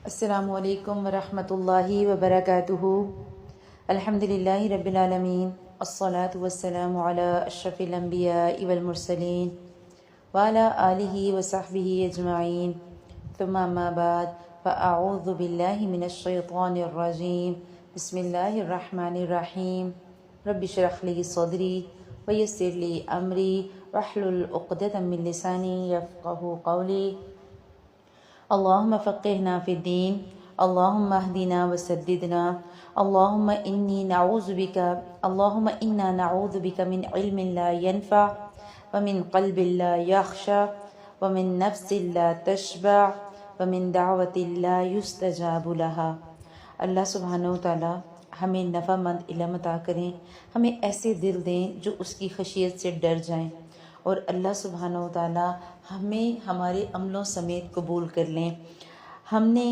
السلام علیکم ورحمۃ اللہ وبرکاتہ۔ الحمد للہ رب العالمین، والصلاة والسلام علی اشرف الانبیاء والمرسلین وعلی آلہ وصحبہ اجمعین، ثم اما بعد، فاعوذ باللہ من الشیطان الرجیم، بسم اللہ الرحمن الرحیم۔ رب اشرح لی صدری ویسر لی امری واحلل عقدۃ من لسانی یفقہوا قولی۔ اللہم فقہنا فی الدین، اللہم اہدنا وسددنا، اللہم انا نعوذ بک من علم لا ینفع ومن قلب لا یخشع ومن نفس لا تشبع ومن دعوت لا یستجاب لہا۔ اللہ سبحانہ وتعالی ہمیں نفع مند علم عطا کریں، ہمیں ایسے دل دیں جو اس کی خشیت سے ڈر جائیں، اور اللہ سبحانہ وتعالی ہمیں ہمارے عملوں سمیت قبول کر لیں۔ ہم نے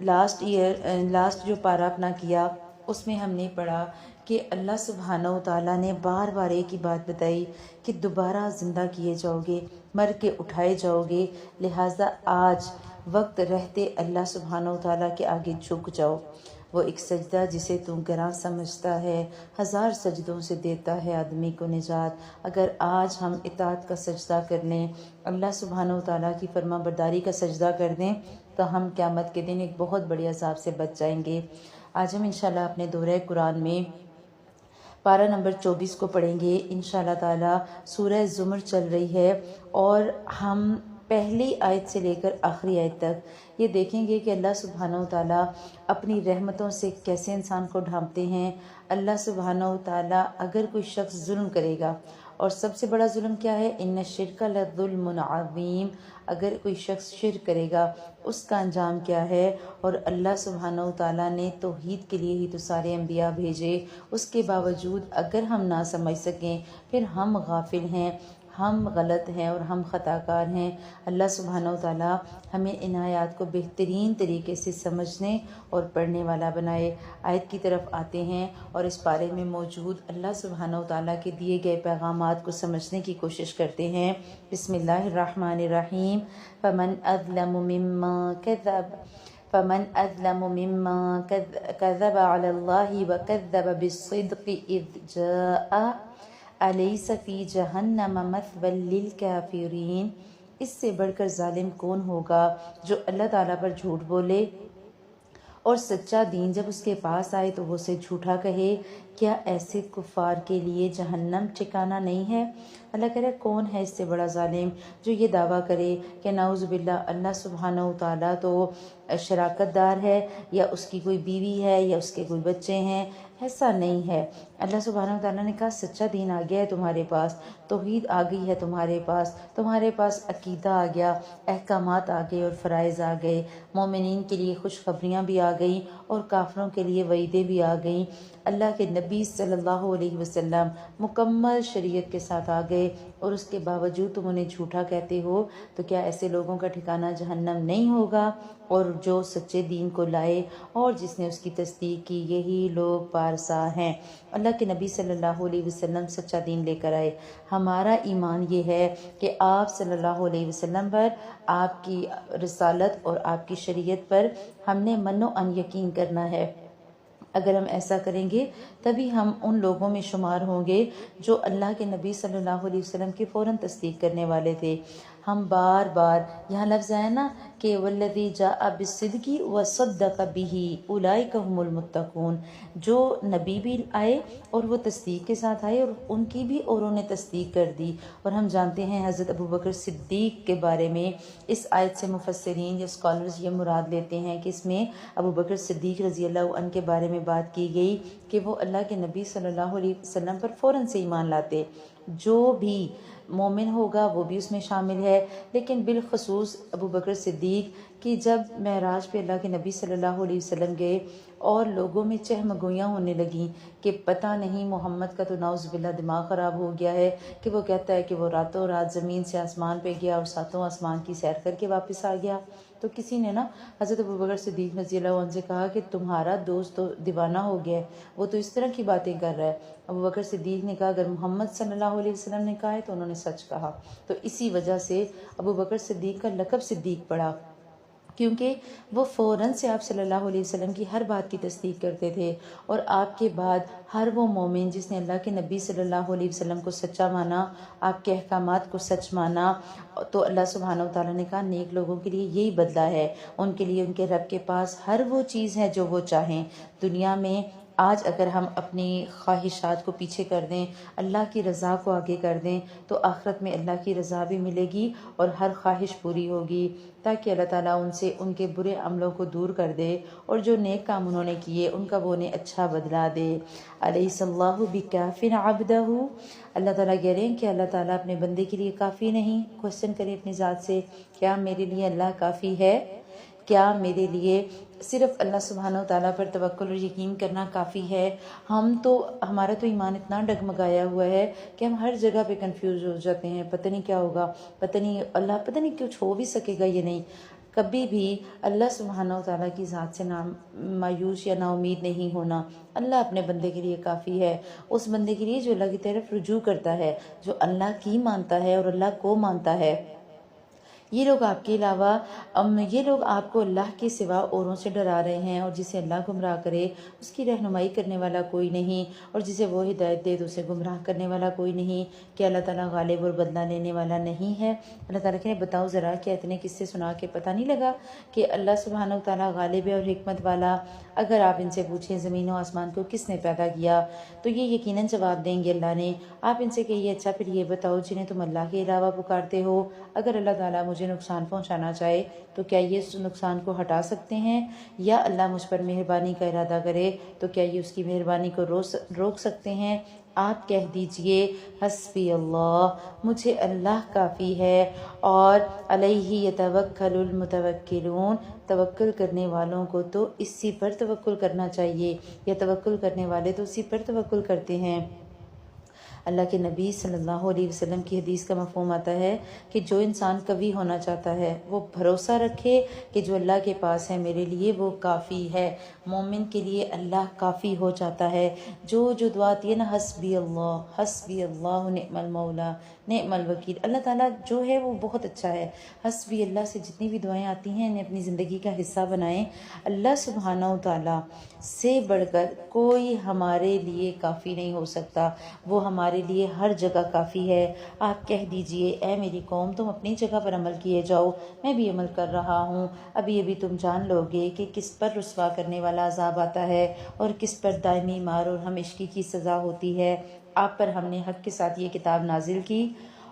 لاسٹ جو پارہ اپنا کیا، اس میں ہم نے پڑھا کہ اللہ سبحانہ وتعالی نے بار بار ایک ہی بات بتائی کہ دوبارہ زندہ کیے جاؤ گے، مر کے اٹھائے جاؤ گے، لہٰذا آج وقت رہتے اللہ سبحانہ وتعالی کے آگے جھک جاؤ۔ وہ ایک سجدہ جسے تو گراں سمجھتا ہے، 1000 سجدوں سے دیتا ہے آدمی کو نجات۔ اگر آج ہم اطاعت کا سجدہ کر لیں، اللہ سبحانہ وتعالی کی فرما برداری کا سجدہ کر دیں، تو ہم قیامت کے دن ایک بہت بڑے عذاب سے بچ جائیں گے۔ آج ہم انشاءاللہ اپنے دورہ قرآن میں پارہ نمبر 24 کو پڑھیں گے انشاءاللہ تعالی۔ سورہ زمر چل رہی ہے اور ہم پہلی آیت سے لے کر آخری آیت تک یہ دیکھیں گے کہ اللہ سبحانہ وتعالی اپنی رحمتوں سے کیسے انسان کو ڈھانپتے ہیں۔ اللہ سبحانہ وتعالی اگر کوئی شخص ظلم کرے گا، اور سب سے بڑا ظلم کیا ہے؟ ان الشرک لظلم عظیم، اگر کوئی شخص شرک کرے گا اس کا انجام کیا ہے؟ اور اللہ سبحانہ وتعالی نے توحید کے لیے ہی تو سارے انبیاء بھیجے، اس کے باوجود اگر ہم نہ سمجھ سکیں، پھر ہم غافل ہیں، ہم غلط ہیں اور ہم خطا کار ہیں۔ اللہ سبحانہ وتعالی ہمیں ان آیات کو بہترین طریقے سے سمجھنے اور پڑھنے والا بنائے۔ آیت کی طرف آتے ہیں اور اس پارے میں موجود اللہ سبحانہ وتعالی کے دیے گئے پیغامات کو سمجھنے کی کوشش کرتے ہیں۔ بسم اللہ الرحمن الرحیم۔ فمن اظلم ممن كذب على الله وكذب بالصدق اذ جاء الیس فی جہنم مثوی للکافرین۔ اس سے بڑھ کر ظالم کون ہوگا جو اللہ تعالیٰ پر جھوٹ بولے اور سچا دین جب اس کے پاس آئے تو وہ اسے جھوٹا کہے؟ کیا ایسے کفار کے لیے جہنم ٹھکانہ نہیں ہے؟ اللہ کہہ رہا ہے کون ہے اس سے بڑا ظالم جو یہ دعویٰ کرے کہ نعوذ باللہ اللہ سبحانہ وتعالیٰ تو شراکت دار ہے، یا اس کی کوئی بیوی ہے، یا اس کے کوئی بچے ہیں۔ ایسا نہیں ہے۔ اللہ سبحانہ وتعالیٰ نے کہا سچا دین آ گیا ہے تمہارے پاس، توحید آ گئی ہے تمہارے پاس عقیدہ آ گیا، احکامات آ گئے اور فرائض آ گئے، مومنین کے لیے خوشخبریاں بھی آ گئیں اور کافروں کے لیے وعیدیں بھی آ گئیں۔ اللہ کے نبی صلی اللہ علیہ وسلم مکمل شریعت کے ساتھ آ گئے، اور اس کے باوجود تم انہیں جھوٹا کہتے ہو، تو کیا ایسے لوگوں کا ٹھکانہ جہنم نہیں ہوگا؟ اور جو سچے دین کو لائے اور جس نے اس کی تصدیق کی، یہی لوگ پارسا ہیں۔ اللہ کے نبی صلی اللہ علیہ وسلم سچا دین لے کر آئے۔ ہمارا ایمان یہ ہے کہ آپ صلی اللہ علیہ وسلم پر، آپ کی رسالت اور آپ کی شریعت پر ہم نے من و ان یقین کرنا ہے۔ اگر ہم ایسا کریں گے تبھی ہم ان لوگوں میں شمار ہوں گے جو اللہ کے نبی صلی اللہ علیہ وسلم کی فوراً تصدیق کرنے والے تھے۔ ہم بار بار یہاں لفظ آیا نا کہ والذی جاء بالصدق وصدق به اولئک هم المتقون، جو نبی بھی آئے اور وہ تصدیق کے ساتھ آئے اور ان کی بھی اور انہیں تصدیق کر دی۔ اور ہم جانتے ہیں حضرت ابوبکر صدیق کے بارے میں اس آیت سے مفسرین یا اسکالرز یہ مراد لیتے ہیں کہ اس میں ابوبکر صدیق رضی اللہ عنہ کے بارے میں بات کی گئی کہ وہ اللہ کے نبی صلی اللہ علیہ وسلم پر فوراً سے ایمان لاتے۔ جو بھی مومن ہوگا وہ بھی اس میں شامل ہے، لیکن بالخصوص ابوبکر صدیق کہ جب معراج پہ اللہ کے نبی صلی اللہ علیہ وسلم گئے اور لوگوں میں چہمگویاں ہونے لگیں کہ پتہ نہیں محمد کا تو نعوذ باللہ دماغ خراب ہو گیا ہے، کہ وہ کہتا ہے کہ وہ راتوں رات زمین سے آسمان پہ گیا اور ساتوں آسمان کی سیر کر کے واپس آ گیا۔ تو کسی نے نا حضرت ابوبکر صدیق رضی اللہ عنہ سے کہا کہ تمہارا دوست تو دیوانہ ہو گیا ہے، وہ تو اس طرح کی باتیں کر رہا ہے۔ ابوبکر صدیق نے کہا اگر محمد صلی اللہ علیہ وسلم نے کہا ہے تو انہوں نے سچ کہا۔ تو اسی وجہ سے ابوبکر صدیق کا لقب صدیق پڑا۔ کیونکہ وہ فوراً سے آپ صلی اللہ علیہ وسلم کی ہر بات کی تصدیق کرتے تھے، اور آپ کے بعد ہر وہ مومن جس نے اللہ کے نبی صلی اللہ علیہ وسلم کو سچا مانا، آپ کے احکامات کو سچ مانا، تو اللہ سبحانہ وتعالیٰ نے کہا نیک لوگوں کے لیے یہی بدلہ ہے، ان کے لیے ان کے رب کے پاس ہر وہ چیز ہے جو وہ چاہیں۔ دنیا میں آج اگر ہم اپنی خواہشات کو پیچھے کر دیں، اللہ کی رضا کو آگے کر دیں، تو آخرت میں اللہ کی رضا بھی ملے گی اور ہر خواہش پوری ہوگی، تاکہ اللہ تعالیٰ ان سے ان کے برے عملوں کو دور کر دے، اور جو نیک کام انہوں نے کیے ان کا وہ انہیں اچھا بدلہ دے۔ الیس اللہ بکاف عبدہ، اللہ تعالیٰ کہہ رہے ہیں کہ اللہ تعالیٰ اپنے بندے کے لیے کافی نہیں۔ کوشچن کریں اپنی ذات سے، کیا میرے لیے اللہ کافی ہے؟ کیا میرے لیے صرف اللہ سبحانہ و تعالیٰ پر توکل اور یقین کرنا کافی ہے؟ ہمارا تو ایمان اتنا ڈگمگایا ہوا ہے کہ ہم ہر جگہ پہ کنفیوز ہو جاتے ہیں، پتہ نہیں کیا ہوگا، پتہ نہیں کچھ ہو بھی سکے گا یا نہیں۔ کبھی بھی اللہ سبحانہ و تعالیٰ کی ذات سے مایوس یا نا امید نہیں ہونا۔ اللہ اپنے بندے کے لیے کافی ہے، اس بندے کے لیے جو اللہ کی طرف رجوع کرتا ہے، جو اللہ کی مانتا ہے اور اللہ کو مانتا ہے۔ یہ لوگ آپ کے علاوہ یہ لوگ آپ کو اللہ کے سوا اوروں سے ڈرا رہے ہیں، اور جسے اللہ گمراہ کرے اس کی رہنمائی کرنے والا کوئی نہیں، اور جسے وہ ہدایت دے تو اسے گمراہ کرنے والا کوئی نہیں۔ کہ اللہ تعالیٰ غالب اور بدلہ لینے والا نہیں ہے؟ اللہ تعالیٰ کہ بتاؤ ذرا، کیا اتنے قصے سنا کے پتہ نہیں لگا کہ اللہ سبحانہ و تعالیٰ غالب ہے اور حکمت والا؟ اگر آپ ان سے پوچھیں زمین و آسمان کو کس نے پیدا کیا، تو یہ یقیناً جواب دیں گے اللہ نے۔ آپ ان سے کہیے اچھا پھر یہ بتاؤ جنہیں تم اللہ کے علاوہ پکارتے ہو، اگر اللہ تعالیٰ مجھے نقصان پہنچانا چاہے تو کیا یہ اس نقصان کو ہٹا سکتے ہیں؟ یا اللہ مجھ پر مہربانی کا ارادہ کرے تو کیا یہ اس کی مہربانی کو روک سکتے ہیں؟ آپ کہہ دیجئے حسبی اللہ، مجھے اللہ کافی ہے، اور علیہ یتوکل المتوکلون، توکل کرنے والوں کو تو اسی پر توکل کرنا چاہیے، یا توکل کرنے والے تو اسی پر توکل کرتے ہیں۔ اللہ کے نبی صلی اللہ علیہ وسلم کی حدیث کا مفہوم آتا ہے کہ جو انسان قوی ہونا چاہتا ہے وہ بھروسہ رکھے کہ جو اللہ کے پاس ہے میرے لیے وہ کافی ہے۔ مومن کے لیے اللہ کافی ہو جاتا ہے۔ جو دعا آتی ہے نا، حسبی اللہ نعم المولا نعم الوکیل، اللہ تعالیٰ جو ہے وہ بہت اچھا ہے۔ حسبی اللہ سے جتنی بھی دعائیں آتی ہیں انہیں اپنی زندگی کا حصہ بنائیں۔ اللہ سبحانہ و تعالیٰ سے بڑھ کر کوئی ہمارے لیے کافی نہیں ہو سکتا، وہ ہمارے لیے ہر جگہ کافی ہے۔ آپ کہہ دیجئے اے میری قوم، تم اپنی جگہ پر عمل کیے جاؤ، میں بھی عمل کر رہا ہوں، ابھی تم جان لو گے کہ کس پر رسوا کرنے والا عذاب آتا ہے اور کس پر دائمی مار اور ہمیشگی کی سزا ہوتی ہے۔ آپ پر ہم نے حق کے ساتھ یہ کتاب نازل کی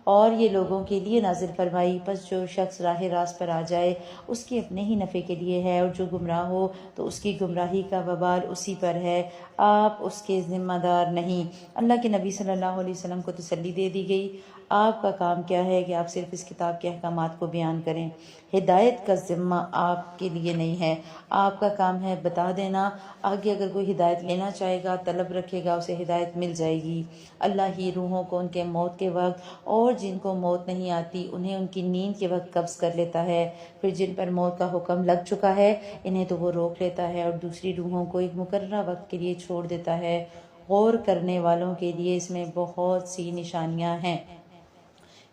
اور یہ لوگوں کے لیے نازل فرمائی، پس جو شخص راہ راست پر آ جائے اس کی اپنے ہی نفع کے لیے ہے، اور جو گمراہ ہو تو اس کی گمراہی کا وبال اسی پر ہے، آپ اس کے ذمہ دار نہیں۔ اللہ کے نبی صلی اللہ علیہ وسلم کو تسلی دے دی گئی۔ آپ کا کام کیا ہے کہ آپ صرف اس کتاب کے احکامات کو بیان کریں۔ ہدایت کا ذمہ آپ کے لیے نہیں ہے، آپ کا کام ہے بتا دینا۔ آگے اگر کوئی ہدایت لینا چاہے گا، طلب رکھے گا، اسے ہدایت مل جائے گی۔ اللہ ہی روحوں کو ان کے موت کے وقت اور جن کو موت نہیں آتی انہیں ان کی نیند کے وقت قبض کر لیتا ہے، پھر جن پر موت کا حکم لگ چکا ہے انہیں تو وہ روک لیتا ہے اور دوسری روحوں کو ایک مقررہ وقت کے لیے چھوڑ دیتا ہے۔ غور کرنے والوں کے لیے اس میں بہت سی نشانیاں ہیں۔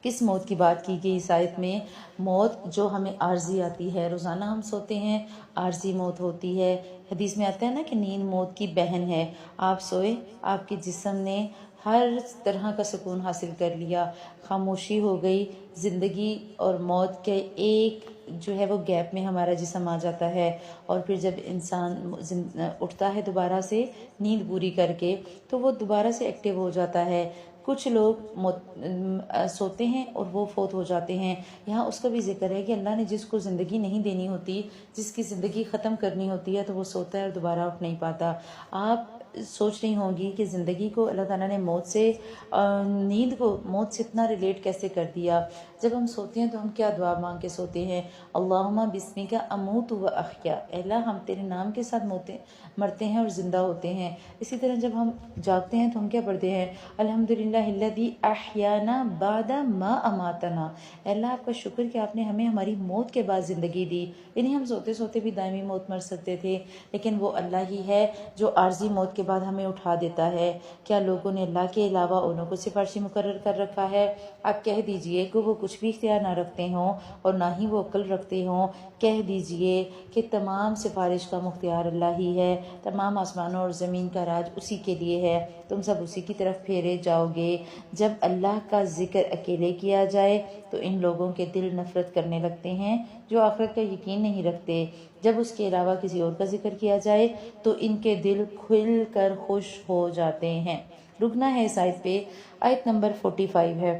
کس موت کی بات کی گئی اس آیت میں؟ موت جو ہمیں عارضی آتی ہے، روزانہ ہم سوتے ہیں، عارضی موت ہوتی ہے۔ حدیث میں آتا ہے نا کہ نیند موت کی بہن ہے۔ آپ سوئے، آپ کے جسم نے ہر طرح کا سکون حاصل کر لیا، خاموشی ہو گئی، زندگی اور موت کے ایک جو ہے وہ گیپ میں ہمارا جسم آ جاتا ہے، اور پھر جب انسان اٹھتا ہے دوبارہ سے نیند پوری کر کے تو وہ دوبارہ سے ایکٹیو ہو جاتا ہے۔ کچھ لوگ سوتے ہیں اور وہ فوت ہو جاتے ہیں۔ یہاں اس کا بھی ذکر ہے کہ اللہ نے جس کو زندگی نہیں دینی ہوتی، جس کی زندگی ختم کرنی ہوتی ہے، تو وہ سوتا ہے اور دوبارہ اٹھ نہیں پاتا۔ آپ سوچ رہی ہوں گی کہ زندگی کو اللہ تعالیٰ نے نیند کو موت سے اتنا ریلیٹ کیسے کر دیا؟ جب ہم سوتے ہیں تو ہم کیا دعا مانگ کے سوتے ہیں؟ اللہم بسمک اموت و احیا، اے اللہ ہم تیرے نام کے ساتھ مرتے ہیں اور زندہ ہوتے ہیں۔ اسی طرح جب ہم جاگتے ہیں تو ہم کیا پڑھتے ہیں؟ الحمدللہ الذی احیانا بعد ما اماتنا، اے اللہ آپ کا شکر کہ آپ نے ہمیں ہماری موت کے بعد زندگی دی، یعنی ہم سوتے سوتے بھی دائمی موت مر سکتے تھے، لیکن وہ اللہ ہی ہے جو عارضی موت کے بعد ہمیں اٹھا دیتا ہے؟ کیا لوگوں نے اللہ کے علاوہ انہوں کو سفارشی مقرر کر رکھا ہے؟ آپ کہہ دیجئے کہ وہ کچھ بھی اختیار نہ رکھتے ہوں اور نہ ہی وہ عقل رکھتے ہوں، کہہ دیجئے کہ تمام سفارش کا مختار اللہ ہی ہے، تمام آسمانوں اور زمین کا راج اسی کے لیے ہے، تم سب اسی کی طرف پھیرے جاؤ گے۔ جب اللہ کا ذکر اکیلے کیا جائے تو ان لوگوں کے دل نفرت کرنے لگتے ہیں جو آخرت کا یقین نہیں رکھتے، جب اس کے علاوہ کسی اور کا ذکر کیا جائے تو ان کے دل کھل کر خوش ہو جاتے ہیں۔ رکنا ہے اس آیت پہ، آیت نمبر 45 ہے۔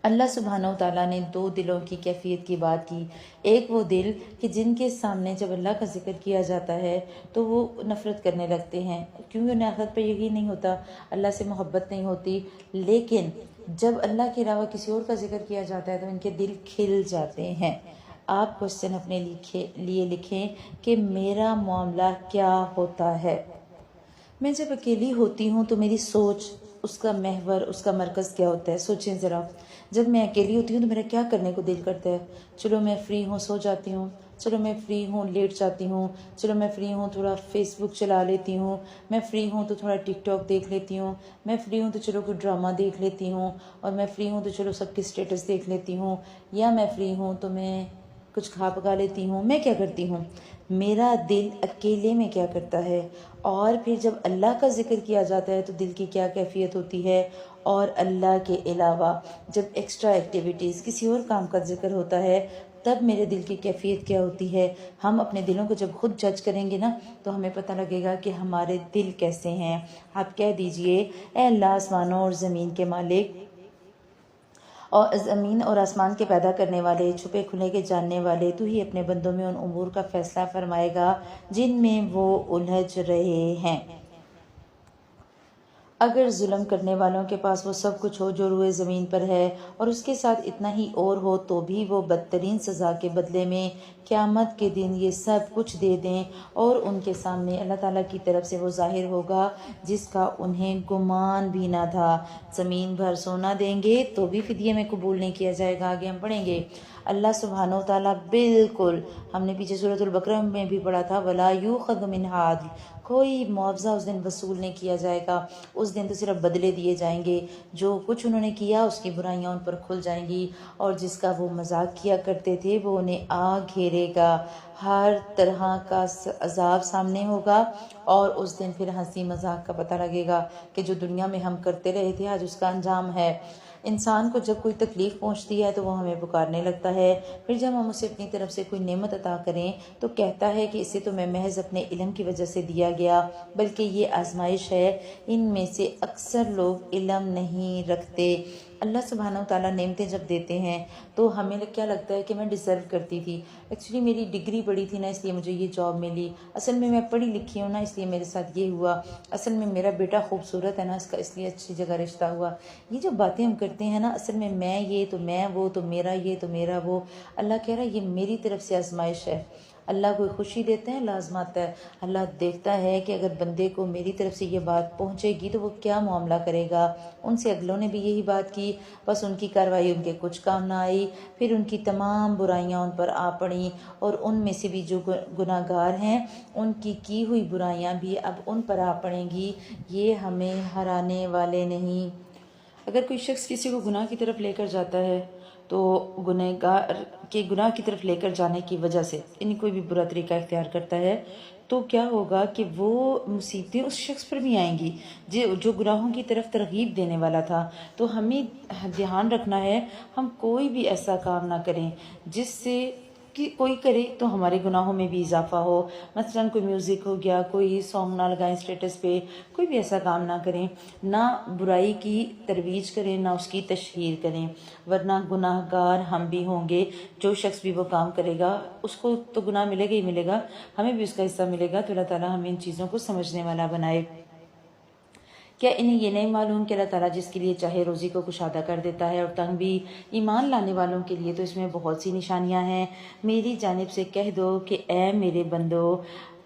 اللہ سبحانہ و تعالیٰ نے دو دلوں کی کیفیت کی بات کی، ایک وہ دل کہ جن کے سامنے جب اللہ کا ذکر کیا جاتا ہے تو وہ نفرت کرنے لگتے ہیں کیونکہ انہیں آخرت پر یقین نہیں ہوتا، اللہ سے محبت نہیں ہوتی، لیکن جب اللہ کے علاوہ کسی اور کا ذکر کیا جاتا ہے تو ان کے دل کھل جاتے ہیں۔ آپ کوشچن اپنے لیے لکھیں کہ میرا معاملہ کیا ہوتا ہے؟ میں جب اکیلی ہوتی ہوں تو میری سوچ، اس کا محور، اس کا مرکز کیا ہوتا ہے؟ سوچیں ذرا، جب میں اکیلی ہوتی ہوں تو میرا کیا کرنے کو دل کرتا ہے؟ چلو میں فری ہوں سو جاتی ہوں، چلو میں فری ہوں لیٹ جاتی ہوں، چلو میں فری ہوں تھوڑا فیس بک چلا لیتی ہوں، میں فری ہوں تو تھوڑا ٹک ٹاک دیکھ لیتی ہوں، میں فری ہوں تو چلو کوئی ڈرامہ دیکھ لیتی ہوں، اور میں فری ہوں تو چلو سب کی اسٹیٹس دیکھ لیتی ہوں، یا میں فری ہوں تو میں کچھ کھا پکا لیتی ہوں۔ میں کیا کرتی ہوں؟ میرا دل اکیلے میں کیا کرتا ہے؟ اور پھر جب اللہ کا ذکر کیا جاتا ہے تو دل کی کیا کیفیت ہوتی ہے؟ اور اللہ کے علاوہ جب ایکسٹرا ایکٹیویٹیز، کسی اور کام کا ذکر ہوتا ہے تب میرے دل کی کیفیت کیا ہوتی ہے؟ ہم اپنے دلوں کو جب خود جج کریں گے نا تو ہمیں پتہ لگے گا کہ ہمارے دل کیسے ہیں۔ آپ کہہ دیجئے اے اللہ آسمانوں اور زمین کے مالک، اور زمین اور آسمان کے پیدا کرنے والے، چھپے کھلے کے جاننے والے، تو ہی اپنے بندوں میں ان امور کا فیصلہ فرمائے گا جن میں وہ الجھ رہے ہیں۔ اگر ظلم کرنے والوں کے پاس وہ سب کچھ ہو جو روئے زمین پر ہے اور اس کے ساتھ اتنا ہی اور ہو تو بھی وہ بدترین سزا کے بدلے میں قیامت کے دن یہ سب کچھ دے دیں اور ان کے سامنے اللہ تعالیٰ کی طرف سے وہ ظاہر ہوگا جس کا انہیں گمان بھی نہ تھا۔ زمین بھر سونا دیں گے تو بھی فدیے میں قبول نہیں کیا جائے گا۔ آگے ہم پڑھیں گے اللہ سبحانہ و تعالیٰ بالکل، ہم نے پیچھے سورۃ البقرہ میں بھی پڑھا تھا، وَلَا يُؤْخَذُ مِنْهَا عَدْلٌ، کوئی معاوضہ اس دن وصول نہیں کیا جائے گا، اس دن تو صرف بدلے دیے جائیں گے، جو کچھ انہوں نے کیا اس کی برائیاں ان پر کھل جائیں گی، اور جس کا وہ مذاق کیا کرتے تھے وہ انہیں آ گھیرے گا، ہر طرح کا عذاب سامنے ہوگا، اور اس دن پھر ہنسی مذاق کا پتہ لگے گا کہ جو دنیا میں ہم کرتے رہے تھے آج اس کا انجام ہے۔ انسان کو جب کوئی تکلیف پہنچتی ہے تو وہ ہمیں پکارنے لگتا ہے، پھر جب ہم اسے اپنی طرف سے کوئی نعمت عطا کریں تو کہتا ہے کہ اسے تو میں محض اپنے علم کی وجہ سے دیا گیا، بلکہ یہ آزمائش ہے، ان میں سے اکثر لوگ علم نہیں رکھتے۔ اللہ سبحانہ و تعالیٰ نعمتیں جب دیتے ہیں تو ہمیں کیا لگتا ہے کہ میں ڈیزرو کرتی تھی، ایکچولی میری ڈگری بڑی تھی نا اس لیے مجھے یہ جاب ملی، اصل میں میں پڑھی لکھی ہوں نا اس لیے میرے ساتھ یہ ہوا، اصل میں میرا بیٹا خوبصورت ہے نا اس لیے اچھی جگہ رشتہ ہوا۔ یہ جو باتیں ہم کرتے ہیں نا، اصل میں یہ تو میں وہ تو میرا یہ تو میرا وہ، اللہ کہہ رہا ہے یہ میری طرف سے آزمائش ہے۔ اللہ کوئی خوشی دیتا ہے، اللہ آزماتا ہے۔ اللہ دیکھتا ہے کہ اگر بندے کو میری طرف سے یہ بات پہنچے گی تو وہ کیا معاملہ کرے گا۔ ان سے اگلوں نے بھی یہی بات کی، بس ان کی کارروائی ان کے کچھ کام نہ آئی، پھر ان کی تمام برائیاں ان پر آ پڑیں، اور ان میں سے بھی جو گناہ گار ہیں ان کی ہوئی برائیاں بھی اب ان پر آ پڑیں گی۔ یہ ہمیں ہرانے والے نہیں۔ اگر کوئی شخص کسی کو گناہ کی طرف لے کر جاتا ہے تو گنہگار کے گناہ کی طرف لے کر جانے کی وجہ سے یعنی کوئی بھی برا طریقہ اختیار کرتا ہے تو کیا ہوگا کہ وہ مصیبتیں اس شخص پر بھی آئیں گی جو گناہوں کی طرف ترغیب دینے والا تھا۔ تو ہمیں دھیان رکھنا ہے ہم کوئی بھی ایسا کام نہ کریں جس سے کہ کوئی کرے تو ہمارے گناہوں میں بھی اضافہ ہو، مثلا کوئی میوزک ہو گیا، کوئی سانگ نہ لگائیں اسٹیٹس پہ، کوئی بھی ایسا کام نہ کریں، نہ برائی کی ترویج کریں نہ اس کی تشہیر کریں، ورنہ گناہ گار ہم بھی ہوں گے۔ جو شخص بھی وہ کام کرے گا اس کو تو گناہ ملے گا ہی ملے گا، ہمیں بھی اس کا حصہ ملے گا۔ تو اللہ تعالیٰ ہمیں ان چیزوں کو سمجھنے والا بنائے۔ کیا انہیں یہ نہیں معلوم کہ اللہ تعالیٰ جس کے لیے چاہے روزی کو کشادہ کر دیتا ہے اور تنگ بھی؟ ایمان لانے والوں کے لیے تو اس میں بہت سی نشانیاں ہیں۔ میری جانب سے کہہ دو کہ اے میرے بندو،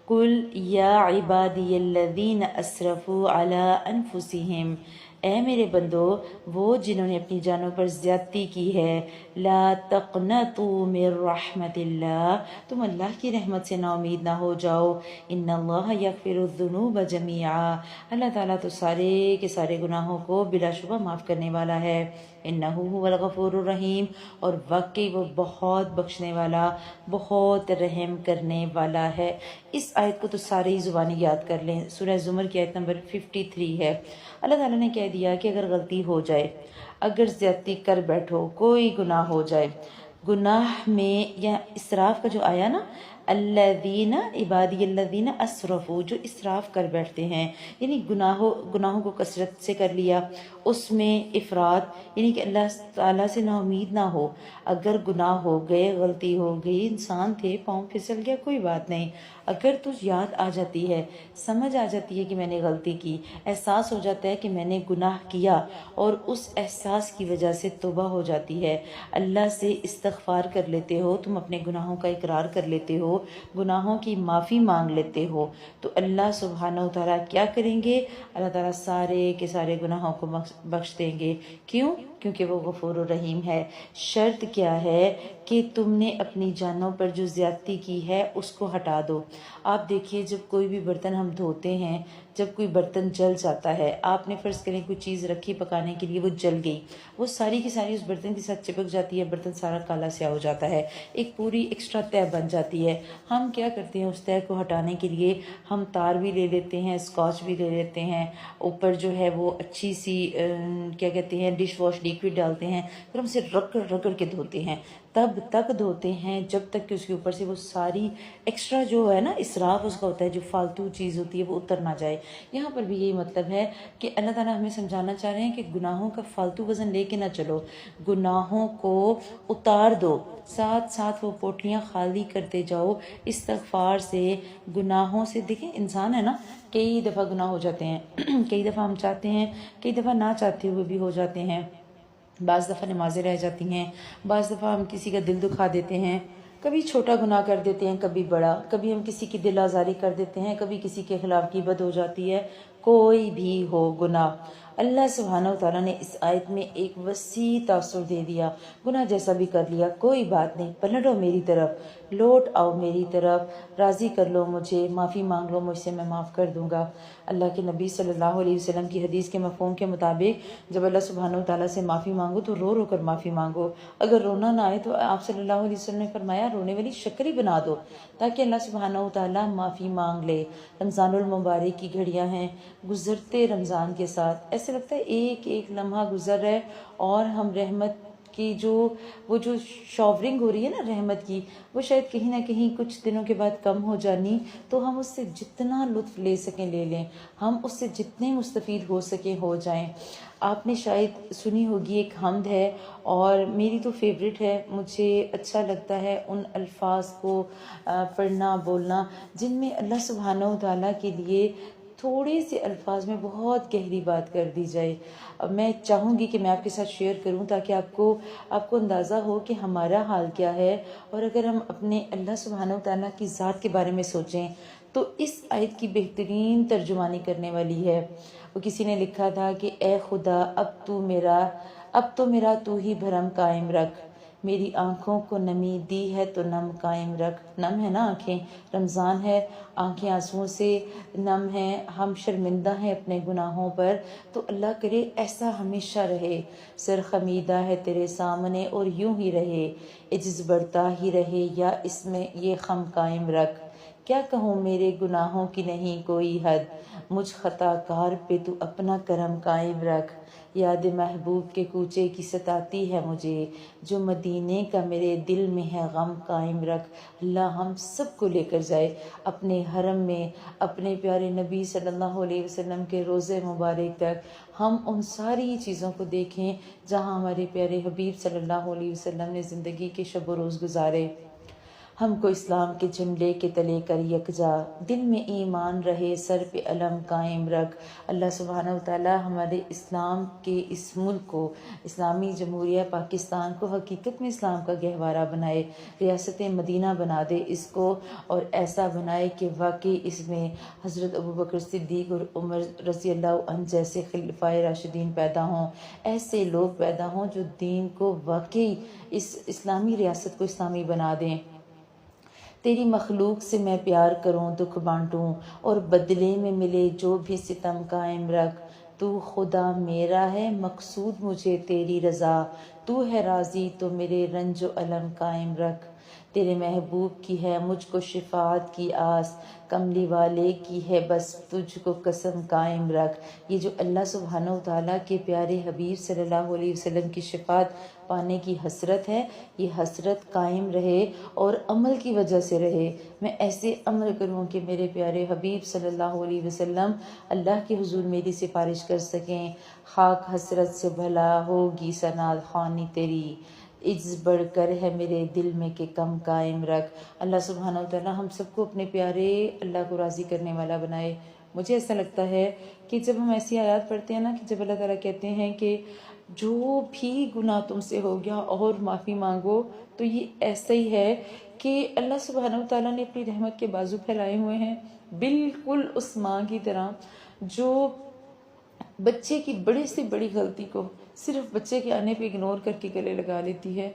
قل یا عبادی الذین اسرفوا علی انفسہم، اے میرے بندو وہ جنہوں نے اپنی جانوں پر زیادتی کی ہے، لا تقنطوا من رحمت اللہ، تم اللہ کی رحمت سے نا امید نہ ہو جاؤ، ان اللہ یغفر الذنوب جمیعا، اللہ تعالیٰ تو سارے کے سارے گناہوں کو بلا شبہ معاف کرنے والا ہے، انہ هو الغفور الرحیم، اور واقعی وہ بہت بخشنے والا، بہت رحم کرنے والا ہے۔ اس آیت کو تو سارے ہی زبانی یاد کر لیں، سورہ زمر کی آیت نمبر 53 ہے۔ اللہ تعالیٰ نے کہہ دیا کہ اگر غلطی ہو جائے، اگر زیادتی کر بیٹھو، کوئی گناہ ہو جائے، گناہ میں یا اسراف کا جو آیا نا، الذین عبادی الذین اسرفوا، جو اسراف کر بیٹھتے ہیں، یعنی گناہوں کو کثرت سے کر لیا، اس میں افراد، یعنی کہ اللہ تعالیٰ سے نا امید نہ ہو، اگر گناہ ہو گئے، غلطی ہو گئی، انسان تھے، پاؤں پھسل گیا، کوئی بات نہیں، اگر تجھ یاد آ جاتی ہے، سمجھ آ جاتی ہے کہ میں نے غلطی کی، احساس ہو جاتا ہے کہ میں نے گناہ کیا، اور اس احساس کی وجہ سے توبہ ہو جاتی ہے، اللہ سے استغفار کر لیتے ہو، تم اپنے گناہوں کا اقرار کر لیتے ہو، گناہوں کی معافی مانگ لیتے ہو، تو اللہ سبحانہ و تعالیٰ کیا کریں گے؟ اللہ تعالیٰ سارے کے سارے گناہوں کو بخش دیں گے۔ کیوں؟ کیونکہ وہ غفور الرحیم ہے۔ شرط کیا ہے؟ کہ تم نے اپنی جانوں پر جو زیادتی کی ہے اس کو ہٹا دو۔ آپ دیکھیے، جب کوئی بھی برتن ہم دھوتے ہیں، جب کوئی برتن جل جاتا ہے، آپ نے فرض کریں کوئی چیز رکھی پکانے کے لیے، وہ جل گئی، وہ ساری کی ساری اس برتن کے ساتھ چپک جاتی ہے، برتن سارا کالا سیاہ ہو جاتا ہے، ایک پوری ایکسٹرا تہ بن جاتی ہے۔ ہم کیا کرتے ہیں؟ اس تہ کو ہٹانے کے لیے ہم تار بھی لے لیتے ہیں، اسکاچ بھی لے لیتے ہیں، اوپر جو ہے وہ اچھی سی کیا کہتے ہیں، ڈش واش لیکوڈ ڈالتے ہیں، پھر ہم اسے رگڑ کے دھوتے ہیں، تب تک دھوتے ہیں جب تک کہ اس کے اوپر سے وہ ساری ایکسٹرا جو ہے نا اسراف اس کا ہوتا ہے، جو فالتو چیز ہوتی ہے، وہ اتر نہ جائے۔ یہاں پر بھی یہی مطلب ہے کہ اللہ تعالیٰ ہمیں سمجھانا چاہ رہے ہیں کہ گناہوں کا فالتو وزن لے کے نہ چلو، گناہوں کو اتار دو، ساتھ ساتھ وہ پوٹلیاں خالی کرتے جاؤ استغفار سے، گناہوں سے۔ دیکھیں انسان ہے نا، کئی دفعہ گناہ ہو جاتے ہیں، کئی دفعہ ہم چاہتے ہیں، کئی دفعہ نہ چاہتے ہوئے بھی ہو جاتے ہیں، بعض دفعہ نمازیں رہ جاتی ہیں، بعض دفعہ ہم کسی کا دل دکھا دیتے ہیں، کبھی چھوٹا گناہ کر دیتے ہیں، کبھی بڑا، کبھی ہم کسی کی دل آزاری کر دیتے ہیں، کبھی کسی کے خلاف غیبت ہو جاتی ہے، کوئی بھی ہو گناہ، اللہ سبحانہ و تعالیٰ نے اس آیت میں ایک وسیع تاثر دے دیا۔ گناہ جیسا بھی کر لیا کوئی بات نہیں، پلٹو میری طرف، لوٹ آؤ میری طرف، راضی کر لو مجھے، معافی مانگ لو مجھ سے، میں معاف کر دوں گا۔ اللہ کے نبی صلی اللہ علیہ وسلم کی حدیث کے مفہوم کے مطابق جب اللہ سبحانہ و تعالیٰ سے معافی مانگو تو رو رو کر معافی مانگو، اگر رونا نہ آئے تو آپ صلی اللہ علیہ وسلم نے فرمایا رونے والی شکل ہی بنا دو تاکہ اللہ سبحانہ و تعالیٰ معافی مانگ لے۔ رمضان المبارک کی گھڑیاں ہیں، گزرتے رمضان کے ساتھ ایسے لگتا ہے ایک ایک لمحہ گزر رہا ہے، اور ہم رحمت کی وہ جو شاورنگ ہو رہی ہے نا رحمت کی، وہ شاید کہیں نہ کہیں کچھ دنوں کے بعد کم ہو جانی، تو ہم اس سے جتنا لطف لے سکیں لے لیں، ہم اس سے جتنے مستفید ہو سکیں ہو جائیں۔ آپ نے شاید سنی ہوگی، ایک حمد ہے اور میری تو فیوریٹ ہے، مجھے اچھا لگتا ہے ان الفاظ کو پڑھنا بولنا جن میں اللہ سبحانہ و تعالیٰ کے لیے تھوڑے سے الفاظ میں بہت گہری بات کر دی جائے۔ اب میں چاہوں گی کہ میں آپ کے ساتھ شیئر کروں تاکہ آپ کو اندازہ ہو کہ ہمارا حال کیا ہے، اور اگر ہم اپنے اللہ سبحانہ و تعالیٰ کی ذات کے بارے میں سوچیں تو اس آیت کی بہترین ترجمانی کرنے والی ہے۔ وہ کسی نے لکھا تھا کہ اے خدا اب تو میرا تو ہی بھرم قائم رکھ، میری آنکھوں کو نمی دی ہے تو نم قائم رکھ۔ نم ہے نا آنکھیں، رمضان ہے، آنکھیں آنسوؤں سے نم ہیں، ہم شرمندہ ہیں اپنے گناہوں پر، تو اللہ کرے ایسا ہمیشہ رہے، سر خمیدہ ہے تیرے سامنے اور یوں ہی رہے، عجز بڑھتا ہی رہے یا اس میں یہ خم قائم رکھ۔ کیا کہوں میرے گناہوں کی نہیں کوئی حد، مجھ خطا کار پہ تو اپنا کرم قائم رکھ۔ یاد محبوب کے کوچے کی ستاتی ہے مجھے، جو مدینے کا میرے دل میں ہے غم قائم رکھ۔ اللہ ہم سب کو لے کر جائے اپنے حرم میں، اپنے پیارے نبی صلی اللہ علیہ وسلم کے روضے مبارک تک، ہم ان ساری چیزوں کو دیکھیں جہاں ہمارے پیارے حبیب صلی اللہ علیہ وسلم نے زندگی کے شب و روز گزارے۔ ہم کو اسلام کے جھنڈے کے تلے کر یکجا، دل میں ایمان رہے سر پہ علم قائم رکھ۔ اللہ سبحانہ و تعالی ہمارے اسلام کے اس ملک کو، اسلامی جمہوریہ پاکستان کو حقیقت میں اسلام کا گہوارہ بنائے، ریاست مدینہ بنا دے اس کو، اور ایسا بنائے کہ واقعی اس میں حضرت ابوبکر صدیق اور عمر رضی اللہ عنہ جیسے خلفائے راشدین پیدا ہوں، ایسے لوگ پیدا ہوں جو دین کو واقعی اس اسلامی ریاست کو اسلامی بنا دیں۔ تیری مخلوق سے میں پیار کروں، دکھ بانٹوں، اور بدلے میں ملے جو بھی ستم قائم رکھ۔ تو خدا میرا ہے، مقصود مجھے تیری رضا، تو ہے راضی تو میرے رنج و الم قائم رکھ۔ تیرے محبوب کی ہے مجھ کو شفاعت کی آس، کملی والے کی ہے بس تجھ کو قسم قائم رکھ۔ یہ جو اللہ سبحانہ و تعالیٰ کے پیارے حبیب صلی اللہ علیہ وسلم کی شفاعت پانے کی حسرت ہے، یہ حسرت قائم رہے اور عمل کی وجہ سے رہے۔ میں ایسے عمل کروں کہ میرے پیارے حبیب صلی اللہ علیہ وسلم اللہ کے حضور میری سفارش کر سکیں۔ خاک حسرت سے بھلا ہوگی سناد خوانی تیری، عجز بڑھ کر ہے میرے دل میں کہ کم قائم رکھ۔ اللہ سبحانہ و تعالی ہم سب کو اپنے پیارے اللہ کو راضی کرنے والا بنائے۔ مجھے ایسا لگتا ہے کہ جب ہم ایسی آیات پڑھتے ہیں نا، کہ جب اللہ تعالیٰ کہتے ہیں کہ جو بھی گناہ تم سے ہو گیا اور معافی مانگو، تو یہ ایسا ہی ہے کہ اللہ سبحانہ و تعالیٰ نے اپنی رحمت کے بازو پھیلائے ہوئے ہیں، بالکل اس ماں کی طرح جو بچے کی بڑے سے بڑی غلطی کو صرف بچے کے آنے پہ اگنور کر کے گلے لگا لیتی ہے۔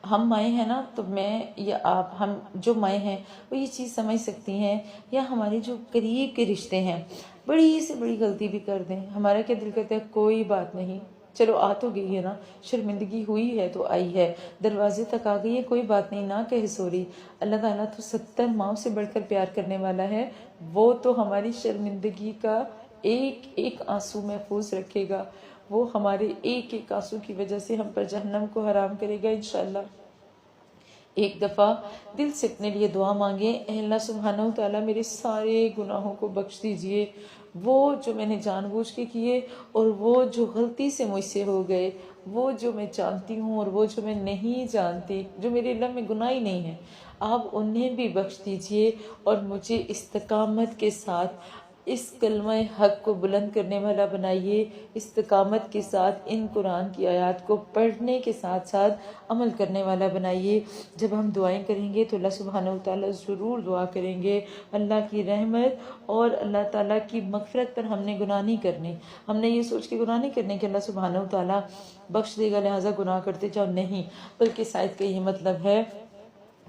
ہم مائیں ہیں نا، تو میں یا آپ، ہم جو مائیں ہیں وہ یہ چیز سمجھ سکتی ہیں، یا ہمارے جو قریب کے رشتے ہیں بڑی سے بڑی غلطی بھی کر دیں، ہمارا کیا دل کرتا ہے کوئی بات نہیں، چلو آ تو گئی ہے نا، شرمندگی ہوئی ہے تو آئی ہے، دروازے تک آ گئی ہے، کوئی بات نہیں، نہ کہے سوری۔ اللہ تعالیٰ تو 70 ماؤں سے بڑھ کر پیار کرنے والا ہے، وہ تو ہماری شرمندگی کا ایک ایک آنسو محفوظ رکھے گا، وہ ہمارے ایک ایک آنسو کی وجہ سے ہم پر جہنم کو حرام کرے گا انشاءاللہ۔ ایک دفعہ دل سے اپنے لیے دعا مانگیں، اے اللہ سبحانہ و تعالیٰ میرے سارے گناہوں کو بخش دیجئے، وہ جو میں نے جان بوجھ کے کیے اور وہ جو غلطی سے مجھ سے ہو گئے، وہ جو میں جانتی ہوں اور وہ جو میں نہیں جانتی، جو میرے علم میں گناہ ہی نہیں ہے، آپ انہیں بھی بخش دیجئے، اور مجھے استقامت کے ساتھ اس کلمہ حق کو بلند کرنے والا بنائیے، استقامت کے ساتھ ان قرآن کی آیات کو پڑھنے کے ساتھ ساتھ عمل کرنے والا بنائیے۔ جب ہم دعائیں کریں گے تو اللہ سبحانہ و تعالیٰ ضرور دعا کریں گے، اللہ کی رحمت اور اللہ تعالیٰ کی مغفرت پر ہم نے گناہ نہیں کرنے، ہم نے یہ سوچ کے گناہ نہیں کرنے کہ اللہ سبحانہ و تعالیٰ بخش دے گا لہٰذا گناہ کرتے جاؤ، نہیں، بلکہ شاید کا یہ مطلب ہے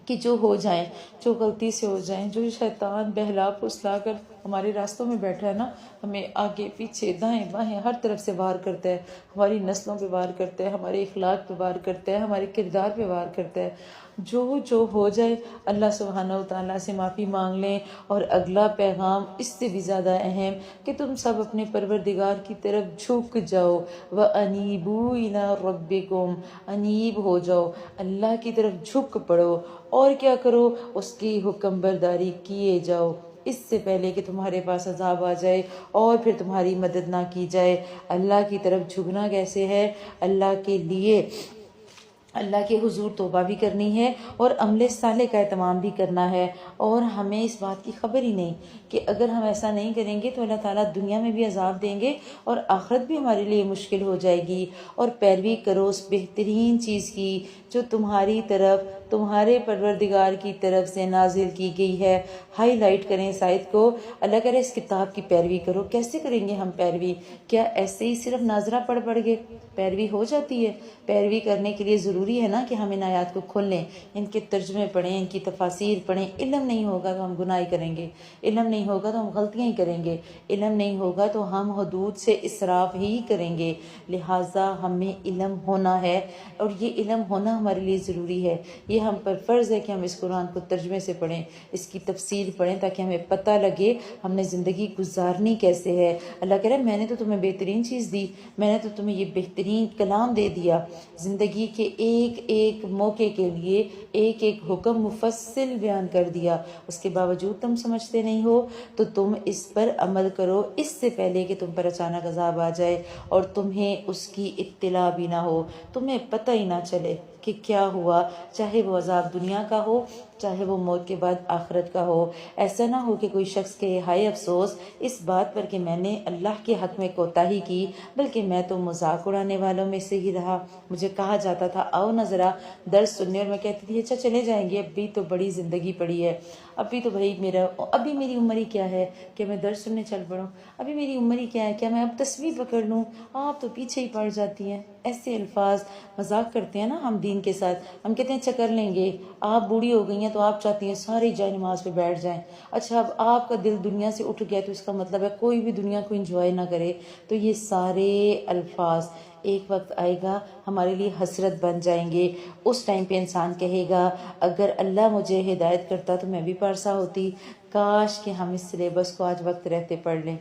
کہ جو ہو جائیں، جو غلطی سے ہو جائیں، جو شیطان بہلا پھسلا کر ہمارے راستوں میں بیٹھا ہے نا، ہمیں آگے پیچھے دائیں بائیں ہر طرف سے وار کرتا ہے، ہماری نسلوں پہ وار کرتا ہے، ہمارے اخلاق پہ وار کرتا ہے، ہمارے کردار پہ وار کرتا ہے، جو ہو جائے اللہ سبحانہ و تعالیٰ سے معافی مانگ لیں۔ اور اگلا پیغام اس سے بھی زیادہ اہم کہ تم سب اپنے پروردگار کی طرف جھک جاؤ، وَأَنِيبُوا إِلَىٰ رَبِّكُمْ، انیب ہو جاؤ، اللہ کی طرف جھک پڑو، اور کیا کرو، اس کی حکم برداری کیے جاؤ، اس سے پہلے کہ تمہارے پاس عذاب آ جائے اور پھر تمہاری مدد نہ کی جائے۔ اللہ کی طرف جھکنا کیسے ہے؟ اللہ کے لیے، اللہ کے حضور توبہ بھی کرنی ہے اور عمل صالح کا اہتمام بھی کرنا ہے، اور ہمیں اس بات کی خبر ہی نہیں کہ اگر ہم ایسا نہیں کریں گے تو اللہ تعالیٰ دنیا میں بھی عذاب دیں گے اور آخرت بھی ہمارے لیے مشکل ہو جائے گی۔ اور پیروی کرو اس بہترین چیز کی جو تمہاری طرف، تمہارے پروردگار کی طرف سے نازل کی گئی ہے۔ ہائی لائٹ کریں اس آیت کو، اللہ کرے اس کتاب کی پیروی کرو۔ کیسے کریں گے ہم پیروی؟ کیا ایسے ہی صرف ناظرہ پڑھ کے پیروی ہو جاتی ہے؟ پیروی کرنے کے لیے ضروری ہے نا کہ ہم ان آیات کو کھول لیں، ان کے ترجمے پڑھیں، ان کی تفاسیر پڑھیں۔ علم نہیں ہوگا تو ہم گناہ کریں گے، علم نہیں ہوگا تو ہم غلطیاں ہی کریں گے، علم نہیں ہوگا تو ہم حدود سے اسراف ہی کریں گے۔ لہٰذا ہمیں علم ہونا ہے، اور یہ علم ہونا ہمارے لیے ضروری ہے۔ یہ ہم پر فرض ہے کہ ہم اس قرآن کو ترجمے سے پڑھیں، اس کی تفسیر پڑھیں، تاکہ ہمیں پتہ لگے ہم نے زندگی گزارنی کیسے ہے۔ اللہ کہہ رہا ہے میں نے تو تمہیں بہترین چیز دی، میں نے تو تمہیں یہ بہترین کلام دے دیا، زندگی کے ایک ایک موقع کے لیے ایک ایک حکم مفصل بیان کر دیا، اس کے باوجود تم سمجھتے نہیں ہو، تو تم اس پر عمل کرو اس سے پہلے کہ تم پر اچانک عذاب آ جائے اور تمہیں اس کی اطلاع بھی نہ ہو، تمہیں پتہ ہی نہ چلے کہ کیا ہوا، چاہے وہ عذاب دنیا کا ہو چاہے وہ موت کے بعد آخرت کا ہو۔ ایسا نہ ہو کہ کوئی شخص کے ہائے افسوس اس بات پر کہ میں نے اللہ کے حق میں کوتاہی کی، بلکہ میں تو مذاق اڑانے والوں میں سے ہی رہا۔ مجھے کہا جاتا تھا آؤ نہ ذرا درس سننے، اور میں کہتی تھی اچھا چلے جائیں گے، اب بھی تو بڑی زندگی پڑی ہے، ابھی تو بھائی ابھی میری عمر ہی کیا ہے کہ میں درس سننے چل پڑوں، ابھی میری عمر ہی کیا ہے کیا میں اب تسبیح پکڑ لوں، آپ تو پیچھے ہی پڑ جاتی ہیں۔ ایسے الفاظ مذاق کرتے ہیں نا ہم دین کے ساتھ، ہم کہتے ہیں اچھا کر لیں گے، آپ بوڑھی ہو گئی ہیں تو آپ چاہتی ہیں ساری جائے نماز پہ بیٹھ جائیں، اچھا اب آپ کا دل دنیا سے اٹھ گیا تو اس کا مطلب ہے کوئی بھی دنیا کو انجوائے نہ کرے۔ تو یہ سارے الفاظ ایک وقت آئے گا ہمارے لیے حسرت بن جائیں گے۔ اس ٹائم پہ انسان کہے گا اگر اللہ مجھے ہدایت کرتا تو میں بھی پارسا ہوتی، کاش کہ ہم اس سلیبس کو آج وقت رہتے پڑھ لیں۔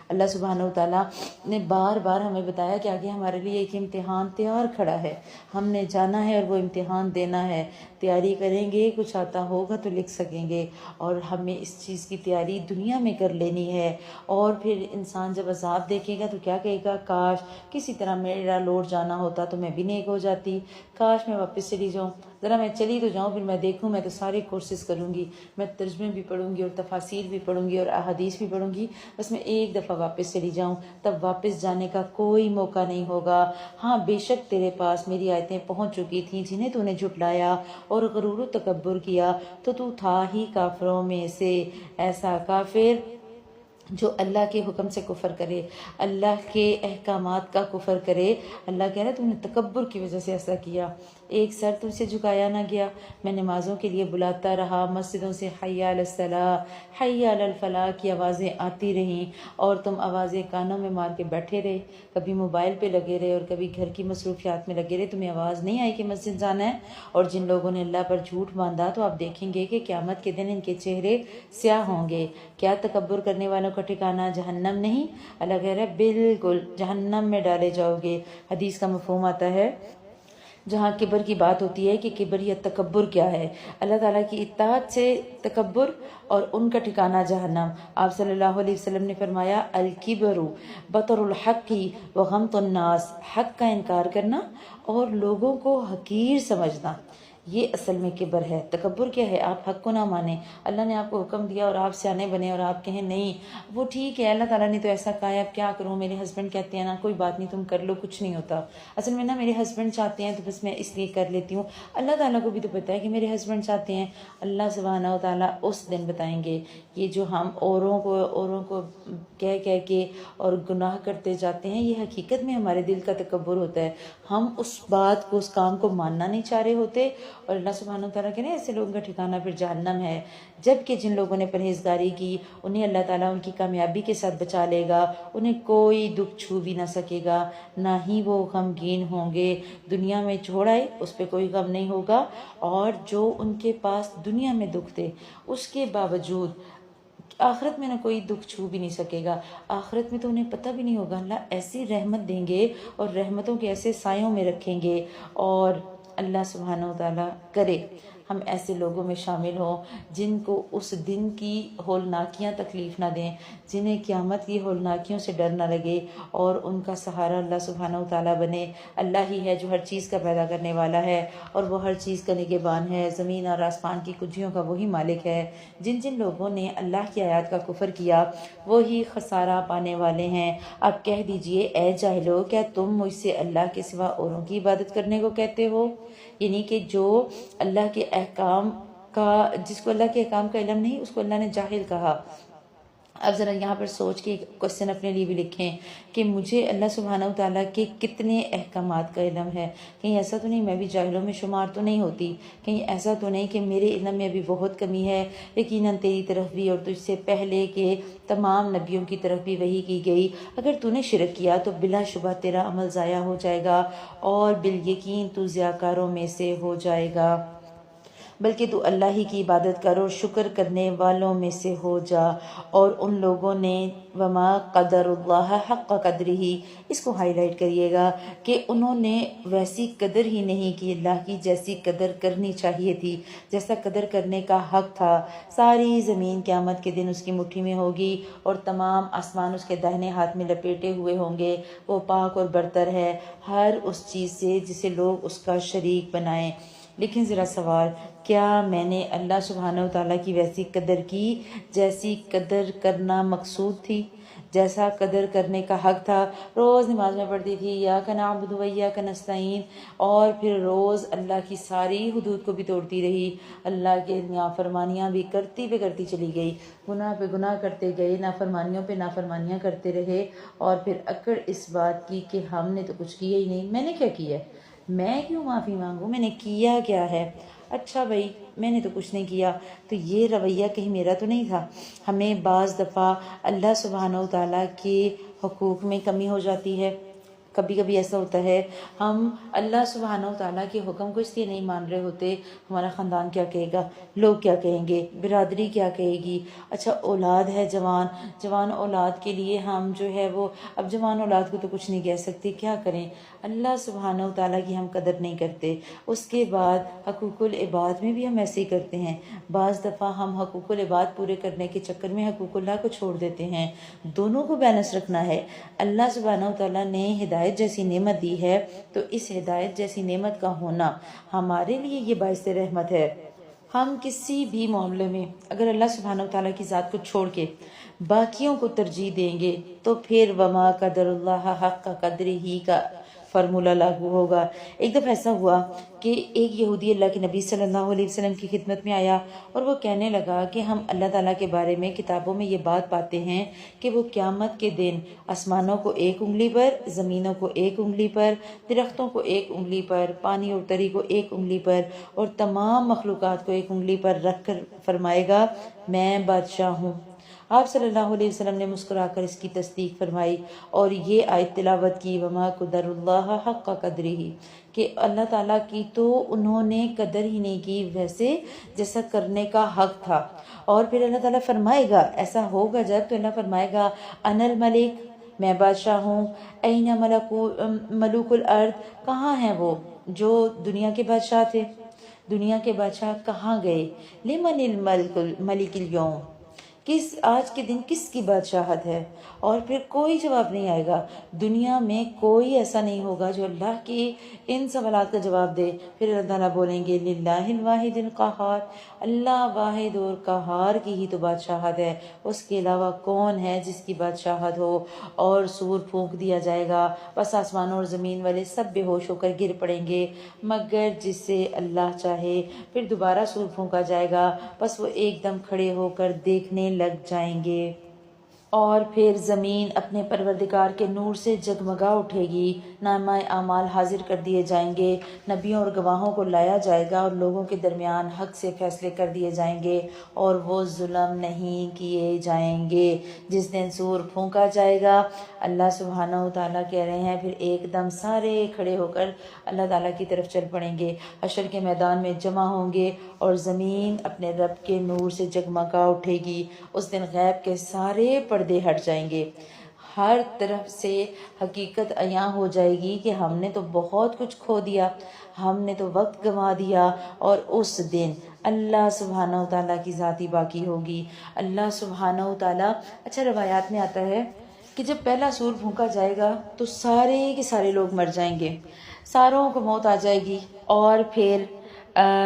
اللہ سبحانہ وتعالیٰ نے بار بار ہمیں بتایا کہ آگے ہمارے لیے ایک امتحان تیار کھڑا ہے، ہم نے جانا ہے اور وہ امتحان دینا ہے۔ تیاری کریں گے، کچھ آتا ہوگا تو لکھ سکیں گے، اور ہمیں اس چیز کی تیاری دنیا میں کر لینی ہے۔ اور پھر انسان جب عذاب دیکھے گا تو کیا کہے گا، کاش کسی طرح میرا لوٹ جانا ہوتا تو میں بھی نیک ہو جاتی، کاش میں واپس چلی جاؤں، ذرا میں چلی تو جاؤں، پھر میں دیکھوں، میں تو سارے کورسز کروں گی، میں ترجمے بھی پڑھوں گی اور تفاسیر بھی پڑھوں گی اور احادیث بھی پڑھوں گی، بس میں ایک دفعہ واپس چلی جاؤں، تب واپس جانے کا کوئی موقع نہیں ہوگا۔ ہاں بے شک تیرے پاس میری آیتیں پہنچ چکی تھیں جنہیں تو نے جھٹلایا اور غرور و تکبر کیا، تو تھا ہی کافروں میں سے، ایسا کافر جو اللہ کے حکم سے کفر کرے، اللہ کے احکامات کا کفر کرے۔ اللہ کہہ رہا ہے تم نے تکبر کی وجہ سے ایسا کیا، ایک سر تم سے جھکایا نہ گیا، میں نمازوں کے لیے بلاتا رہا، مسجدوں سے حی علی الصلاۃ حی علی الفلاح کی آوازیں آتی رہیں اور تم آوازیں کانوں میں مار کے بیٹھے رہے، کبھی موبائل پہ لگے رہے اور کبھی گھر کی مصروفیات میں لگے رہے، تمہیں آواز نہیں آئی کہ مسجد جانا ہے۔ اور جن لوگوں نے اللہ پر جھوٹ باندھا تو آپ دیکھیں گے کہ قیامت کے دن ان کے چہرے سیاہ ہوں گے۔ کیا تکبر کرنے والوں کا ٹھکانہ جہنم نہیں؟ اللہ کہہ رہا ہے بالکل جہنم میں ڈالے جاؤ گے۔ حدیث کا مفہوم آتا ہے جہاں کبر کی بات ہوتی ہے کہ کبر یا تکبر کیا ہے، اللہ تعالیٰ کی اطاعت سے تکبر اور ان کا ٹھکانہ جہنم۔ آپ صلی اللہ علیہ وسلم نے فرمایا الکبر بطر الحق وغمط الناس، حق کا انکار کرنا اور لوگوں کو حقیر سمجھنا، یہ اصل میں کبر ہے۔ تکبر کیا ہے؟ آپ حق کو نہ مانیں، اللہ نے آپ کو حکم دیا اور آپ سیانے بنے اور آپ کہیں نہیں وہ ٹھیک ہے، اللہ تعالیٰ نے تو ایسا کہا ہے اب کیا کروں، میرے ہسبینڈ کہتے ہیں نا کوئی بات نہیں تم کر لو، کچھ نہیں ہوتا، اصل میں نا میرے ہسبینڈ چاہتے ہیں تو بس میں اس لیے کر لیتی ہوں، اللہ تعالیٰ کو بھی تو پتہ ہے کہ میرے ہسبینڈ چاہتے ہیں۔ اللہ سبحانہ و تعالیٰ اس دن بتائیں گے یہ جو ہم اوروں کو کہہ کے اور گناہ کرتے جاتے ہیں، یہ حقیقت میں ہمارے دل کا تکبر ہوتا ہے، ہم اس بات کو اس کام کو ماننا نہیں چاہ رہے ہوتے، اور اللہ سبحانہ وتعالیٰ کہتے ہیں ایسے لوگوں کا ٹھکانہ پھر جہنم ہے۔ جبکہ جن لوگوں نے پرہیزگاری کی انہیں اللہ تعالیٰ ان کی کامیابی کے ساتھ بچا لے گا، انہیں کوئی دکھ چھو بھی نہ سکے گا، نہ ہی وہ غمگین ہوں گے۔ دنیا میں چھوڑائے اس پہ کوئی غم نہیں ہوگا، اور جو ان کے پاس دنیا میں دکھ تھے اس کے باوجود آخرت میں نہ کوئی دکھ چھو بھی نہیں سکے گا، آخرت میں تو انہیں پتہ بھی نہیں ہوگا، اللہ ایسی رحمت دیں گے اور رحمتوں کے ایسے سایوں میں رکھیں گے۔ اور اللہ سبحانہ و تعالیٰ کرے ہم ایسے لوگوں میں شامل ہوں جن کو اس دن کی ہولناکیاں تکلیف نہ دیں، جنہیں قیامت کی ہولناکیوں سے ڈر نہ لگے، اور ان کا سہارا اللہ سبحانہ و تعالیٰ بنے۔ اللہ ہی ہے جو ہر چیز کا پیدا کرنے والا ہے اور وہ ہر چیز کا نگہبان ہے، زمین اور آسمان کی کنجیوں کا وہی مالک ہے۔ جن لوگوں نے اللہ کی آیات کا کفر کیا وہی خسارہ پانے والے ہیں۔ اب کہہ دیجئے اے جاہلو، کیا تم مجھ سے اللہ کے سوا اوروں کی عبادت کرنے کو کہتے ہو؟ یعنی کہ جو اللہ کے احکام کا، جس کو اللہ کے احکام کا علم نہیں اس کو اللہ نے جاہل کہا۔ اب ذرا یہاں پر سوچ کے کوشچن اپنے لیے بھی لکھیں کہ مجھے اللہ سبحانہ و تعالیٰ کے کتنے احکامات کا علم ہے، کہیں ایسا تو نہیں میں بھی جاہلوں میں شمار تو نہیں ہوتی، کہیں ایسا تو نہیں کہ میرے علم میں بھی بہت کمی ہے۔ یقیناً تیری طرف بھی اور تجھ سے پہلے کے تمام نبیوں کی طرف بھی وحی کی گئی، اگر تو نے شرک کیا تو بلا شبہ تیرا عمل ضائع ہو جائے گا اور بالیقین تو ضیاء کاروں میں سے ہو جائے گا۔ بلکہ تو اللہ ہی کی عبادت کر اور شکر کرنے والوں میں سے ہو جا۔ اور ان لوگوں نے وما قدر اللہ حق قدرہ، اس کو ہائی لائٹ کریے گا کہ انہوں نے ویسی قدر ہی نہیں کی اللہ کی جیسی قدر کرنی چاہیے تھی، جیسا قدر کرنے کا حق تھا۔ ساری زمین قیامت کے دن اس کی مٹھی میں ہوگی اور تمام آسمان اس کے داہنے ہاتھ میں لپیٹے ہوئے ہوں گے۔ وہ پاک اور برتر ہے ہر اس چیز سے جسے لوگ اس کا شریک بنائیں۔ لیکن ذرا سوال، کیا میں نے اللہ سبحانہ وتعالیٰ کی ویسی قدر کی جیسی قدر کرنا مقصود تھی، جیسا قدر کرنے کا حق تھا؟ روز نماز میں پڑھتی تھی ایاک نعبد و ایاک نستعین، اور پھر روز اللہ کی ساری حدود کو بھی توڑتی رہی، اللہ کے نافرمانیاں بھی کرتی چلی گئی، گناہ پہ گناہ کرتے گئے، نافرمانیوں پہ نافرمانیاں کرتے رہے، اور پھر اکڑ اس بات کی کہ ہم نے تو کچھ کیا ہی نہیں۔ میں نے کیا کیا ہے؟ میں کیوں معافی مانگوں؟ میں نے کیا کیا ہے؟ اچھا بھائی میں نے تو کچھ نہیں کیا، تو یہ رویہ کہیں میرا تو نہیں تھا؟ ہمیں بعض دفعہ اللہ سبحانہ وتعالیٰ کے حقوق میں کمی ہو جاتی ہے۔ کبھی کبھی ایسا ہوتا ہے ہم اللہ سبحانہ وتعالیٰ کے حکم کو اس لیے نہیں مان رہے ہوتے، ہمارا خاندان کیا کہے گا، لوگ کیا کہیں گے، برادری کیا کہے گی، اچھا اولاد ہے جوان اولاد کے لیے ہم جو ہے وہ اب جوان اولاد کو تو کچھ نہیں کہہ سکتے، کیا کریں؟ اللہ سبحانہ وتعالیٰ کی ہم قدر نہیں کرتے۔ اس کے بعد حقوق العباد میں بھی ہم ایسے ہی کرتے ہیں۔ بعض دفعہ ہم حقوق العباد پورے کرنے کے چکر میں حقوق اللہ کو چھوڑ دیتے ہیں۔ دونوں کو بیلنس رکھنا ہے۔ اللہ سبحانہ وتعالیٰ نے ہدایت جیسی نعمت دی ہے تو اس ہدایت جیسی نعمت کا ہونا ہمارے لیے یہ باعث رحمت ہے۔ ہم کسی بھی معاملے میں اگر اللہ سبحانہ وتعالیٰ کی ذات کو چھوڑ کے باقیوں کو ترجیح دیں گے تو پھر وما قدر اللہ حق قدرہ ہی کا فارمولہ لاگو ہوگا۔ ایک دفعہ ایسا ہوا کہ ایک یہودی اللہ کے نبی صلی اللہ علیہ وسلم کی خدمت میں آیا اور وہ کہنے لگا کہ ہم اللہ تعالیٰ کے بارے میں کتابوں میں یہ بات پاتے ہیں کہ وہ قیامت کے دن آسمانوں کو ایک انگلی پر، زمینوں کو ایک انگلی پر، درختوں کو ایک انگلی پر، پانی اور تری کو ایک انگلی پر اور تمام مخلوقات کو ایک انگلی پر رکھ کر فرمائے گا میں بادشاہ ہوں۔ آپ صلی اللہ علیہ وسلم نے مسکرا کر اس کی تصدیق فرمائی اور یہ آیت تلاوت کی وما قدر اللہ حق قدرہ، کہ اللہ تعالیٰ کی تو انہوں نے قدر ہی نہیں کی ویسے جیسا کرنے کا حق تھا۔ اور پھر اللہ تعالیٰ فرمائے گا، ایسا ہوگا جب تو اللہ فرمائے گا انا الملک، میں بادشاہ ہوں، این ملوک الارض، کہاں ہیں وہ جو دنیا کے بادشاہ تھے؟ دنیا کے بادشاہ کہاں گئے؟ لمن الملک اليوم، کس آج کے دن کس کی بادشاہت ہے؟ اور پھر کوئی جواب نہیں آئے گا۔ دنیا میں کوئی ایسا نہیں ہوگا جو اللہ کی ان سوالات کا جواب دے۔ پھر اللہ تعالیٰ بولیں گے للہ الواحد القہار، اللہ واحد اور قہار کی ہی تو بادشاہت ہے، اس کے علاوہ کون ہے جس کی بادشاہت ہو؟ اور سور پھونک دیا جائے گا، بس آسمانوں اور زمین والے سب بے ہوش ہو کر گر پڑیں گے مگر جس سے اللہ چاہے۔ پھر دوبارہ سور پھونکا جائے گا، بس وہ ایک دم کھڑے ہو کر دیکھنے لگ جائیں گے، اور پھر زمین اپنے پروردگار کے نور سے جگمگا اٹھے گی، نامہ اعمال حاضر کر دیے جائیں گے، نبیوں اور گواہوں کو لایا جائے گا اور لوگوں کے درمیان حق سے فیصلے کر دیے جائیں گے اور وہ ظلم نہیں کیے جائیں گے۔ جس دن سور پھونکا جائے گا اللہ سبحانہ وتعالیٰ کہہ رہے ہیں پھر ایک دم سارے کھڑے ہو کر اللہ تعالیٰ کی طرف چل پڑیں گے، حشر کے میدان میں جمع ہوں گے اور زمین اپنے رب کے نور سے جگمگا اٹھے گی۔ اس دن غیب کے سارے پردے ہٹ جائیں گے، ہر طرف سے حقیقت عیاں ہو جائے گی کہ ہم نے تو بہت کچھ کھو دیا، ہم نے تو وقت گنوا دیا، اور اس دن اللہ سبحانہ وتعالیٰ کی ذات ہی باقی ہوگی۔ اللہ سبحانہ وتعالیٰ، اچھا روایات میں آتا ہے کہ جب پہلا سور پھونکا جائے گا تو سارے کے سارے لوگ مر جائیں گے، ساروں کو موت آ جائے گی، اور پھر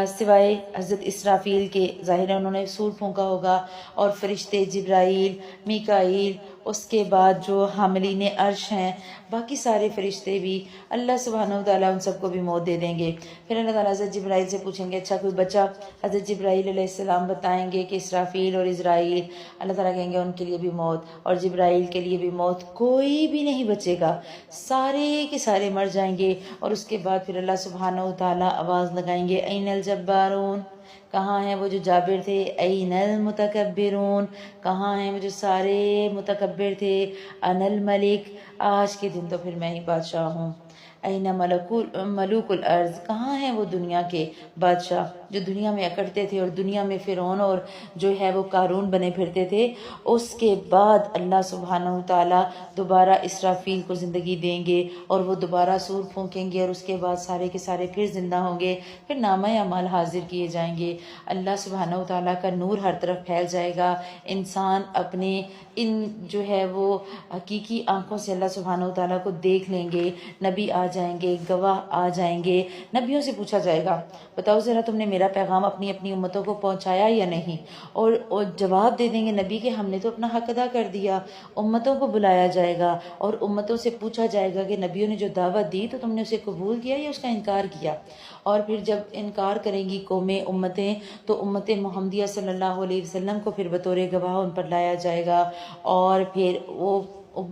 سوائے حضرت اسرافیل کے، ظاہر ہے انہوں نے سور پھونکا ہوگا، اور فرشتے جبرائیل، میکائیل، اس کے بعد جو حاملین عرش ہیں باقی سارے فرشتے بھی، اللہ سبحانہ وتعالیٰ ان سب کو بھی موت دے دیں گے۔ پھر اللہ تعالیٰ حضرت جبرائیل سے پوچھیں گے اچھا کوئی بچہ؟ حضرت جبرائیل علیہ السلام بتائیں گے کہ اسرافیل اور عزرائیل، اللہ تعالیٰ کہیں گے ان کے لیے بھی موت، اور جبرائیل کے لیے بھی موت، کوئی بھی نہیں بچے گا، سارے کے سارے مر جائیں گے۔ اور اس کے بعد پھر اللہ سبحانہ وتعالیٰ آواز لگائیں گے این الجبارون، کہاں ہیں وہ جو جابر تھے؟ این المتکبرون، کہاں ہیں وہ جو سارے متکبر تھے؟ انا الملک، آج کے دن تو پھر میں ہی بادشاہ ہوں۔ این ملوک الارض، کہاں ہیں وہ دنیا کے بادشاہ جو دنیا میں اکڑتے تھے اور دنیا میں فرعون اور جو ہے وہ قارون بنے پھرتے تھے، اس کے بعد اللہ سبحانہ وتعالیٰ دوبارہ اسرافیل کو زندگی دیں گے اور وہ دوبارہ سور پھونکیں گے، اور اس کے بعد سارے کے سارے پھر زندہ ہوں گے، پھر نامہ اعمال حاضر کیے جائیں گے، اللہ سبحانہ وتعالیٰ کا نور ہر طرف پھیل جائے گا، انسان اپنے ان جو ہے وہ حقیقی آنکھوں سے اللہ سبحانہ وتعالیٰ کو دیکھ لیں گے، نبی آ جائیں گے، گواہ آ جائیں گے، نبیوں سے پوچھا جائے گا بتاؤ ذرا تم نے میرا پیغام اپنی اپنی امتوں کو پہنچایا یا نہیں، اور جواب دے دیں گے نبی کہ ہم نے تو اپنا حق ادا کر دیا۔ امتوں کو بلایا جائے گا اور امتوں سے پوچھا جائے گا کہ نبیوں نے جو دعوت دی تو تم نے اسے قبول کیا یا اس کا انکار کیا، اور پھر جب انکار کریں گی قومیں، امتیں، تو امت محمدیہ صلی اللہ علیہ وسلم کو پھر بطور گواہ ان پر لایا جائے گا، اور پھر وہ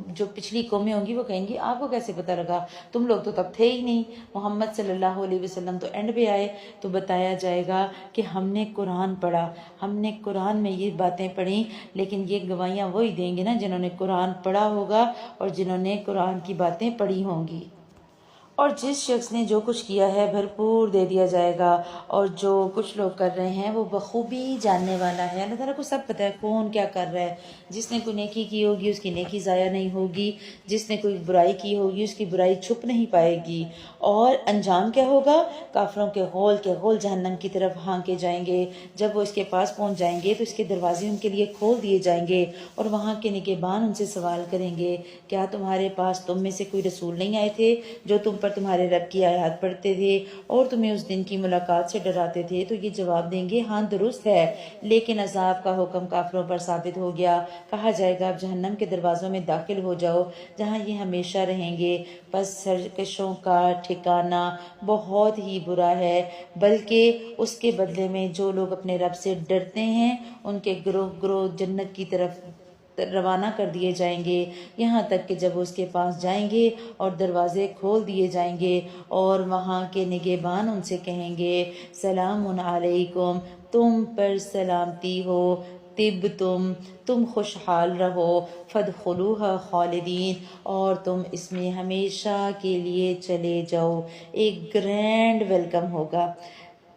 جو پچھلی قومیں ہوں گی وہ کہیں گی آپ کو کیسے پتہ لگا، تم لوگ تو تب تھے ہی نہیں، محمد صلی اللہ علیہ وسلم تو اینڈ پہ آئے۔ تو بتایا جائے گا کہ ہم نے قرآن پڑھا، ہم نے قرآن میں یہ باتیں پڑھیں، لیکن یہ گواہیاں وہی دیں گے نا جنہوں نے قرآن پڑھا ہوگا اور جنہوں نے قرآن کی باتیں پڑھی ہوں گی۔ اور جس شخص نے جو کچھ کیا ہے بھرپور دے دیا جائے گا، اور جو کچھ لوگ کر رہے ہیں وہ بخوبی جاننے والا ہے، اللہ تعالیٰ کو سب پتہ ہے کون کیا کر رہا ہے، جس نے کوئی نیکی کی ہوگی اس کی نیکی ضائع نہیں ہوگی، جس نے کوئی برائی کی ہوگی اس کی برائی چھپ نہیں پائے گی، اور انجام کیا ہوگا، کافروں کے غول جہنم کی طرف ہانکے جائیں گے، جب وہ اس کے پاس پہنچ جائیں گے تو اس کے دروازے ان کے لیے کھول دیے جائیں گے، اور وہاں کے نگہبان ان سے سوال کریں گے کیا تمہارے پاس تم میں سے کوئی رسول نہیں آئے تھے جو تم پر تمہارے رب کی آیات پڑھتے تھے اور تمہیں اس دن کی ملاقات سے ڈراتے تھے؟ تو یہ جواب دیں گے ہاں درست ہے، لیکن عذاب کا حکم کافروں پر ثابت ہو گیا، کہا جائے گا اب جہنم کے دروازوں میں داخل ہو جاؤ جہاں یہ ہمیشہ رہیں گے، پس سرکشوں کا ٹھکانہ بہت ہی برا ہے، بلکہ اس کے بدلے میں جو لوگ اپنے رب سے ڈرتے ہیں ان کے گروہ گروہ جنت کی طرف روانہ کر دیے جائیں گے، یہاں تک کہ جب اس کے پاس جائیں گے اور دروازے کھول دیے جائیں گے اور وہاں کے نگہبان ان سے کہیں گے سلام علیکم، تم پر سلامتی ہو، طب تم خوشحال رہو، فادخلوها خالدین، اور تم اس میں ہمیشہ کے لیے چلے جاؤ، ایک گرینڈ ویلکم ہوگا۔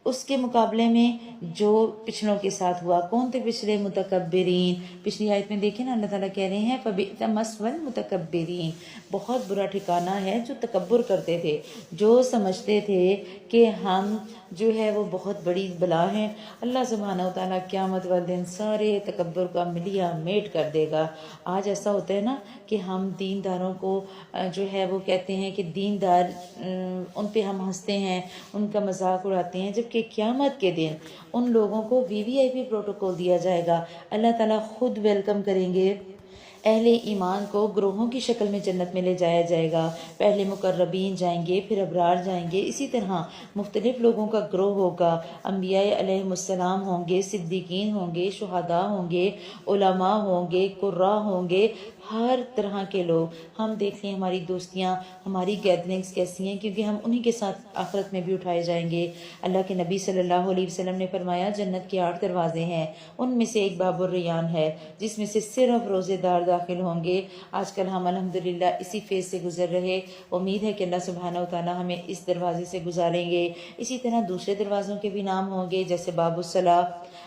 اس کے مقابلے میں جو پچھلوں کے ساتھ ہوا، کون تھے پچھلے؟ متکبرین۔ پچھلی آیت میں دیکھیں نا اللہ تعالیٰ کہہ رہے ہیں فَبِئْسَ مَثْوَى الْمُتَكَبِّرِينَ، بہت برا ٹھکانہ ہے جو تکبر کرتے تھے، جو سمجھتے تھے کہ ہم جو ہے وہ بہت بڑی بلا ہیں، اللہ سبحانہ وتعالیٰ قیامت والے دن سارے تکبر کا ملیا میٹ کر دے گا۔ آج ایسا ہوتا ہے نا کہ ہم دینداروں کو جو ہے وہ کہتے ہیں کہ دیندار، ان پہ ہم ہنستے ہیں، ان کا مذاق اڑاتے ہیں، جبکہ قیامت کے دن ان لوگوں کو VVIP پروٹوکول دیا جائے گا، اللہ تعالیٰ خود ویلکم کریں گے، اہل ایمان کو گروہوں کی شکل میں جنت میں لے جایا جائے گا، پہلے مقربین جائیں گے، پھر ابرار جائیں گے، اسی طرح مختلف لوگوں کا گروہ ہوگا، انبیاء علیہ السلام ہوں گے، صدیقین ہوں گے، شہداء ہوں گے، علماء ہوں گے، قراء ہوں گے، ہر طرح کے لوگ۔ ہم دیکھ لیں ہماری دوستیاں، ہماری گیدرنگز کیسی ہیں، کیونکہ ہم انہی کے ساتھ آخرت میں بھی اٹھائے جائیں گے۔ اللہ کے نبی صلی اللہ علیہ وسلم نے فرمایا جنت کے 8 دروازے ہیں، ان میں سے ایک باب الریان ہے جس میں سے صرف روزے دار داخل ہوں گے۔ آج کل ہم الحمدللہ اسی فیز سے گزر رہے، امید ہے کہ اللہ سبحانہ وتعالی ہمیں اس دروازے سے گزاریں گے۔ اسی طرح دوسرے دروازوں کے بھی نام ہوں گے، جیسے باب الصلاح،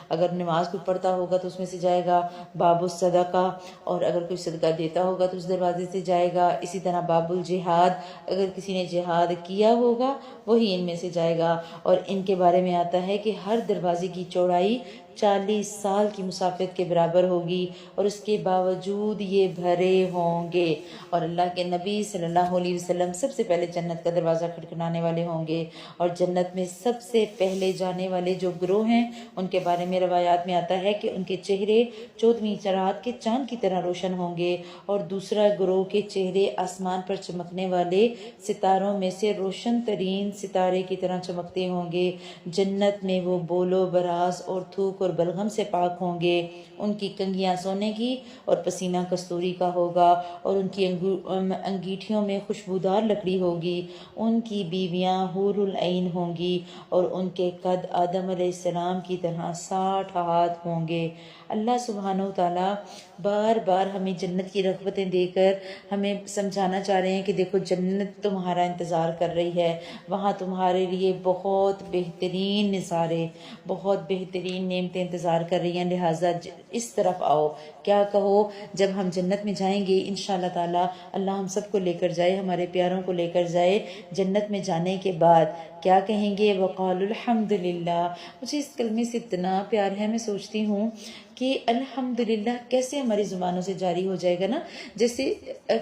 اگر نماز کوئی پڑھتا ہوگا تو اس میں سے جائے گا، باب الصدقہ، اور اگر کوئی صدقہ دیتا ہوگا تو اس دروازے سے جائے گا، اسی طرح باب الجہاد، اگر کسی نے جہاد کیا ہوگا وہی ان میں سے جائے گا، اور ان کے بارے میں آتا ہے کہ ہر دروازے کی چوڑائی 40 سال کی مسافت کے برابر ہوگی، اور اس کے باوجود یہ بھرے ہوں گے، اور اللہ کے نبی صلی اللہ علیہ وسلم سب سے پہلے جنت کا دروازہ کھٹکھٹانے والے ہوں گے، اور جنت میں سب سے پہلے جانے والے جو گروہ ہیں ان کے بارے میں روایات میں آتا ہے کہ ان کے چہرے 14ویں رات کے چاند کی طرح روشن ہوں گے، اور دوسرا گروہ کے چہرے آسمان پر چمکنے والے ستاروں میں سے روشن ترین ستارے کی طرح چمکتے ہوں گے، جنت میں وہ بول و براز اور تھوک اور اور بلغم سے پاک ہوں گے، ان کی کنگھیاں سونے کی اور پسینہ کستوری کا ہوگا، اور ان کی انگیٹھیوں میں خوشبودار لکڑی ہوگی، ان کی بیویاں حور العین ہوں گی، اور ان کے قد آدم علیہ السلام کی طرح 60 ہاتھ ہوں گے۔ اللہ سبحانہ و تعالیٰ بار بار ہمیں جنت کی رغبتیں دے کر ہمیں سمجھانا چاہ رہے ہیں کہ دیکھو جنت تمہارا انتظار کر رہی ہے، وہاں تمہارے لیے بہت بہترین نظارے، بہت بہترین نعمتیں انتظار کر رہی ہیں، لہٰذا اس طرف آؤ۔ کیا کہو جب ہم جنت میں جائیں گے انشاءاللہ تعالی، اللہ ہم سب کو لے کر جائے، ہمارے پیاروں کو لے کر جائے، جنت میں جانے کے بعد کیا کہیں گے؟ وقالوا الحمدللہ۔ مجھے اس کلمے سے اتنا پیار ہے، میں سوچتی ہوں کہ الحمدللہ کیسے ہماری زبانوں سے جاری ہو جائے گا نا، جیسے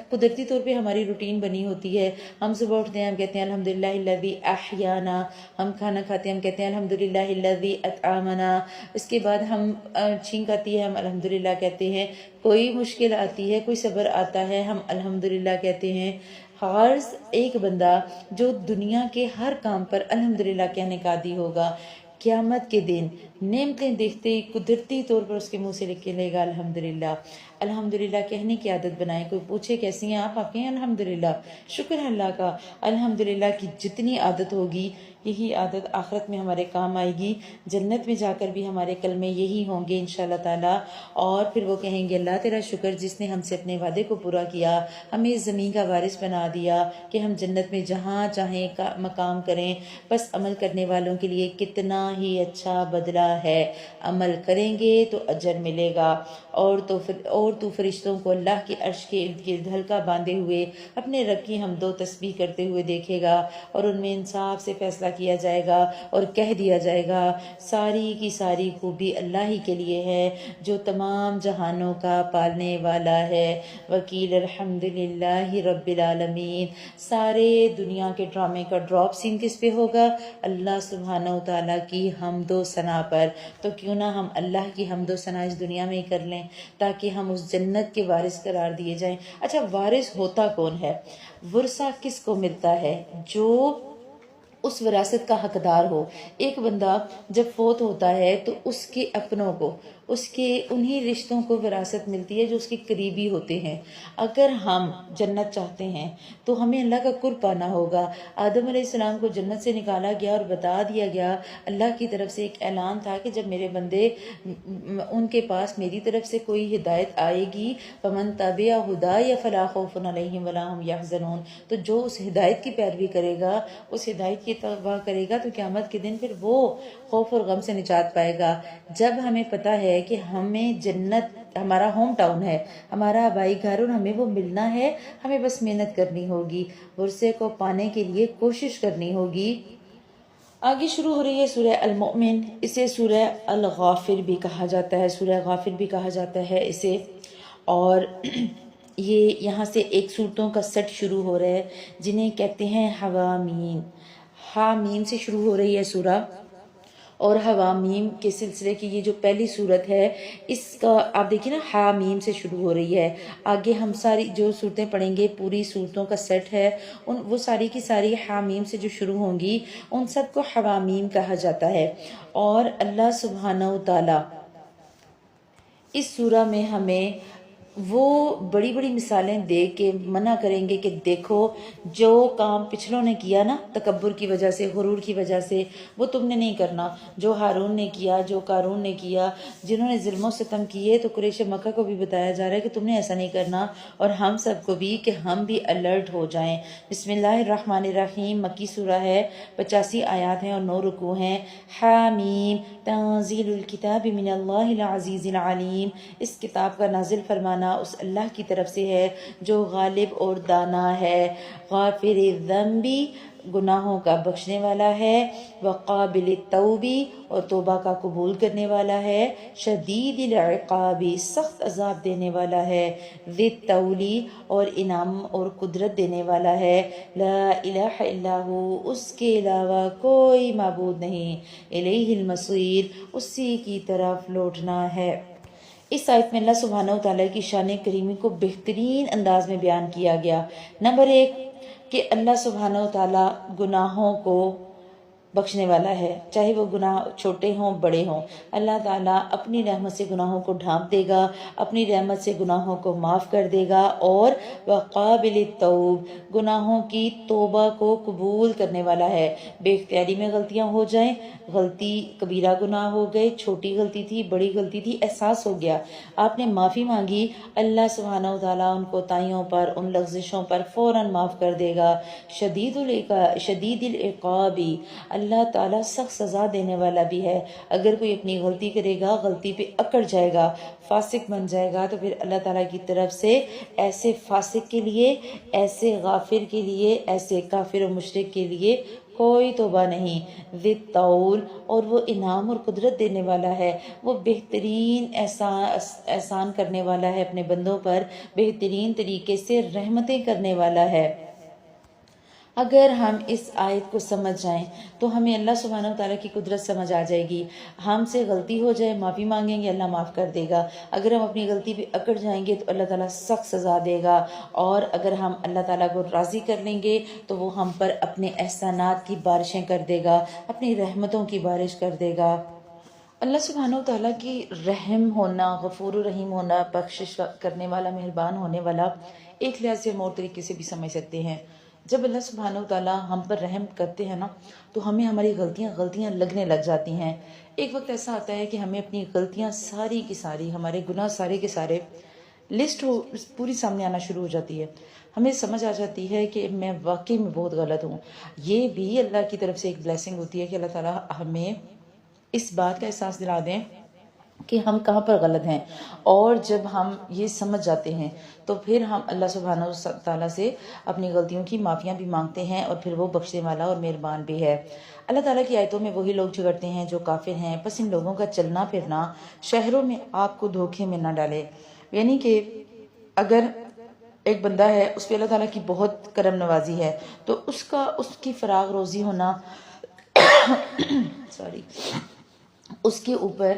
قدرتی طور پہ ہماری روٹین بنی ہوتی ہے، ہم صبح اٹھتے ہیں ہم کہتے ہیں الحمدللہ الذی احیانا، ہم کھانا کھاتے ہیں ہم کہتے ہیں الحمدللہ الذی اطعمنا، اس کے بعد ہم چھینک آتی ہے ہم الحمدللہ کہتے ہیں، کوئی مشکل آتی ہے، کوئی صبر آتا ہے ہم الحمدللہ کہتے ہیں۔ غرض ایک بندہ جو دنیا کے ہر کام پر الحمدللہ کہنے کا عادی ہوگا، قیامت کے دن نعمتیں دیکھتے ہی قدرتی طور پر اس کے منہ سے نکلے گا الحمدللہ۔ الحمدللہ کہنے کی عادت بنائیں، کوئی پوچھے کیسی ہیں آپ کہیں الحمدللہ، شکر ہے اللہ کا۔ الحمدللہ کی جتنی عادت ہوگی یہی عادت آخرت میں ہمارے کام آئے گی، جنت میں جا کر بھی ہمارے کلمے یہی ہوں گے انشاءاللہ تعالی، اور پھر وہ کہیں گے اللہ تیرا شکر جس نے ہم سے اپنے وعدے کو پورا کیا، ہمیں اس زمین کا وارث بنا دیا کہ ہم جنت میں جہاں چاہیں مقام کریں، بس عمل کرنے والوں کے لیے کتنا ہی اچھا بدلہ ہے، عمل کریں گے تو اجر ملے گا۔ اور تو فرشتوں کو اللہ کے عرش کے ارد گرد حلقہ باندھے ہوئے اپنے رب کی حمد و تسبیح کرتے ہوئے دیکھے گا، اور ان میں انصاف سے فیصلہ کیا جائے گا اور کہہ دیا جائے گا ساری کی ساری خوبی اللہ ہی کے لیے ہے جو تمام جہانوں کا پالنے والا ہے۔ وکیل الحمدللہ رب العالمین۔ سارے دنیا کے ڈرامے کا ڈراپ سین کس پہ ہوگا؟ اللہ سبحانہ و تعالیٰ کی حمد و ثنا پر۔ تو کیوں نہ ہم اللہ کی حمد و ثنا اس دنیا میں ہی کر لیں تاکہ ہم اس جنت کے وارث قرار دیے جائیں۔ اچھا وارث ہوتا کون ہے؟ ورثہ کس کو ملتا ہے؟ جو اس وراثت کا حقدار ہو۔ ایک بندہ جب فوت ہوتا ہے تو اس کے اپنوں کو، اس کے انہی رشتوں کو وراثت ملتی ہے جو اس کے قریبی ہوتے ہیں۔ اگر ہم جنت چاہتے ہیں تو ہمیں اللہ کا قرب پانا ہوگا۔ آدم علیہ السلام کو جنت سے نکالا گیا اور بتا دیا گیا، اللہ کی طرف سے ایک اعلان تھا کہ جب میرے بندے ان کے پاس میری طرف سے کوئی ہدایت آئے گی، فمن تبع ہدایا فلا خوف علیہم ولا هم یحزنون، تو جو اس ہدایت کی پیروی کرے گا، اس ہدایت کی اتباع کرے گا تو قیامت کے دن پھر وہ خوف اور غم سے نجات پائے گا۔ جب ہمیں پتہ ہے کہ ہمیں جنت ہمارا ہوم ٹاؤن ہے، ہمارا آبائی گھر، اور ہمیں وہ ملنا ہے، ہمیں بس محنت کرنی ہوگی، ورثے کو پانے کے لیے کوشش کرنی ہوگی۔ آگے شروع ہو رہی ہے سورہ المؤمن، اسے سورہ الغافر بھی کہا جاتا ہے، سورہ غافر بھی کہا جاتا ہے اسے، اور یہ یہاں سے ایک صورتوں کا سیٹ شروع ہو رہا ہے جنہیں کہتے ہیں حوامیم۔ حامیم سے شروع ہو رہی ہے سورہ، اور حوامیم کے سلسلے کی یہ جو پہلی صورت ہے اس کا آپ دیکھیں نا، حامیم سے شروع ہو رہی ہے۔ آگے ہم ساری جو صورتیں پڑھیں گے پوری صورتوں کا سیٹ ہے، وہ ساری کی ساری حامیم سے جو شروع ہوں گی ان سب کو حوامیم کہا جاتا ہے۔ اور اللہ سبحانہ و تعالی اس سورہ میں ہمیں وہ بڑی بڑی مثالیں دے کے منع کریں گے کہ دیکھو جو کام پچھلوں نے کیا نا، تکبر کی وجہ سے، غرور کی وجہ سے، وہ تم نے نہیں کرنا۔ جو ہارون نے کیا، جو قارون نے کیا، جنہوں نے ظلم و ستم کیے، تو قریش مکہ کو بھی بتایا جا رہا ہے کہ تم نے ایسا نہیں کرنا، اور ہم سب کو بھی کہ ہم بھی الرٹ ہو جائیں۔ بسم اللہ الرحمن الرحیم، مکی سورہ ہے، 85 آیات ہیں اور 9 رکوع ہیں۔ حامیم تنزیل الکتاب من اللہ العزیز العلیم، اس کتاب کا نازل فرمانا اس اللہ کی طرف سے ہے جو غالب اور دانا ہے۔ غافر الذنب، گناہوں کا بخشنے والا ہے، وقابل التوب، اور توبہ کا قبول کرنے والا ہے، شدید العقاب، سخت عذاب دینے والا ہے، ذی الطول، اور انعام اور قدرت دینے والا ہے، لا الہ الا ہو، اس کے علاوہ کوئی معبود نہیں، الیہ المصیر، اسی کی طرف لوٹنا ہے۔ اس آیت میں اللہ سبحانہ و تعالیٰ کی شان کریمی کو بہترین انداز میں بیان کیا گیا۔ نمبر 1 کہ اللہ سبحانہ و تعالیٰ گناہوں کو بخشنے والا ہے، چاہے وہ گناہ چھوٹے ہوں بڑے ہوں۔ اللہ تعالیٰ اپنی رحمت سے گناہوں کو ڈھانپ دے گا، اپنی رحمت سے گناہوں کو معاف کر دے گا، اور وقابل التوب، گناہوں کی توبہ کو قبول کرنے والا ہے۔ بے اختیاری میں غلطیاں ہو جائیں، غلطی کبیرہ گناہ ہو گئے، چھوٹی غلطی تھی بڑی غلطی تھی، احساس ہو گیا، آپ نے معافی مانگی، اللہ سبحانہ وتعالیٰ ان کوتاہیوں پر، ان لغزشوں پر فوراً معاف کر دے گا۔ شدید العقابی، اللہ تعالیٰ سخت سزا دینے والا بھی ہے۔ اگر کوئی اپنی غلطی کرے گا، غلطی پہ اکڑ جائے گا، فاسق بن جائے گا، تو پھر اللہ تعالیٰ کی طرف سے ایسے فاسق کے لیے، ایسے غافر کے لیے، ایسے کافر و مشرک کے لیے کوئی توبہ نہیں۔ ذی الطول، اور وہ انعام اور قدرت دینے والا ہے، وہ بہترین احسان کرنے والا ہے اپنے بندوں پر، بہترین طریقے سے رحمتیں کرنے والا ہے۔ اگر ہم اس آیت کو سمجھ جائیں تو ہمیں اللہ سبحانہ وتعالیٰ کی قدرت سمجھ آ جائے گی۔ ہم سے غلطی ہو جائے، معافی مانگیں گے، اللہ معاف کر دے گا۔ اگر ہم اپنی غلطی پہ اکڑ جائیں گے تو اللہ تعالیٰ سخت سزا دے گا، اور اگر ہم اللہ تعالیٰ کو راضی کر لیں گے تو وہ ہم پر اپنے احسانات کی بارشیں کر دے گا، اپنی رحمتوں کی بارش کر دے گا۔ اللہ سبحانہ وتعالیٰ کی رحم ہونا، غفور و رحیم ہونا، بخشش کرنے والا، مہربان ہونے والا، ایک لحاظ سے ہم اور طریقے سے بھی سمجھ سکتے ہیں۔ جب اللہ سبحانہ وتعالیٰ ہم پر رحم کرتے ہیں نا، تو ہمیں ہماری غلطیاں لگنے لگ جاتی ہیں۔ ایک وقت ایسا آتا ہے کہ ہمیں اپنی غلطیاں ساری کی ساری، ہمارے گناہ سارے کے سارے لسٹ پوری سامنے آنا شروع ہو جاتی ہے، ہمیں سمجھ آ جاتی ہے کہ میں واقعی میں بہت غلط ہوں۔ یہ بھی اللہ کی طرف سے ایک بلیسنگ ہوتی ہے کہ اللہ تعالیٰ ہمیں اس بات کا احساس دلا دیں کہ ہم کہاں پر غلط ہیں، اور جب ہم یہ سمجھ جاتے ہیں تو پھر ہم اللہ سبحانہ وتعالیٰ سے اپنی غلطیوں کی معافیاں بھی مانگتے ہیں، اور پھر وہ بخشنے والا اور مہربان بھی ہے۔ اللہ تعالیٰ کی آیتوں میں وہی لوگ جھگڑتے ہیں جو کافر ہیں، بس ان لوگوں کا چلنا پھرنا شہروں میں آپ کو دھوکے میں نہ ڈالے۔ یعنی کہ اگر ایک بندہ ہے، اس پہ اللہ تعالیٰ کی بہت کرم نوازی ہے، تو اس کی فراغ روزی ہونا اس کے اوپر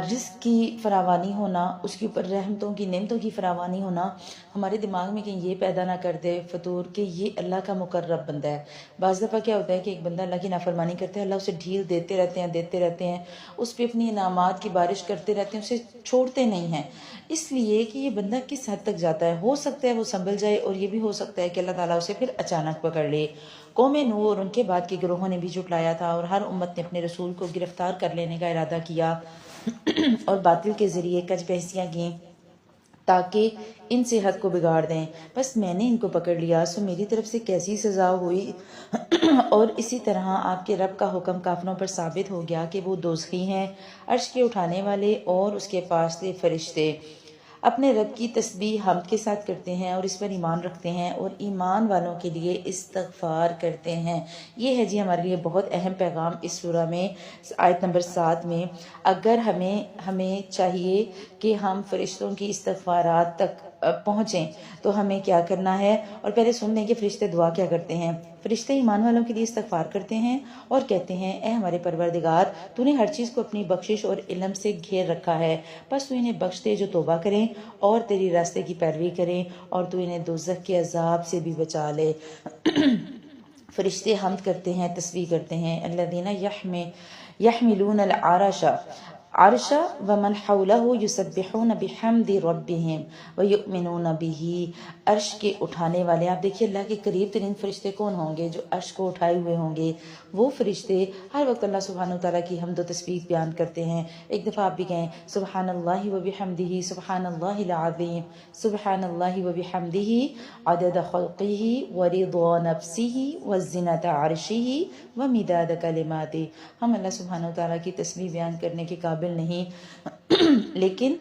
رزق کی فراوانی ہونا، اس کے اوپر رحمتوں کی، نعمتوں کی فراوانی ہونا، ہمارے دماغ میں کہیں یہ پیدا نہ کر دے فطور کہ یہ اللہ کا مقرب بندہ ہے۔ بعض دفعہ کیا ہوتا ہے کہ ایک بندہ اللہ کی نافرمانی کرتا ہے، اللہ اسے ڈھیل دیتے رہتے ہیں، اس پہ اپنی انعامات کی بارش کرتے رہتے ہیں، اسے چھوڑتے نہیں ہیں، اس لیے کہ یہ بندہ کس حد تک جاتا ہے۔ ہو سکتا ہے وہ سنبھل جائے، اور یہ بھی ہو سکتا ہے کہ اللہ تعالیٰ اسے پھر اچانک پکڑ لے۔ قوم نوح اور ان کے بعد کے گروہوں نے بھی جھٹلایا تھا، اور ہر امت نے اپنے رسول کو گرفتار کر لینے کا ارادہ کیا اور باطل کے ذریعے کچ بحثیاں کیں تاکہ ان سے حق کو بگاڑ دیں۔ بس میں نے ان کو پکڑ لیا، سو میری طرف سے کیسی سزا ہوئی۔ اور اسی طرح آپ کے رب کا حکم کافروں پر ثابت ہو گیا کہ وہ دوزخی ہیں۔ عرش کے اٹھانے والے اور اس کے پاس کے فرشتے اپنے رب کی تسبیح حمد کے ساتھ کرتے ہیں، اور اس پر ایمان رکھتے ہیں، اور ایمان والوں کے لیے استغفار کرتے ہیں۔ یہ ہے جی ہمارے لیے بہت اہم پیغام اس سورہ میں، آیت نمبر 7 میں۔ اگر ہمیں چاہیے کہ ہم فرشتوں کی استغفارات تک پہنچیں تو ہمیں کیا کرنا ہے، اور پہلے سن لیں کہ فرشتے دعا کیا کرتے ہیں۔ فرشتے ایمان والوں کے لیے استغفار کرتے ہیں اور کہتے ہیں، اے ہمارے پروردگار، تو نے ہر چیز کو اپنی بخشش اور علم سے گھیر رکھا ہے، بس تو انہیں بخش دے جو توبہ کریں اور تیری راستے کی پیروی کریں، اور تو انہیں دوزخ کے عذاب سے بھی بچا لے۔ فرشتے حمد کرتے ہیں، تسبیح کرتے ہیں۔ الذین یحملون العرش ومن حولہ یسبحون بحمد ربہم ویؤمنون بہ۔ عرش کے اٹھانے والے، آپ دیکھیے اللہ کے قریب ترین فرشتے کون ہوں گے؟ جو عرش کو اٹھائے ہوئے ہوں گے، وہ فرشتے ہر وقت اللہ سبحانہ وتعالیٰ کی حمد و تسبیح بیان کرتے ہیں۔ ایک دفعہ آپ بھی کہیں سبحان اللہ وبحمدہ، سبحان اللہ العظیم، سبحان اللہ وبحمدہ عدد خلقہ ورضا نفسہ وزنۃ عرشہ ومداد کلماتہ۔ ہم اللہ سبحانہ وتعالیٰ کی تسبیح بیان کرنے کے قابل نہیں، لیکن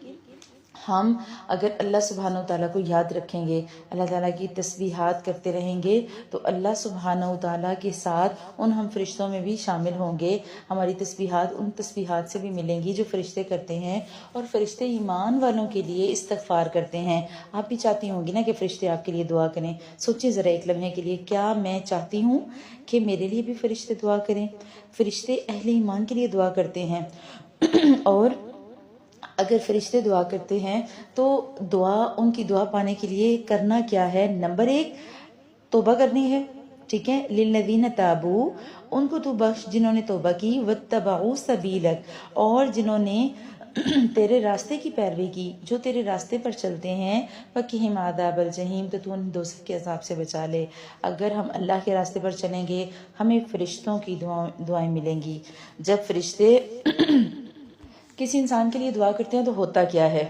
ہم اگر اللہ سبحانہ وتعالیٰ کو یاد رکھیں گے، اللہ تعالیٰ کی تسبیحات کرتے رہیں گے، تو اللہ سبحانہ وتعالیٰ کے ساتھ ہم فرشتوں میں بھی شامل ہوں گے۔ ہماری تسبیحات ان تسبیحات سے بھی ملیں گی جو فرشتے کرتے ہیں، اور فرشتے ایمان والوں کے لیے استغفار کرتے ہیں۔ آپ بھی چاہتی ہوں گی نا کہ فرشتے آپ کے لیے دعا کریں؟ سوچیں ذرا ایک لمحے کے لیے، کیا میں چاہتی ہوں کہ میرے لیے بھی فرشتے دعا کریں؟ فرشتے اہل ایمان کے لیے دعا کرتے ہیں، اور اگر فرشتے دعا کرتے ہیں تو ان کی دعا پانے کے لیے کرنا کیا ہے؟ نمبر 1 توبہ کرنی ہے، ٹھیک ہے، للذین تابو، ان کو تو بخش جنہوں نے توبہ کی، واتبعوا سبیلک، اور جنہوں نے تیرے راستے کی پیروی کی، جو تیرے راستے پر چلتے ہیں، وقہم عذاب الجحیم، تو انہیں دوزخ کے عذاب سے بچا لے۔ اگر ہم اللہ کے راستے پر چلیں گے ہمیں فرشتوں کی دعائیں ملیں گی۔ جب فرشتے کسی انسان کے لیے دعا کرتے ہیں تو ہوتا کیا ہے،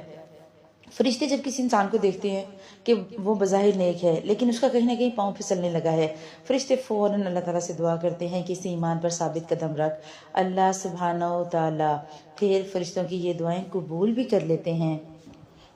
فرشتے جب کسی انسان کو دیکھتے ہیں کہ وہ بظاہر نیک ہے لیکن اس کا کہیں نہ کہیں پاؤں پھسلنے لگا ہے، فرشتے فوراً اللہ تعالیٰ سے دعا کرتے ہیں کہ اسے ایمان پر ثابت قدم رکھ۔ اللہ سبحانہ و تعالیٰ پھر فرشتوں کی یہ دعائیں قبول بھی کر لیتے ہیں۔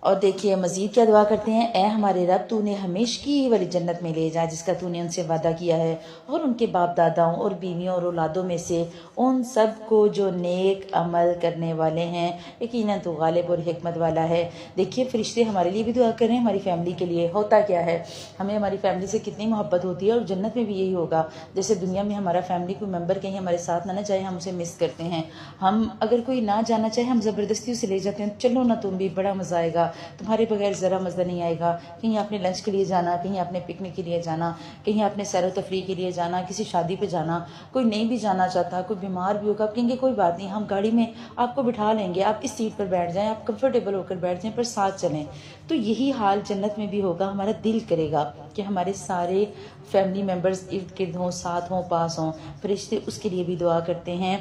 اور دیکھیے مزید کیا دعا کرتے ہیں، اے ہمارے رب تو انہیں ہمیشگی والی جنت میں لے جا جس کا تو نے ان سے وعدہ کیا ہے، اور ان کے باپ داداؤں اور بیویوں اور اولادوں میں سے ان سب کو جو نیک عمل کرنے والے ہیں، یقیناً تو غالب اور حکمت والا ہے۔ دیکھیے فرشتے ہمارے لیے بھی دعا کر رہے ہیں، ہماری فیملی کے لیے۔ ہوتا کیا ہے، ہمیں ہماری فیملی سے کتنی محبت ہوتی ہے، اور جنت میں بھی یہی ہوگا۔ جیسے دنیا میں ہمارا فیملی کوئی ممبر کہیں ہمارے ساتھ نہ جائے ہم اسے مس کرتے ہیں، ہم اگر کوئی نہ جانا چاہے ہم زبردستی اسے لے جاتے ہیں، چلو نا تم بھی، بڑا مزہ آئے گا، تمہارے بغیر ذرا مزہ نہیں آئے گا۔ کہیں آپ نے لنچ کے لیے جانا، کہیں آپ نے پکنک کے لیے جانا، کہیں آپ نے سیر و تفریح کے لیے جانا، کسی شادی پہ جانا، کوئی نہیں بھی جانا چاہتا، کوئی بیمار بھی ہوگا، آپ کہیں گے کوئی بات نہیں ہم گاڑی میں آپ کو بٹھا لیں گے، آپ اس سیٹ پر بیٹھ جائیں، آپ کمفرٹیبل ہو کر بیٹھ جائیں، پر ساتھ چلیں۔ تو یہی حال جنت میں بھی ہوگا، ہمارا دل کرے گا کہ ہمارے سارے فیملی ممبرز ارد گرد ہوں، ساتھ ہوں، پاس ہوں۔ فرشتے اس کے لیے بھی دعا کرتے ہیں۔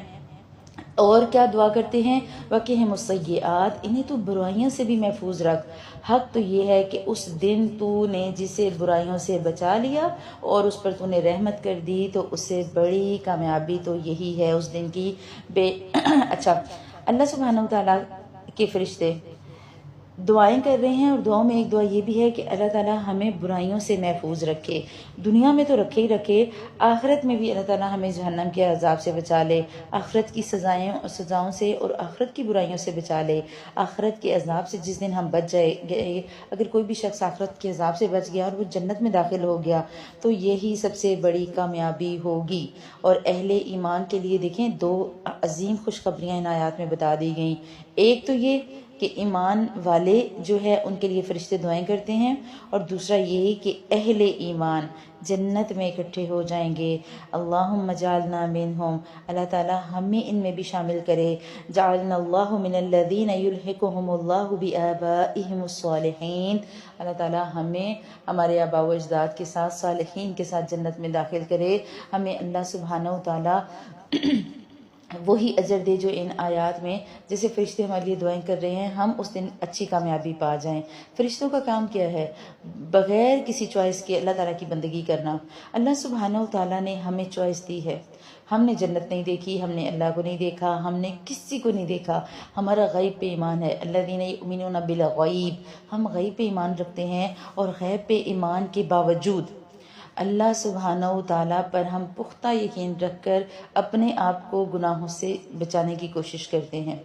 اور کیا دعا کرتے ہیں، وقہم السیئات، انہیں تو برائیوں سے بھی محفوظ رکھ۔ حق تو یہ ہے کہ اس دن تو نے جسے برائیوں سے بچا لیا اور اس پر تو نے رحمت کر دی، تو اس سے بڑی کامیابی تو یہی ہے اس دن کی۔ اچھا، اللہ سبحانہ وتعالیٰ کے فرشتے دعائیں کر رہے ہیں، اور دعاؤں میں ایک دعا یہ بھی ہے کہ اللہ تعالیٰ ہمیں برائیوں سے محفوظ رکھے، دنیا میں تو رکھے ہی رکھے، آخرت میں بھی اللہ تعالیٰ ہمیں جہنم کے عذاب سے بچا لے، آخرت کی سزاؤں سے اور آخرت کی برائیوں سے بچا لے۔ آخرت کے عذاب سے جس دن ہم بچ گئے، اگر کوئی بھی شخص آخرت کے عذاب سے بچ گیا اور وہ جنت میں داخل ہو گیا تو یہی سب سے بڑی کامیابی ہوگی۔ اور اہل ایمان کے لیے دیکھیں دو عظیم خوشخبریاں ان آیات میں بتا دی گئیں، ایک تو یہ کہ ایمان والے جو ہے ان کے لیے فرشتے دعائیں کرتے ہیں، اور دوسرا یہ کہ اہل ایمان جنت میں اکٹھے ہو جائیں گے۔ اللہم جعلنا منہم، اللہ تعالیٰ ہمیں ان میں بھی شامل کرے۔ جعلنا اللہ من الذین یلحقہم اللہ بآبائہم الصالحین، اللہ تعالیٰ ہمیں ہمارے آباء و اجداد کے ساتھ صالحین کے ساتھ جنت میں داخل کرے۔ ہمیں اللہ سبحانہ وتعالیٰ وہی اجر دے جو ان آیات میں جیسے فرشتے ہمارے لیے دعائیں کر رہے ہیں، ہم اس دن اچھی کامیابی پا جائیں۔ فرشتوں کا کام کیا ہے، بغیر کسی چوائس کے اللہ تعالیٰ کی بندگی کرنا۔ اللہ سبحانہ وتعالیٰ نے ہمیں چوائس دی ہے، ہم نے جنت نہیں دیکھی، ہم نے اللہ کو نہیں دیکھا، ہم نے کسی کو نہیں دیکھا، ہمارا غیب پہ ایمان ہے۔ الذین یؤمنون بالغیب، ہم غیب پہ ایمان رکھتے ہیں، اور غیب پہ ایمان کے باوجود اللہ سبحانہ و تعالیٰ پر ہم پختہ یقین رکھ کر اپنے آپ کو گناہوں سے بچانے کی کوشش کرتے ہیں۔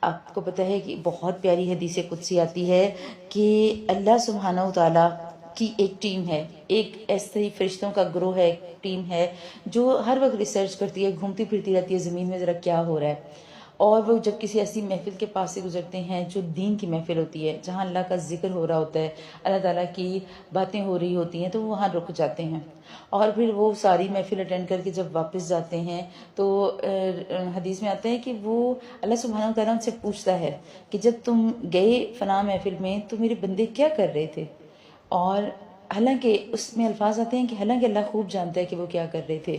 آپ کو پتہ ہے کہ بہت پیاری حدیث قدسی آتی ہے کہ اللہ سبحانہ و تعالیٰ کی ایک ٹیم ہے، ایک ایسے فرشتوں کا گروہ ہے، ایک ٹیم ہے جو ہر وقت ریسرچ کرتی ہے، گھومتی پھرتی رہتی ہے زمین میں ذرا کیا ہو رہا ہے، اور وہ جب کسی ایسی محفل کے پاس سے گزرتے ہیں جو دین کی محفل ہوتی ہے، جہاں اللہ کا ذکر ہو رہا ہوتا ہے، اللہ تعالیٰ کی باتیں ہو رہی ہوتی ہیں، تو وہ وہاں رک جاتے ہیں، اور پھر وہ ساری محفل اٹینڈ کر کے جب واپس جاتے ہیں تو حدیث میں آتا ہے کہ وہ اللہ سبحانہ و تعالیٰ ان سے پوچھتا ہے کہ جب تم گئے فلاں محفل میں تو میرے بندے کیا کر رہے تھے، اور حالانکہ اس میں الفاظ آتے ہیں کہ حالانکہ اللہ خوب جانتا ہے کہ وہ کیا کر رہے تھے،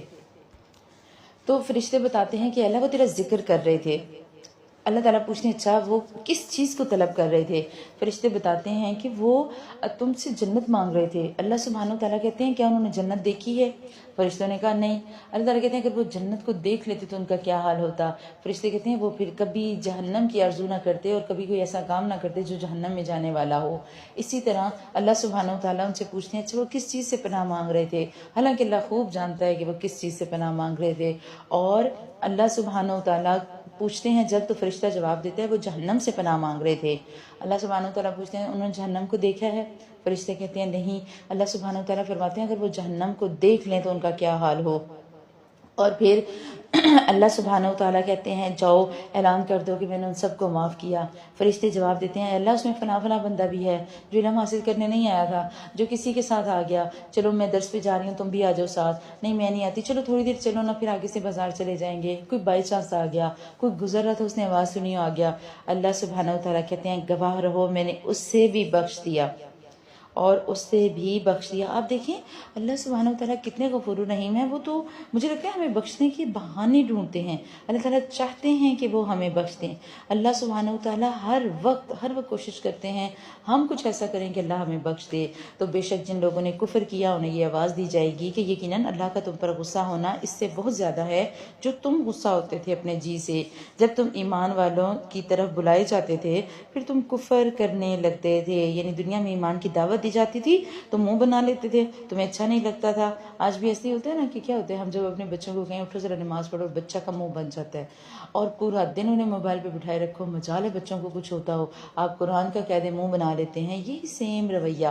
تو فرشتے بتاتے ہیں کہ اللہ وہ تیرا ذکر کر رہے تھے۔ اللہ تعالیٰ پوچھتے ہیں اچھا وہ کس چیز کو طلب کر رہے تھے، فرشتے بتاتے ہیں کہ وہ تم سے جنت مانگ رہے تھے۔ اللہ سبحانہ و تعالیٰ کہتے ہیں کیا انہوں نے جنت دیکھی ہے؟ فرشتوں نے کہا نہیں۔ اللہ تعالیٰ کہتے ہیں اگر وہ جنت کو دیکھ لیتے تو ان کا کیا حال ہوتا؟ فرشتے کہتے ہیں وہ پھر کبھی جہنم کی آرزو نہ کرتے اور کبھی کوئی ایسا کام نہ کرتے جو جہنم میں جانے والا ہو۔ اسی طرح اللہ سبحانہ و تعالیٰ ان سے پوچھتے ہیں اچھا وہ کس چیز سے پناہ مانگ رہے تھے، حالانکہ اللہ خوب جانتا ہے کہ وہ کس چیز سے پناہ مانگ رہے تھے، اور اللہ سبحانہ و تعالیٰ پوچھتے ہیں جب تو فرشتہ جواب دیتا ہے وہ جہنم سے پناہ مانگ رہے تھے۔ اللہ سبحانہ و تعالیٰ پوچھتے ہیں انہوں نے جہنم کو دیکھا ہے؟ فرشتے کہتے ہیں نہیں۔ اللہ سبحانہ و تعالیٰ فرماتے ہیں اگر وہ جہنم کو دیکھ لیں تو ان کا کیا حال ہو، اور پھر اللہ سبحانہ و تعالیٰ کہتے ہیں جاؤ اعلان کر دو کہ میں نے ان سب کو معاف کیا. فرشتے جواب دیتے ہیں اللہ اس میں فلاں فلاں بندہ بھی ہے جو علم حاصل کرنے نہیں آیا تھا, جو کسی کے ساتھ آ گیا, چلو میں درس پہ جا رہی ہوں تم بھی آ جاؤ ساتھ, نہیں میں نہیں آتی, چلو تھوڑی دیر چلو نا پھر آگے سے بازار چلے جائیں گے, کوئی بائی چانس آ گیا, کوئی گزر رہا تھا اس نے آواز سنی آ گیا. اللہ سبحانہ و تعالیٰ کہتے ہیں گواہ رہو میں نے اس سے بھی بخش دیا اور اس سے بھی بخش دیا. آپ دیکھیں اللہ سبحانہ و تعالیٰ کتنے غفور الرحیم ہیں. وہ تو مجھے لگتا ہے ہمیں بخشنے کے بہانے ڈھونڈتے ہیں. اللہ تعالیٰ چاہتے ہیں کہ وہ ہمیں بخش دیں. اللہ سبحانہ و تعالیٰ ہر وقت کوشش کرتے ہیں ہم کچھ ایسا کریں کہ اللہ ہمیں بخش دے. تو بے شک جن لوگوں نے کفر کیا انہیں یہ آواز دی جائے گی کہ یقیناً اللہ کا تم پر غصہ ہونا اس سے بہت زیادہ ہے جو تم غصہ ہوتے تھے اپنے جی سے. جب تم ایمان والوں کی طرف بلائے جاتے تھے پھر تم کفر کرنے لگتے تھے. یعنی دنیا میں ایمان کی دعوت دی جاتی تھی تو منہ بنا لیتے تھے, تمہیں اچھا نہیں لگتا تھا. آج بھی ایسے ہی ہوتا ہے نا کہ کیا ہوتا ہے, ہم جب اپنے بچوں کو کہیں اٹھو ذرا نماز پڑھو, بچہ کا منہ بن جاتا ہے اور پورا دن انہیں موبائل پہ بٹھائے رکھو, مجال ہے بچوں کو کچھ ہوتا ہو, آپ قرآن کا کہہ دیں منہ بنا لیتے ہیں. یہی سیم رویہ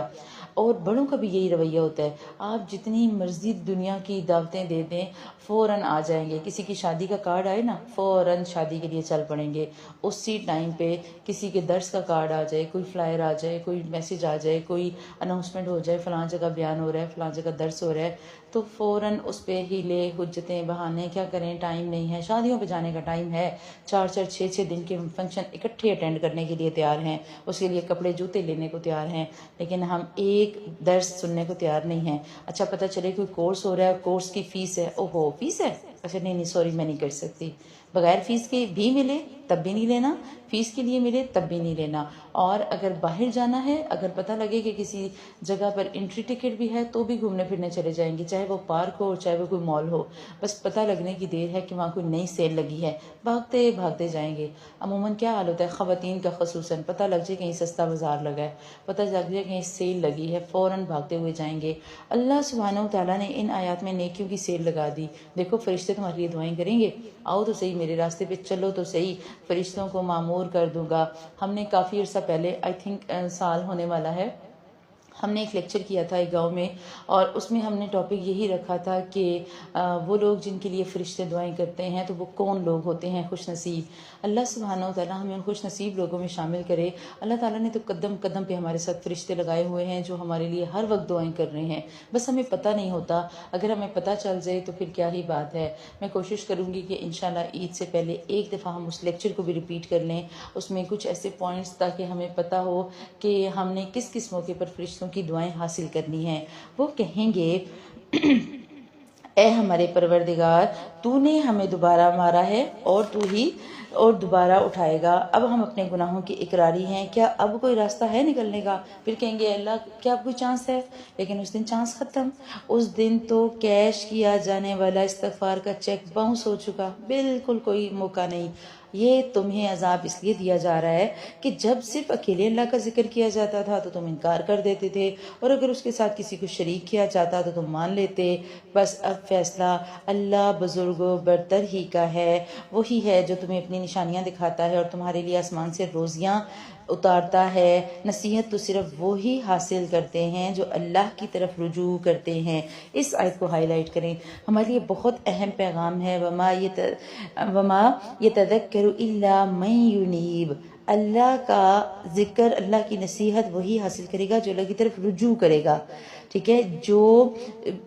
اور بڑوں کا بھی یہی رویہ ہوتا ہے. آپ جتنی مرضی دنیا کی دعوتیں دے دیں فوراً آ جائیں گے. کسی کی شادی کا کارڈ آئے نا فوراً شادی کے لیے چل پڑیں گے. اسی ٹائم پہ کسی کے درس کا کارڈ آ جائے, کوئی فلائر آ جائے, کوئی میسج آ جائے, کوئی اناؤنسمنٹ ہو جائے فلاں جگہ بیان ہو رہا ہے, فلاں جگہ درس ہو رہا ہے, تو فوراً اس پہ ہیلے حجتیں بہانے, کیا کریں ٹائم نہیں ہے. شادیوں پہ جانے کا ٹائم ہے, 4 6 دن کے فنکشن اکٹھے اٹینڈ کرنے کے لیے تیار ہیں, اس کے لیے کپڑے جوتے لینے کو تیار ہیں, لیکن ہم ایک درس سننے کو تیار نہیں ہیں. اچھا پتہ چلے کوئی کورس ہو رہا ہے, کورس کی فیس ہے, اوہو فیس ہے, اچھا نہیں سوری میں نہیں کر سکتی. بغیر فیس کے بھی ملے تب بھی نہیں لینا, فیس کے لیے ملے تب بھی نہیں لینا. اور اگر باہر جانا ہے, اگر پتہ لگے کہ کسی جگہ پر انٹری ٹکٹ بھی ہے تو بھی گھومنے پھرنے چلے جائیں گے, چاہے وہ پارک ہو چاہے وہ کوئی مال ہو, بس پتہ لگنے کی دیر ہے کہ وہاں کوئی نئی سیل لگی ہے, بھاگتے بھاگتے جائیں گے. عموماً کیا حال ہوتا ہے خواتین کا خصوصاً, پتہ لگ جائے کہیں سستا بازار لگا ہے, پتہ لگ جائے کہیں سیل لگی ہے, فوراً بھاگتے ہوئے جائیں گے. اللہ سبحانہ و تعالیٰ نے ان آیات میں نیکیوں کی سیل لگا دی. دیکھو فرشتے تمہارے لیے دعائیں کریں گے, آؤ تو صحیح میرے راستے پہ چلو تو صحیح, فرشتوں کو معمور کر دوں گا. ہم نے کافی عرصہ پہلے آئی تھنک سال ہونے والا ہے, ہم نے ایک لیکچر کیا تھا ایک گاؤں میں, اور اس میں ہم نے ٹاپک یہی رکھا تھا کہ وہ لوگ جن کے لیے فرشتے دعائیں کرتے ہیں تو وہ کون لوگ ہوتے ہیں خوش نصیب. اللہ سبحانہ و تعالیٰ ہمیں ان خوش نصیب لوگوں میں شامل کرے. اللہ تعالیٰ نے تو قدم قدم پہ ہمارے ساتھ فرشتے لگائے ہوئے ہیں جو ہمارے لیے ہر وقت دعائیں کر رہے ہیں, بس ہمیں پتہ نہیں ہوتا. اگر ہمیں پتہ چل جائے تو پھر کیا ہی بات ہے. میں کوشش کروں گی کہ انشاءاللہ عید سے پہلے ایک دفعہ ہم اس لیکچر کو بھی ریپیٹ کر لیں, اس میں کچھ ایسے پوائنٹس تاکہ ہمیں پتہ ہو کہ ہم نے کس کس موقع پر فرشتوں کی دعائیں حاصل کرنی ہیں. وہ کہیں گے اے ہمارے پروردگار تو نے ہمیں دوبارہ مارا ہے اور دوبارہ اٹھائے گا, اب ہم اپنے گناہوں کی اقراری ہیں, کیا اب کوئی راستہ ہے نکلنے کا. پھر کہیں گے اللہ کیا اب کوئی چانس ہے, لیکن اس دن چانس ختم. اس دن تو کیش کیا جانے والا استغفار کا چیک باؤنس ہو چکا, بالکل کوئی موقع نہیں. یہ تمہیں عذاب اس لیے دیا جا رہا ہے کہ جب صرف اکیلے اللہ کا ذکر کیا جاتا تھا تو تم انکار کر دیتے تھے, اور اگر اس کے ساتھ کسی کو شریک کیا جاتا تو تم مان لیتے. بس اب فیصلہ اللہ بزرگ و برتر ہی کا ہے, وہی ہے جو تمہیں اپنی نشانیاں دکھاتا ہے اور تمہارے لیے آسمان سے روزیاں اتارتا ہے. نصیحت تو صرف وہی حاصل کرتے ہیں جو اللہ کی طرف رجوع کرتے ہیں. اس آیت کو ہائی لائٹ کریں, ہمارے لیے بہت اہم پیغام ہے. وما یتذکر الا من ینیب, اللہ کا ذکر اللہ کی نصیحت وہی حاصل کرے گا جو اللہ کی طرف رجوع کرے گا. ٹھیک ہے, جو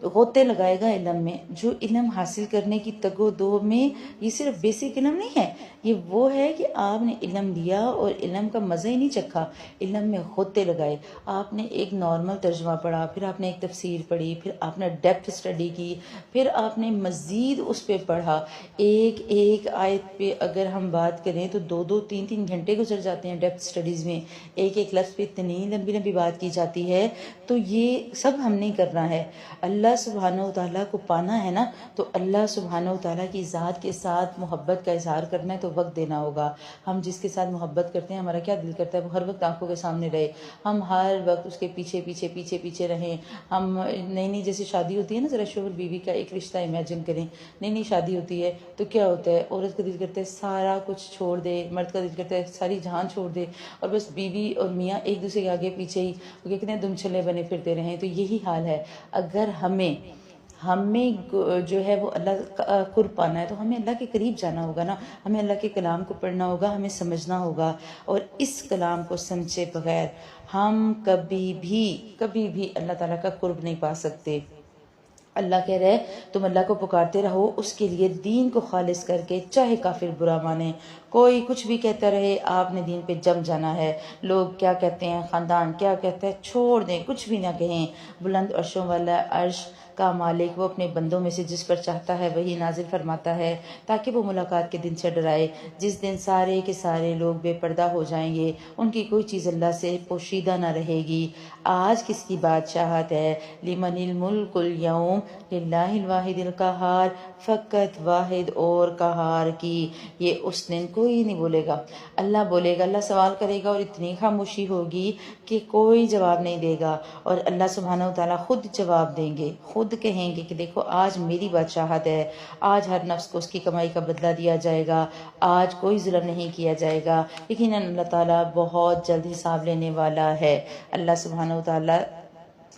غوطے لگائے گا علم میں, جو علم حاصل کرنے کی تگ و دو میں, یہ صرف بیسک علم نہیں ہے, یہ وہ ہے کہ آپ نے علم لیا اور علم کا مزہ ہی نہیں چکھا, علم میں غوطے لگائے. آپ نے ایک نارمل ترجمہ پڑھا, پھر آپ نے ایک تفسیر پڑھی, پھر آپ نے ڈیپتھ اسٹڈی کی, پھر آپ نے مزید اس پہ پڑھا. ایک ایک آیت پہ اگر ہم بات کریں تو 2-3 گھنٹے گزر جاتے ہیں ڈیپتھ اسٹڈیز میں. ایک ایک لفظ پہ اتنی لمبی لمبی بات کی جاتی ہے. تو یہ سب ہم نہیں کرنا ہے. اللہ سبحانہ و تعالیٰ کو پانا ہے نا, تو اللہ سبحانہ و تعالیٰ کی ذات کے ساتھ محبت کا اظہار کرنا ہے تو وقت دینا ہوگا. ہم جس کے ساتھ محبت کرتے ہیں ہمارا کیا دل کرتا ہے وہ ہر وقت آنکھوں کے سامنے رہے, ہم ہر وقت اس کے پیچھے پیچھے پیچھے پیچھے رہیں. ہم نئی جیسے شادی ہوتی ہے نا, ذرا شوہر بیوی کا ایک رشتہ امیجن کریں. نئی شادی ہوتی ہے تو کیا ہوتا ہے, عورت کا دل کرتا ہے سارا کچھ چھوڑ دے, مرد کا دل کرتا ہے ساری جہان چھوڑ دے, اور بس بیوی اور میاں ایک دوسرے کے آگے پیچھے ہی کتنے دم چھلے بنے پھرتے رہیں. تو یہی حال ہے. اگر ہمیں ہمیں جو ہے وہ اللہ کا قرب پانا ہے تو ہمیں اللہ کے قریب جانا ہوگا نا، ہمیں اللہ کے کلام کو پڑھنا ہوگا، ہمیں سمجھنا ہوگا، اور اس کلام کو سمجھے بغیر ہم کبھی بھی اللہ تعالیٰ کا قرب نہیں پا سکتے۔ اللہ کہہ رہے تم اللہ کو پکارتے رہو، اس کے لیے دین کو خالص کر کے، چاہے کافر برا مانے، کوئی کچھ بھی کہتا رہے، آپ نے دین پہ جم جانا ہے۔ لوگ کیا کہتے ہیں، خاندان کیا کہتا ہے، چھوڑ دیں، کچھ بھی نہ کہیں۔ بلند عرشوں والا عرش کا مالک وہ اپنے بندوں میں سے جس پر چاہتا ہے وہی نازل فرماتا ہے تاکہ وہ ملاقات کے دن سے ڈرائے، جس دن سارے کے سارے لوگ بے پردہ ہو جائیں گے، ان کی کوئی چیز اللہ سے پوشیدہ نہ رہے گی۔ آج کس کی بادشاہت ہے؟ لمن الملک اليوم للہ الواحد القہار، فقط واحد اور قہار کی۔ یہ اس دن کوئی نہیں بولے گا، اللہ بولے گا، اللہ سوال کرے گا اور اتنی خاموشی ہوگی کہ کوئی جواب نہیں دے گا، اور اللہ سبحانہ وتعالیٰ خود جواب دیں گے، خود کہیں گے کہ دیکھو آج میری بادشاہت ہے، آج ہر نفس کو اس کی کمائی کا بدلہ دیا جائے گا، آج کوئی ظلم نہیں کیا جائے گا۔ یقیناً اللہ تعالیٰ بہت جلد حساب لینے والا ہے۔ اللہ سبحانہ وتعالیٰ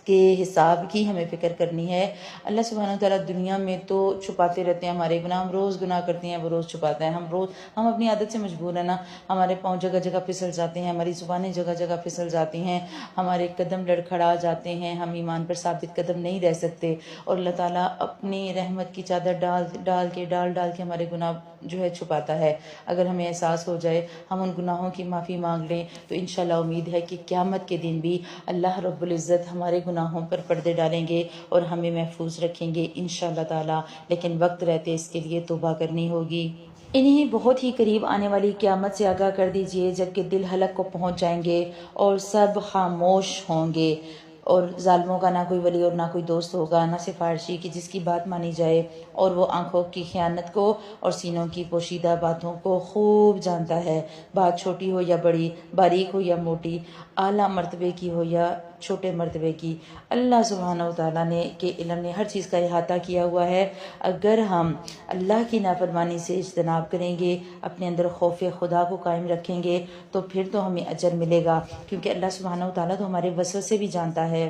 کے حساب کی ہمیں فکر کرنی ہے۔ اللہ سبحانہ وتعالیٰ دنیا میں تو چھپاتے رہتے ہیں ہمارے گناہ، ہم روز گناہ کرتے ہیں، وہ روز چھپاتا ہے۔ ہم اپنی عادت سے مجبور ہیں نا، ہمارے پاؤں جگہ جگہ پھسل جاتے ہیں، ہماری زبانیں جگہ جگہ پھسل جاتی ہیں، ہمارے قدم لڑکھڑا جاتے ہیں، ہم ایمان پر ثابت قدم نہیں رہ سکتے، اور اللہ تعالیٰ اپنی رحمت کی چادر ڈال کے ہمارے گناہ جو ہے چھپاتا ہے۔ اگر ہمیں احساس ہو جائے، ہم ان گناہوں کی معافی مانگ لیں، تو انشاءاللہ امید ہے کہ قیامت کے دن بھی اللہ رب العزت ہمارے گناہوں پر پردے ڈالیں گے اور ہمیں محفوظ رکھیں گے انشاءاللہ تعالی۔ لیکن وقت رہتے اس کے لیے توبہ کرنی ہوگی۔ انہیں بہت ہی قریب آنے والی قیامت سے آگاہ کر دیجئے، جبکہ دل حلق کو پہنچ جائیں گے اور سب خاموش ہوں گے، اور ظالموں کا نہ کوئی ولی اور نہ کوئی دوست ہوگا، نہ سفارشی کہ جس کی بات مانی جائے، اور وہ آنکھوں کی خیانت کو اور سینوں کی پوشیدہ باتوں کو خوب جانتا ہے۔ بات چھوٹی ہو یا بڑی، باریک ہو یا موٹی، اعلیٰ مرتبے کی ہو یا چھوٹے مرتبے کی، اللہ سبحانہ وتعالیٰ نے کے علم نے ہر چیز کا احاطہ کیا ہوا ہے۔ اگر ہم اللہ کی نافرمانی سے اجتناب کریں گے، اپنے اندر خوف خدا کو قائم رکھیں گے، تو پھر تو ہمیں اجر ملے گا، کیونکہ اللہ سبحانہ وتعالیٰ تو ہمارے وسوسے بھی جانتا ہے،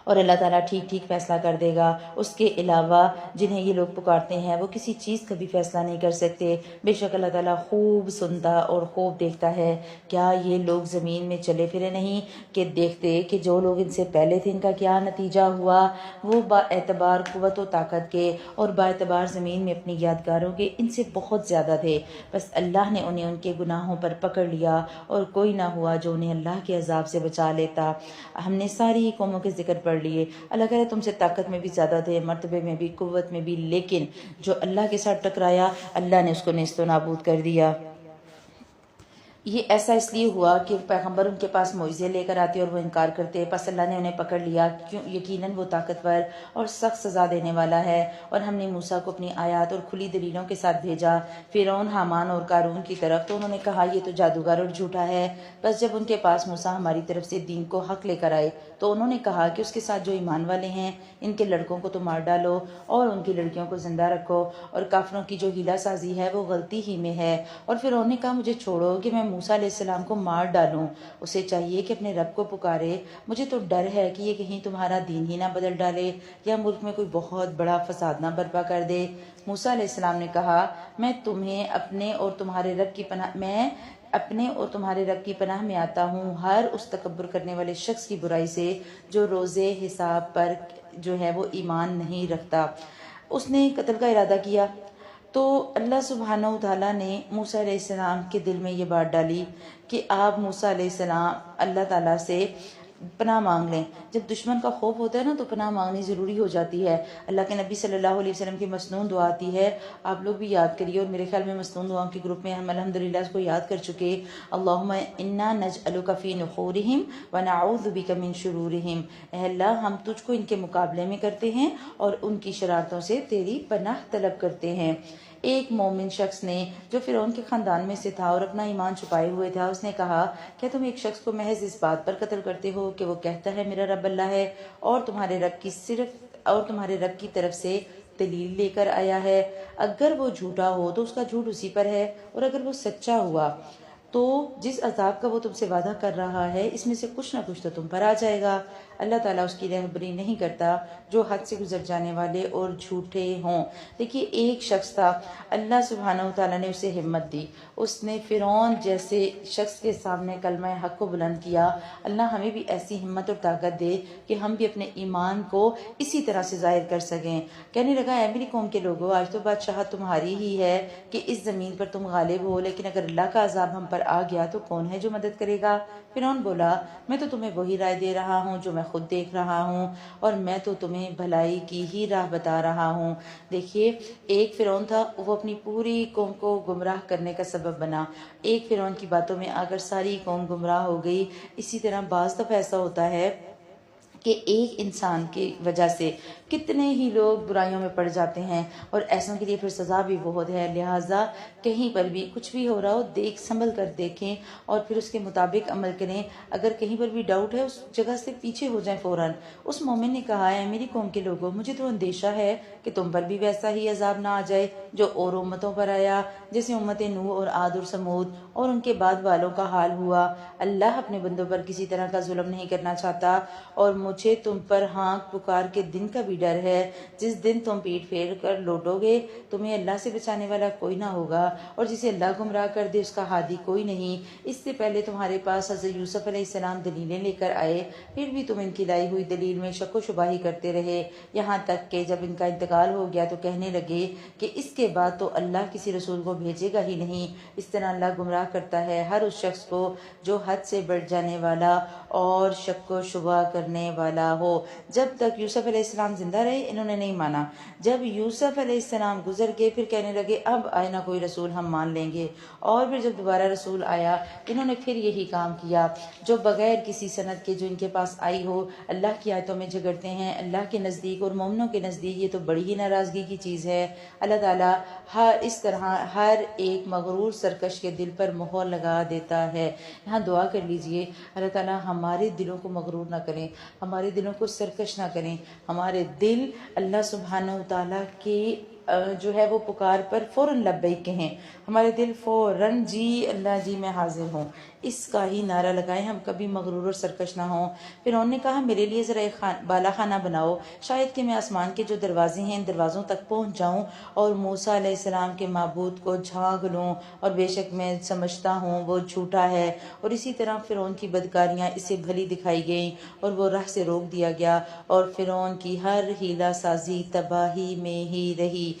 اور اللہ تعالیٰ ٹھیک ٹھیک فیصلہ کر دے گا۔ اس کے علاوہ جنہیں یہ لوگ پکارتے ہیں وہ کسی چیز کا بھی فیصلہ نہیں کر سکتے۔ بے شک اللہ تعالیٰ خوب سنتا اور خوب دیکھتا ہے۔ کیا یہ لوگ زمین میں چلے پھرے نہیں کہ دیکھتے کہ جو لوگ ان سے پہلے تھے ان کا کیا نتیجہ ہوا؟ وہ با اعتبار قوت و طاقت کے اور با اعتبار زمین میں اپنی یادگاروں کے ان سے بہت زیادہ تھے، بس اللہ نے انہیں ان کے گناہوں پر پکڑ لیا، اور کوئی نہ ہوا جو انہیں اللہ کے عذاب سے بچا لیتا۔ ہم نے ساری قوموں کے ذکر پڑھ لیے۔ اللہ کہہ رہے تم سے طاقت میں بھی زیادہ تھے، مرتبے میں بھی، قوت میں بھی، لیکن جو اللہ کے ساتھ ٹکرایا اللہ نے اس کو نیست و نابود کر دیا۔ یہ ایسا اس لیے ہوا کہ پیغمبر ان کے پاس معجزے لے کر آتے اور وہ انکار کرتے، پس اللہ نے انہیں پکڑ لیا، کیوں یقیناً وہ طاقتور اور سخت سزا دینے والا ہے۔ اور ہم نے موسیٰ کو اپنی آیات اور کھلی دلیلوں کے ساتھ بھیجا فرعون، حامان اور قارون کی طرف، تو انہوں نے کہا یہ تو جادوگر اور جھوٹا ہے۔ بس جب ان کے پاس موسیٰ ہماری طرف سے دین کو حق لے کر آئے تو انہوں نے کہا کہ اس کے ساتھ جو ایمان والے ہیں ان کے لڑکوں کو تو مار ڈالو اور ان کی لڑکیوں کو زندہ رکھو، اور کافروں کی جو ہیلہ سازی ہے وہ غلطی ہی میں ہے۔ اور فرعون نے کہا مجھے چھوڑو کہ میں موسیٰ علیہ السلام کو مار ڈالوں، اسے چاہیے کہ اپنے رب کو پکارے، مجھے تو ڈر ہے کہ یہ کہیں تمہارا دین ہی نہ بدل ڈالے یا ملک میں کوئی بہت بڑا فساد نہ برپا کر دے۔ موسیٰ علیہ السلام نے کہا میں اپنے اور تمہارے رب کی پناہ میں آتا ہوں ہر اس تکبر کرنے والے شخص کی برائی سے جو روز حساب پر جو ہے وہ ایمان نہیں رکھتا۔ اس نے قتل کا ارادہ کیا تو اللہ سبحانہ وتعالیٰ نے موسیٰ علیہ السلام کے دل میں یہ بات ڈالی کہ آپ موسیٰ علیہ السلام اللہ تعالیٰ سے پناہ مانگ لیں۔ جب دشمن کا خوف ہوتا ہے نا تو پناہ مانگنی ضروری ہو جاتی ہے۔ اللہ کے نبی صلی اللہ علیہ وسلم کی مسنون دعا آتی ہے، آپ لوگ بھی یاد کریے، اور میرے خیال میں مسنون دعاؤں کے گروپ میں ہم الحمدللہ اس کو یاد کر چکے۔ اللہم انا نجعلک فی نحورہم ونعوذ بک من شرورہم، اے اللہ ہم تجھ کو ان کے مقابلے میں کرتے ہیں اور ان کی شرارتوں سے تیری پناہ طلب کرتے ہیں۔ ایک مومن شخص نے جو فرعون کے خاندان میں سے تھا اور اپنا ایمان چھپائے ہوئے تھا، اس نے کہا کیا تم ایک شخص کو محض اس بات پر قتل کرتے ہو کہ وہ کہتا ہے میرا رب اللہ ہے اور تمہارے رب کی طرف سے دلیل لے کر آیا ہے؟ اگر وہ جھوٹا ہو تو اس کا جھوٹ اسی پر ہے، اور اگر وہ سچا ہوا تو جس عذاب کا وہ تم سے وعدہ کر رہا ہے اس میں سے کچھ نہ کچھ تو تم پر آ جائے گا۔ اللہ تعالیٰ اس کی رہبری نہیں کرتا جو حد سے گزر جانے والے اور جھوٹے ہوں۔ دیکھیے ایک شخص تھا، اللہ سبحانہ وتعالیٰ نے اسے ہمت دی، اس نے فرعون جیسے شخص کے سامنے کلمہ حق کو بلند کیا۔ اللہ ہمیں بھی ایسی ہمت اور طاقت دے کہ ہم بھی اپنے ایمان کو اسی طرح سے ظاہر کر سکیں۔ کہنے لگا اے میری قوم کے لوگوں، آج تو بادشاہت تمہاری ہی ہے کہ اس زمین پر تم غالب ہو، لیکن اگر اللہ کا عذاب ہم پر آ گیا تو کون ہے جو مدد کرے گا؟ فرعون بولا میں تو تمہیں وہی رائے دے رہا ہوں جو میں خود دیکھ رہا ہوں، اور میں تو تمہیں بھلائی کی ہی راہ بتا رہا ہوں۔ دیکھیے ایک فرعون تھا، وہ اپنی پوری قوم کو گمراہ کرنے کا سبب بنا۔ ایک فرعون کی باتوں میں آ کر ساری قوم گمراہ ہو گئی۔ اسی طرح بعض دفعہ ایسا ہوتا ہے کہ ایک انسان کی وجہ سے کتنے ہی لوگ برائیوں میں پڑ جاتے ہیں، اور ایسوں کے لیے پھر سزا بھی بہت ہے۔ لہٰذا کہیں پر بھی کچھ بھی ہو رہا ہو دیکھ سنبھل کر دیکھیں اور پھر اس کے مطابق عمل کریں۔ اگر کہیں پر بھی ڈاؤٹ ہے اس جگہ سے پیچھے ہو جائیں فوراً۔ اس مومن نے کہا ہے میری قوم کے لوگوں، مجھے تو اندیشہ ہے کہ تم پر بھی ویسا ہی عذاب نہ آ جائے جو اور امتوں پر آیا، جیسے امت نوح اور عاد اور سمود اور ان کے بعد والوں کا حال ہوا۔ اللہ اپنے بندوں پر کسی طرح کا ظلم نہیں کرنا چاہتا، اور مجھے تم پر ہانک پکار کے دن کا بھی ڈر ہے، جس دن تم پیٹ پھیر کر لوٹو گے، تمہیں اللہ سے بچانے والا کوئی نہ ہوگا، اور جسے اللہ گمراہ کر دے اس کا ہادی کوئی نہیں۔ اس سے پہلے تمہارے پاس حضرت یوسف علیہ السلام دلیلیں لے کر آئے، پھر بھی تم ان کی لائی ہوئی دلیل میں شک و شبہ ہی کرتے رہے، یہاں تک کہ جب ان کا انتقال ہو گیا تو کہنے لگے کہ اس کے بعد تو اللہ کسی رسول کو بھیجے گا ہی نہیں۔ اس طرح اللہ گمراہ کرتا ہے ہر اس شخص کو جو حد سے بڑھ جانے والا اور شک و شبہ کرنے والا ہو۔ جب تک یوسف علیہ السلام زندہ رہے انہوں نے نہیں مانا، جب یوسف علیہ السلام گزر گئے پھر کہنے لگے اب آئے نہ کوئی رسول ہم مان لیں گے، اور پھر جب دوبارہ رسول آیا انہوں نے پھر یہی کام کیا، جو بغیر کسی سند کے جو ان کے پاس آئی ہو اللہ کی آیتوں میں جھگڑتے ہیں۔ اللہ کے نزدیک اور مومنوں کے نزدیک یہ تو بڑی ہی ناراضگی کی چیز ہے۔ اللہ تعالیٰ اس طرح ہر ایک مغرور سرکش کے دل پر مہر لگا دیتا ہے۔ یہاں دعا کر لیجئے اللہ تعالیٰ ہمارے دلوں کو مغرور نہ کریں، ہمارے دلوں کو سرکش نہ کریں، ہمارے دل اللہ سبحانہ وتعالیٰ کی جو ہے وہ پکار پر فوراً لبیک کہیں، ہمارے دل فوراً جی اللہ جی میں حاضر ہوں اس کا ہی نعرہ لگائیں، ہم کبھی مغرور اور سرکش نہ ہوں۔ پھر انہوں نے کہا میرے لیے ذرا ایک بالا خانہ بناؤ، شاید کہ میں آسمان کے جو دروازے ہیں ان دروازوں تک پہنچ جاؤں اور موسیٰ علیہ السلام کے معبود کو جھانک لوں، اور بے شک میں سمجھتا ہوں وہ جھوٹا ہے۔ اور اسی طرح فرعون کی بدکاریاں اسے بھلی دکھائی گئیں اور وہ راہ سے روک دیا گیا، اور فرعون کی ہر ہیلہ سازی تباہی میں ہی رہی۔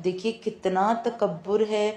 دیکھیے کتنا تکبر ہے،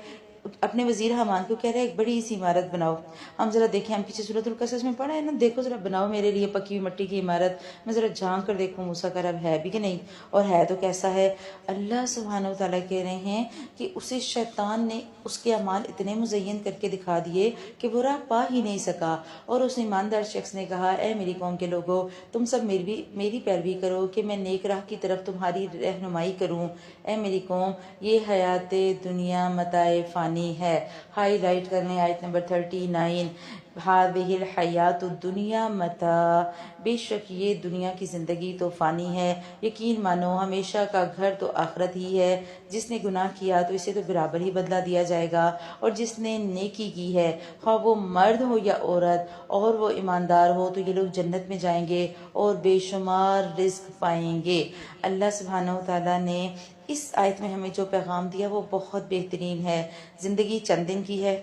اپنے وزیر حامان کو کہہ رہے ایک بڑی سی عمارت بناؤ، ہم ذرا دیکھیں، ہم پیچھے سورۃ القصص میں پڑھا ہے نا، دیکھو ذرا بناؤ میرے لیے پکی ہوئی مٹی کی عمارت، میں ذرا جھانک کر دیکھوں موسیٰ کا رب ہے بھی کہ نہیں، اور ہے تو کیسا ہے۔ اللہ سبحانہ وتعالیٰ کہہ رہے ہیں کہ اسے شیطان نے اس کے اعمال اتنے مزین کر کے دکھا دیے کہ وہ راہ پا ہی نہیں سکا، اور اس ایماندار شخص نے کہا اے میری قوم کے لوگوں، تم سب میری پیروی کرو کہ میں نیک راہ کی طرف تمہاری رہنمائی کروں۔ اے میری قوم، یہ حیات دنیا متاع فانی ہے۔ ہائی لائٹ کر لیں آیت نمبر 39، ہذہ الحیات الدنیا متاع، بے شک یہ دنیا کی زندگی تو فانی ہے، یقین مانو ہمیشہ کا گھر تو آخرت ہی ہے۔ جس نے گناہ کیا تو اسے تو برابر ہی بدلہ دیا جائے گا، اور جس نے نیکی کی ہے خواہ وہ مرد ہو یا عورت اور وہ ایماندار ہو تو یہ لوگ جنت میں جائیں گے اور بے شمار رزق پائیں گے۔ اللہ سبحانہ وتعالیٰ نے اس آیت میں ہمیں جو پیغام دیا وہ بہت بہترین ہے۔ زندگی چند دن کی ہے،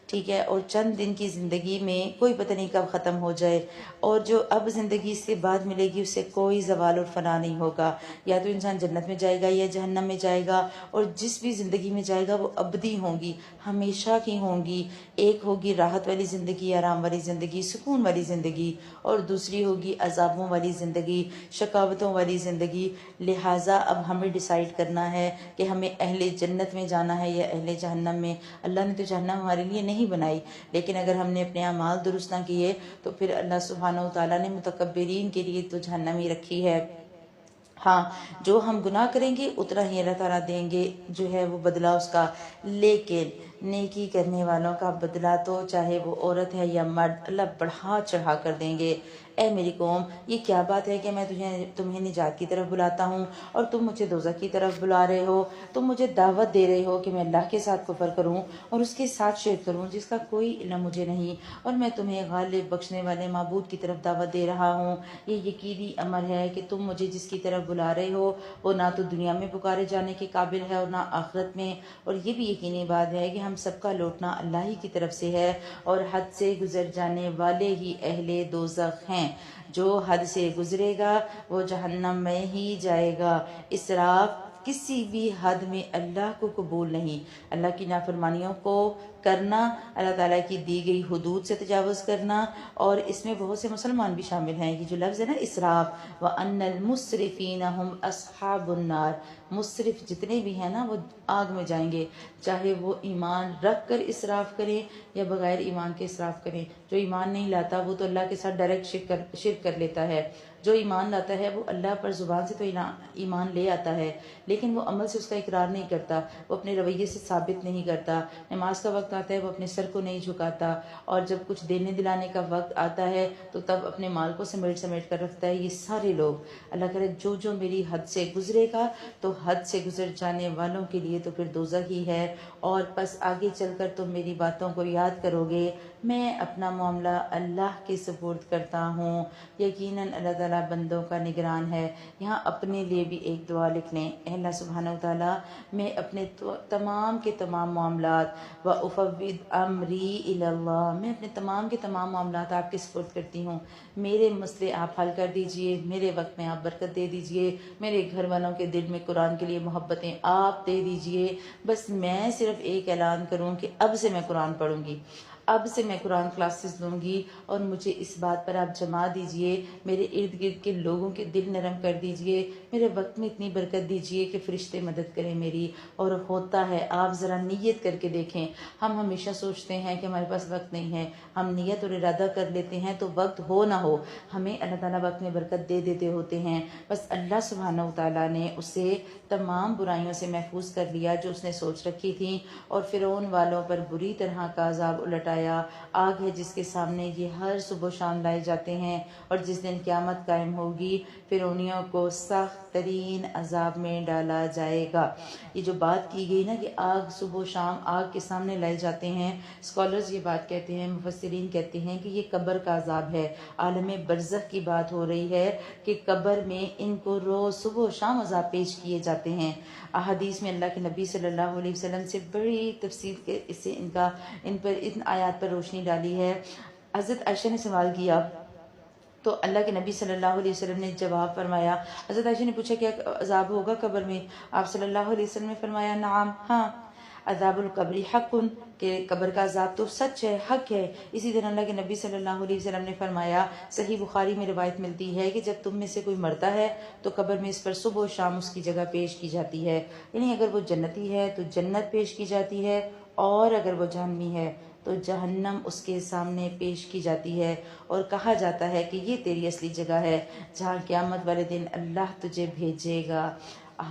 ٹھیک ہے، اور چند دن کی زندگی میں کوئی پتہ نہیں کب ختم ہو جائے، اور جو اب زندگی اس کے بعد ملے گی اس سے کوئی زوال اور فنا نہیں ہوگا، یا تو انسان جنت میں جائے گا یا جہنم میں جائے گا، اور جس بھی زندگی میں جائے گا وہ ابدی ہوں گی، ہمیشہ کی ہوں گی۔ ایک ہوگی راحت والی زندگی، آرام والی زندگی، سکون والی زندگی، اور دوسری ہوگی عذابوں والی زندگی، شقاوتوں والی زندگی۔ لہٰذا اب ہمیں ڈیسائیڈ کرنا ہے کہ ہمیں اہل جنت میں جانا ہے یا اہل جہنم میں۔ اللہ نے تو جہنم ہمارے لیے نہیں بنائی، لیکن اگر ہم نے اپنے اعمال درست نہ کیے تو پھر اللہ سبحانہ وتعالیٰ نے متکبرین کے لیے تو جہنم ہی رکھی ہے۔ ہاں جو ہم گناہ کریں گے اتنا ہی اللہ تعالیٰ دیں گے جو ہے وہ بدلہ اس کا، لیکن نیکی کرنے والوں کا بدلہ تو چاہے وہ عورت ہے یا مرد اللہ بڑھا چڑھا کر دیں گے۔ اے میری قوم، یہ کیا بات ہے کہ میں تمہیں نجات کی طرف بلاتا ہوں اور تم مجھے دوزخ کی طرف بلا رہے ہو؟ تم مجھے دعوت دے رہے ہو کہ میں اللہ کے ساتھ کفر کروں اور اس کے ساتھ شرک کروں جس کا کوئی علم مجھے نہیں، اور میں تمہیں غالب بخشنے والے معبود کی طرف دعوت دے رہا ہوں۔ یہ یقینی امر ہے کہ تم مجھے جس کی طرف بلا رہے ہو وہ نہ تو دنیا میں پکارے جانے کے قابل ہے اور نہ آخرت میں، اور یہ بھی یقینی بات ہے کہ ہم سب کا لوٹنا اللہ ہی کی طرف سے ہے، اور حد سے گزر جانے والے ہی اہل دوزخ ہیں۔ جو حد سے گزرے گا وہ جہنم میں ہی جائے گا۔ اسراف کسی بھی حد میں اللہ کو قبول نہیں۔ اللہ کی نافرمانیوں کو کرنا، اللہ تعالیٰ کی دی گئی حدود سے تجاوز کرنا، اور اس میں بہت سے مسلمان بھی شامل ہیں۔ یہ جو لفظ ہے نا اسراف، وَأَنَّ الْمُسْرِفِينَ هُمْ أَصْحَابُ النَّارِ، مسرف جتنے بھی ہیں نا وہ آگ میں جائیں گے، چاہے وہ ایمان رکھ کر اسراف کریں یا بغیر ایمان کے اسراف کریں۔ جو ایمان نہیں لاتا وہ تو اللہ کے ساتھ ڈائریکٹ شرک کر لیتا ہے۔ جو ایمان لاتا ہے وہ اللہ پر زبان سے تو ایمان لے آتا ہے، لیکن وہ عمل سے اس کا اقرار نہیں کرتا، وہ اپنے رویے سے ثابت نہیں کرتا۔ نماز کا وقت آتا ہے وہ اپنے سر کو نہیں جھکاتا، اور جب کچھ دینے دلانے کا وقت آتا ہے تو تب اپنے مال کو سمیٹ کر رکھتا ہے۔ یہ سارے لوگ اللہ کرے جو میری حد سے گزرے گا تو حد سے گزر جانے والوں کے لیے تو پھر دوزخ ہی ہے، اور پس آگے چل کر تم میری باتوں کو یاد کرو گے۔ میں اپنا معاملہ اللہ کے سپرد کرتا ہوں، یقیناً اللہ تعالیٰ بندوں کا نگران ہے۔ یہاں اپنے لیے بھی ایک دعا لکھ لیں، اے اللہ سبحانہ وتعالیٰ، میں اپنے تمام کے تمام معاملات وَأُفَوِّضُ أَمْرِي إِلَى اللَّهِ، میں اپنے تمام کے تمام معاملات آپ کے سپرد کرتی ہوں۔ میرے مسئلے آپ حل کر دیجئے، میرے وقت میں آپ برکت دے دیجئے، میرے گھر والوں کے دل میں قرآن کے لیے محبتیں آپ دے دیجئے۔ بس میں صرف ایک اعلان کروں کہ اب سے میں قرآن پڑھوں گی، اب سے میں قرآن کلاسز لوں گی، اور مجھے اس بات پر آپ جما دیجئے، میرے ارد گرد کے لوگوں کے دل نرم کر دیجئے، میرے وقت میں اتنی برکت دیجئے کہ فرشتے مدد کریں میری۔ اور ہوتا ہے، آپ ذرا نیت کر کے دیکھیں، ہم ہمیشہ سوچتے ہیں کہ ہمارے پاس وقت نہیں ہے، ہم نیت اور ارادہ کر لیتے ہیں تو وقت ہو نہ ہو ہمیں اللہ تعالیٰ وقت میں برکت دے دیتے ہوتے ہیں۔ بس اللہ سبحانہ وتعالیٰ نے اسے تمام برائیوں سے محفوظ کر لیا جو اس نے سوچ رکھی تھیں، اور فرعون والوں پر بری طرح کا عذاب الٹایا۔ آگ ہے جس کے سامنے یہ ہر صبح و شام لائے جاتے ہیں، اور جس دن قیامت قائم ہوگی فرعونیوں کو سخت ترین عذاب میں ڈالا جائے گا۔ یہ جو بات کی گئی نا کہ آگ صبح و شام آگ کے سامنے لائے جاتے ہیں، اسکالرز یہ بات کہتے ہیں، مفسرین کہتے ہیں کہ یہ قبر کا عذاب ہے، عالم برزخ کی بات ہو رہی ہے کہ قبر میں ان کو روز صبح و شام عذاب پیش کیے جاتے ہیں۔ احادیث میں اللہ کے نبی صلی اللہ علیہ وسلم سے بڑی تفصیل کے اس سے ان آیات پر روشنی ڈالی ہے۔ حضرت عائشہ نے سوال کیا تو اللہ کے نبی صلی اللہ علیہ وسلم نے جواب فرمایا، حضرت عائشہ نے پوچھا کیا عذاب ہوگا قبر میں؟ آپ صلی اللہ علیہ وسلم نے فرمایا نعم، ہاں، عذاب القبر حق، کہ قبر کا عذاب تو سچ ہے، حق ہے۔ اسی طرح اللہ کے نبی صلی اللہ علیہ وسلم نے فرمایا، صحیح بخاری میں روایت ملتی ہے کہ جب تم میں سے کوئی مرتا ہے تو قبر میں اس پر صبح و شام اس کی جگہ پیش کی جاتی ہے، یعنی اگر وہ جنتی ہے تو جنت پیش کی جاتی ہے، اور اگر وہ جہنمی ہے تو جہنم اس کے سامنے پیش کی جاتی ہے، اور کہا جاتا ہے کہ یہ تیری اصلی جگہ ہے جہاں قیامت والے دن اللہ تجھے بھیجے گا۔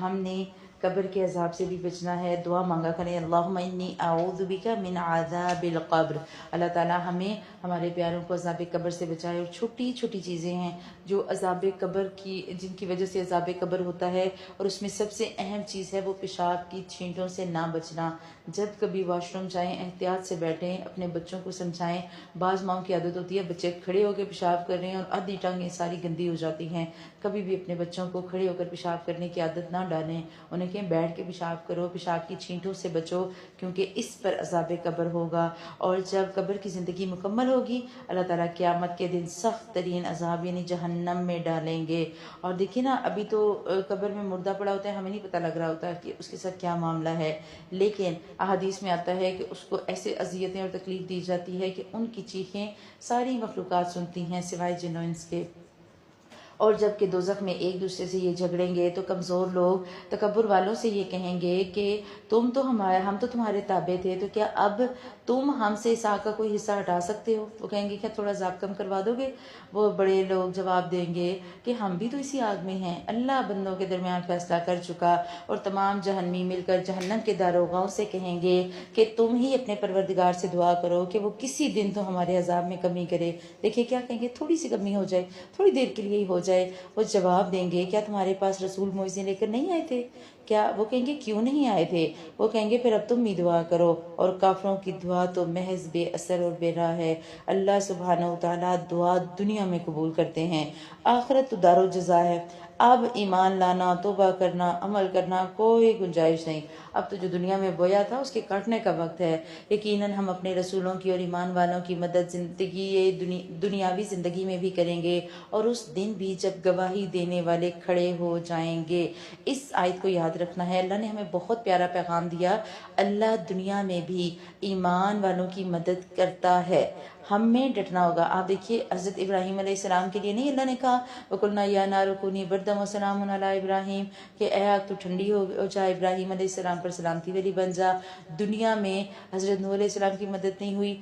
ہم نے قبر کے عذاب سے بھی بچنا ہے، دعا مانگا کریں، اللہم انی اعوذ بک من عذاب القبر۔ اللہ تعالیٰ ہمیں ہمارے پیاروں کو عذاب قبر سے بچائے۔ اور چھوٹی چھوٹی چیزیں ہیں جو عذاب قبر کی، جن کی وجہ سے عذاب قبر ہوتا ہے، اور اس میں سب سے اہم چیز ہے وہ پیشاب کی چھینٹوں سے نہ بچنا۔ جب کبھی واش روم جائیں احتیاط سے بیٹھیں، اپنے بچوں کو سمجھائیں۔ بعض ماؤں کی عادت ہوتی ہے بچے کھڑے ہو کے پیشاب کر رہے ہیں اور آدھی ٹانگیں ساری گندی ہو جاتی ہیں۔ کبھی بھی اپنے بچوں کو کھڑے ہو کر پیشاب کرنے کی عادت نہ ڈالیں، انہیں کہیں بیٹھ کے پیشاب کرو، پیشاب کی چھینٹوں سے بچو، کیونکہ اس پر عذاب قبر ہوگا۔ اور جب قبر کی زندگی مکمل ہوگی اللہ تعالیٰ قیامت کے دن سخت ترین عذاب یعنی جہنم میں ڈالیں گے۔ اور دیکھیں نا، ابھی تو قبر میں مردہ پڑا ہوتا ہے، ہمیں نہیں پتہ لگ رہا ہوتا کہ اس کے ساتھ کیا معاملہ ہے، لیکن احادیث میں آتا ہے کہ اس کو ایسے اذیتیں اور تکلیف دی جاتی ہے کہ ان کی چیخیں ساری مخلوقات سنتی ہیں سوائے جن و انس کے، اور جب کہ دوزخ میں ایک دوسرے سے یہ جھگڑیں گے تو کمزور لوگ تکبر والوں سے یہ کہیں گے کہ ہم تو تمہارے تابع تھے، تو کیا اب تم ہم سے اس آگ کا کوئی حصہ ہٹا سکتے ہو؟ وہ کہیں گے کیا تھوڑا عذاب کم کروا دو گے؟ وہ بڑے لوگ جواب دیں گے کہ ہم بھی تو اسی آگ میں ہیں، اللہ بندوں کے درمیان فیصلہ کر چکا۔ اور تمام جہنمی مل کر جہنم کے داروغاؤں سے کہیں گے کہ تم ہی اپنے پروردگار سے دعا کرو کہ وہ کسی دن تو ہمارے عذاب میں کمی کرے۔ دیکھیں کیا کہیں گے، تھوڑی سی کمی ہو جائے، تھوڑی دیر کے لیے ہی ہو جائے۔ وہ جواب دیں گے کیا تمہارے پاس رسول معجزے لے کر نہیں آئے تھے؟ کیا وہ کہیں گے کیوں نہیں آئے تھے؟ وہ کہیں گے پھر اب تم بھی دعا کرو۔ اور کافروں کی دعا تو محض بے اثر اور بے راہ ہے۔ اللہ سبحانہ و تعالیٰ دعا دنیا میں قبول کرتے ہیں، آخرت تو دار و جزا ہے۔ اب ایمان لانا، توبہ کرنا، عمل کرنا کوئی گنجائش نہیں۔ اب تو جو دنیا میں بویا تھا اس کے کاٹنے کا وقت ہے۔ یقیناً ہم اپنے رسولوں کی اور ایمان والوں کی مدد دنیاوی زندگی میں بھی کریں گے، اور اس دن بھی جب گواہی دینے والے کھڑے ہو جائیں گے۔ اس آیت کو یاد رکھنا ہے، اللہ نے ہمیں بہت پیارا پیغام دیا۔ اللہ دنیا میں بھی ایمان والوں کی مدد کرتا ہے، ہمیں ڈٹنا ہوگا۔ آپ دیکھیے حضرت ابراہیم علیہ السلام کے لیے نہیں اللہ نے کہا وَقُلْنَا يَا نَارُ كُونِي بَرْدًا وَسَلَامٌ عَلَىٰ ابراہیم، کہ اے آگ تو ٹھنڈی ہو جا، ابراہیم علیہ السلام پر سلامتی والی بن جا۔ دنیا میں حضرت نوح علیہ السلام کی مدد نہیں ہوئی،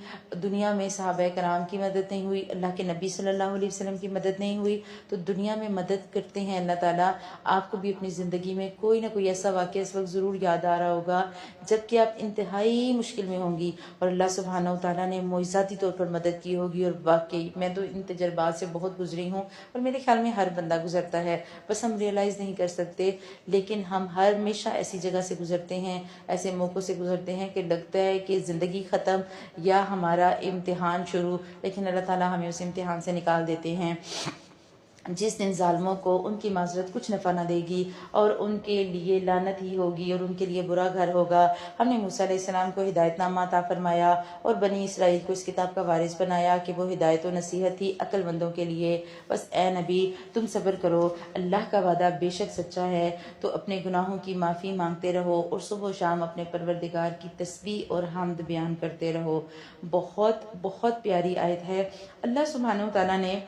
دنیا میں صحابہ کرام کی مدد نہیں ہوئی، اللہ کے نبی صلی اللہ علیہ وسلم کی مدد نہیں ہوئی، تو دنیا میں مدد کرتے ہیں اللہ تعالیٰ۔ آپ کو بھی اپنی زندگی میں کوئی نہ کوئی ایسا واقعہ اس وقت ضرور یاد آ رہا ہوگا جب کہ آپ انتہائی مشکل میں ہوں گی اور اللہ سبحانہ و تعالیٰ نے معجزاتی طور پر مدد کی ہوگی۔ اور واقعی میں تو ان تجربات سے بہت گزری ہوں، اور میرے خیال میں ہر بندہ گزرتا ہے، بس ہم ریئلائز نہیں کر سکتے۔ لیکن ہم ہمیشہ ایسی جگہ سے گزرتے ہیں، ایسے موقعوں سے گزرتے ہیں کہ لگتا ہے کہ زندگی ختم یا ہمارا امتحان شروع، لیکن اللہ تعالیٰ ہمیں اس امتحان سے نکال دیتے ہیں۔ جس دن ظالموں کو ان کی معذرت کچھ نفع نہ دے گی، اور ان کے لیے لعنت ہی ہوگی، اور ان کے لیے برا گھر ہوگا۔ ہم نے موسیٰ علیہ السلام کو ہدایت نامہ عطا فرمایا اور بنی اسرائیل کو اس کتاب کا وارث بنایا کہ وہ ہدایت و نصیحت ہی عقل مندوں کے لیے۔ بس اے نبی تم صبر کرو، اللہ کا وعدہ بے شک سچا ہے، تو اپنے گناہوں کی معافی مانگتے رہو اور صبح و شام اپنے پروردگار کی تسبیح اور حمد بیان کرتے رہو۔ بہت بہت پیاری آیت ہے۔ اللہ سبحانہ و تعالیٰ نے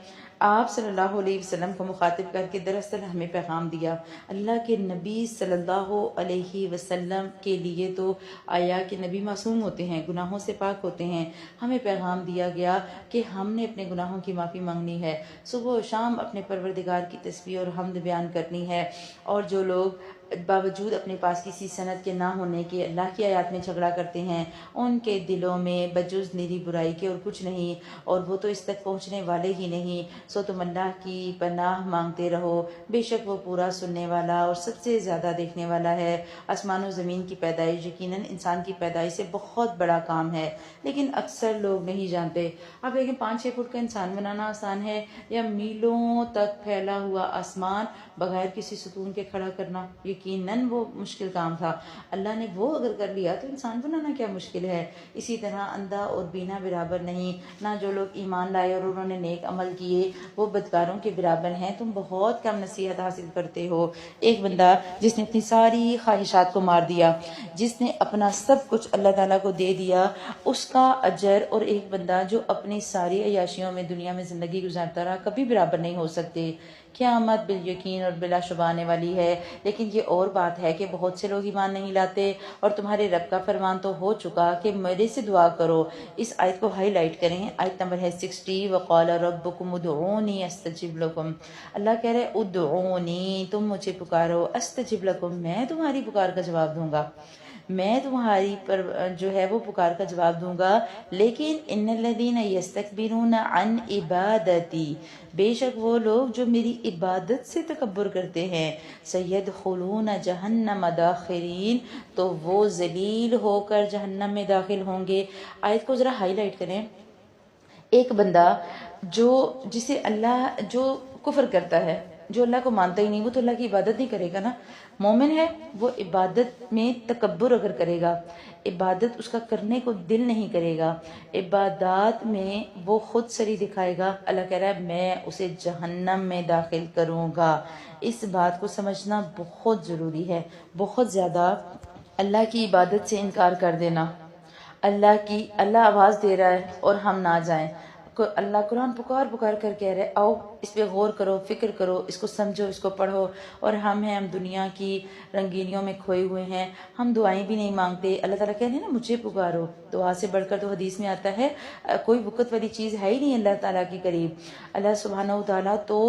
آپ صلی اللہ علیہ وسلم کو مخاطب کر کے دراصل ہمیں پیغام دیا۔ اللہ کے نبی صلی اللہ علیہ وسلم کے لیے تو آیا کہ نبی معصوم ہوتے ہیں، گناہوں سے پاک ہوتے ہیں۔ ہمیں پیغام دیا گیا کہ ہم نے اپنے گناہوں کی معافی مانگنی ہے، صبح و شام اپنے پروردگار کی تسبیح اور حمد بیان کرنی ہے۔ اور جو لوگ باوجود اپنے پاس کسی سند کے نہ ہونے کے اللہ کی آیات میں جھگڑا کرتے ہیں، ان کے دلوں میں بجز نیری برائی کے اور کچھ نہیں، اور وہ تو اس تک پہنچنے والے ہی نہیں۔ سو تم اللہ کی پناہ مانگتے رہو، بے شک وہ پورا سننے والا اور سب سے زیادہ دیکھنے والا ہے۔ آسمان و زمین کی پیدائش یقیناً انسان کی پیدائش سے بہت بڑا کام ہے، لیکن اکثر لوگ نہیں جانتے۔ آپ دیکھیں 5-6 فٹ کا انسان بنانا آسان ہے، یا میلوں تک پھیلا ہوا آسمان بغیر کسی ستون کے کھڑا کرنا؟ یقیناً وہ مشکل کام تھا، اللہ نے وہ اگر کر لیا تو انسان بنانا کیا مشکل ہے۔ اسی طرح اندھا اور بینا برابر نہیں، نہ جو لوگ ایمان لائے اور انہوں نے نیک عمل کیے وہ بدکاروں کے برابر ہیں۔ تم بہت کم نصیحت حاصل کرتے ہو۔ ایک بندہ جس نے اپنی ساری خواہشات کو مار دیا، جس نے اپنا سب کچھ اللہ تعالیٰ کو دے دیا، اس کا اجر اور ایک بندہ جو اپنی ساری عیاشیوں میں دنیا میں زندگی گزارتا رہا کبھی برابر نہیں ہو سکتے۔ قیامت بالیقین اور بلا شبہ آنے والی ہے، لیکن یہ اور بات ہے کہ بہت سے لوگ ایمان نہیں لاتے، اور تمہارے رب کا فرمان تو ہو چکا کہ میرے سے دعا کرو۔ اس آیت کو ہائی لائٹ کریں، آیت نمبر ہے 60، وَقَالَ رَبُّكُمُ ادْعُونِي أَسْتَجِبْ لَكُمْ۔ اللہ کہہ رہے ادعونی، تم مجھے پکارو، استجب لکم، میں تمہاری پکار کا جواب دوں گا، میں تمہاری جو ہے وہ پکار کا جواب دوں گا۔ لیکن ان الذین یستکبرون عن عبادتی، بے شک وہ لوگ جو میری عبادت سے تکبر کرتے ہیں، سیدخلون جہنم داخرین، تو وہ ذلیل ہو کر جہنم میں داخل ہوں گے۔ آیت کو ذرا ہائی لائٹ کریں۔ ایک بندہ جسے اللہ جو کفر کرتا ہے، جو اللہ کو مانتا ہی نہیں، وہ تو اللہ کی عبادت نہیں کرے گا نا۔ مومن ہے وہ عبادت میں تکبر اگر کرے گا، عبادت اس کا کرنے کو دل نہیں کرے گا، عبادات میں وہ خود سری دکھائے گا، اللہ کہہ رہا ہے میں اسے جہنم میں داخل کروں گا۔ اس بات کو سمجھنا بہت ضروری ہے، بہت زیادہ۔ اللہ کی عبادت سے انکار کر دینا، اللہ آواز دے رہا ہے اور ہم نہ جائیں۔ اللہ قرآن پکار پکار کر کہہ رہے آؤ اس پہ غور کرو، فکر کرو، اس کو سمجھو، اس کو پڑھو۔ اور ہم دنیا کی رنگینیوں میں کھوئے ہوئے ہیں، ہم دعائیں بھی نہیں مانگتے۔ اللہ تعالیٰ کہتے ہیں نا مجھے پکارو، دعا سے بڑھ کر تو حدیث میں آتا ہے کوئی وقت والی چیز ہے ہی نہیں اللہ تعالیٰ کی قریب۔ اللہ سبحانہ و تعالیٰ تو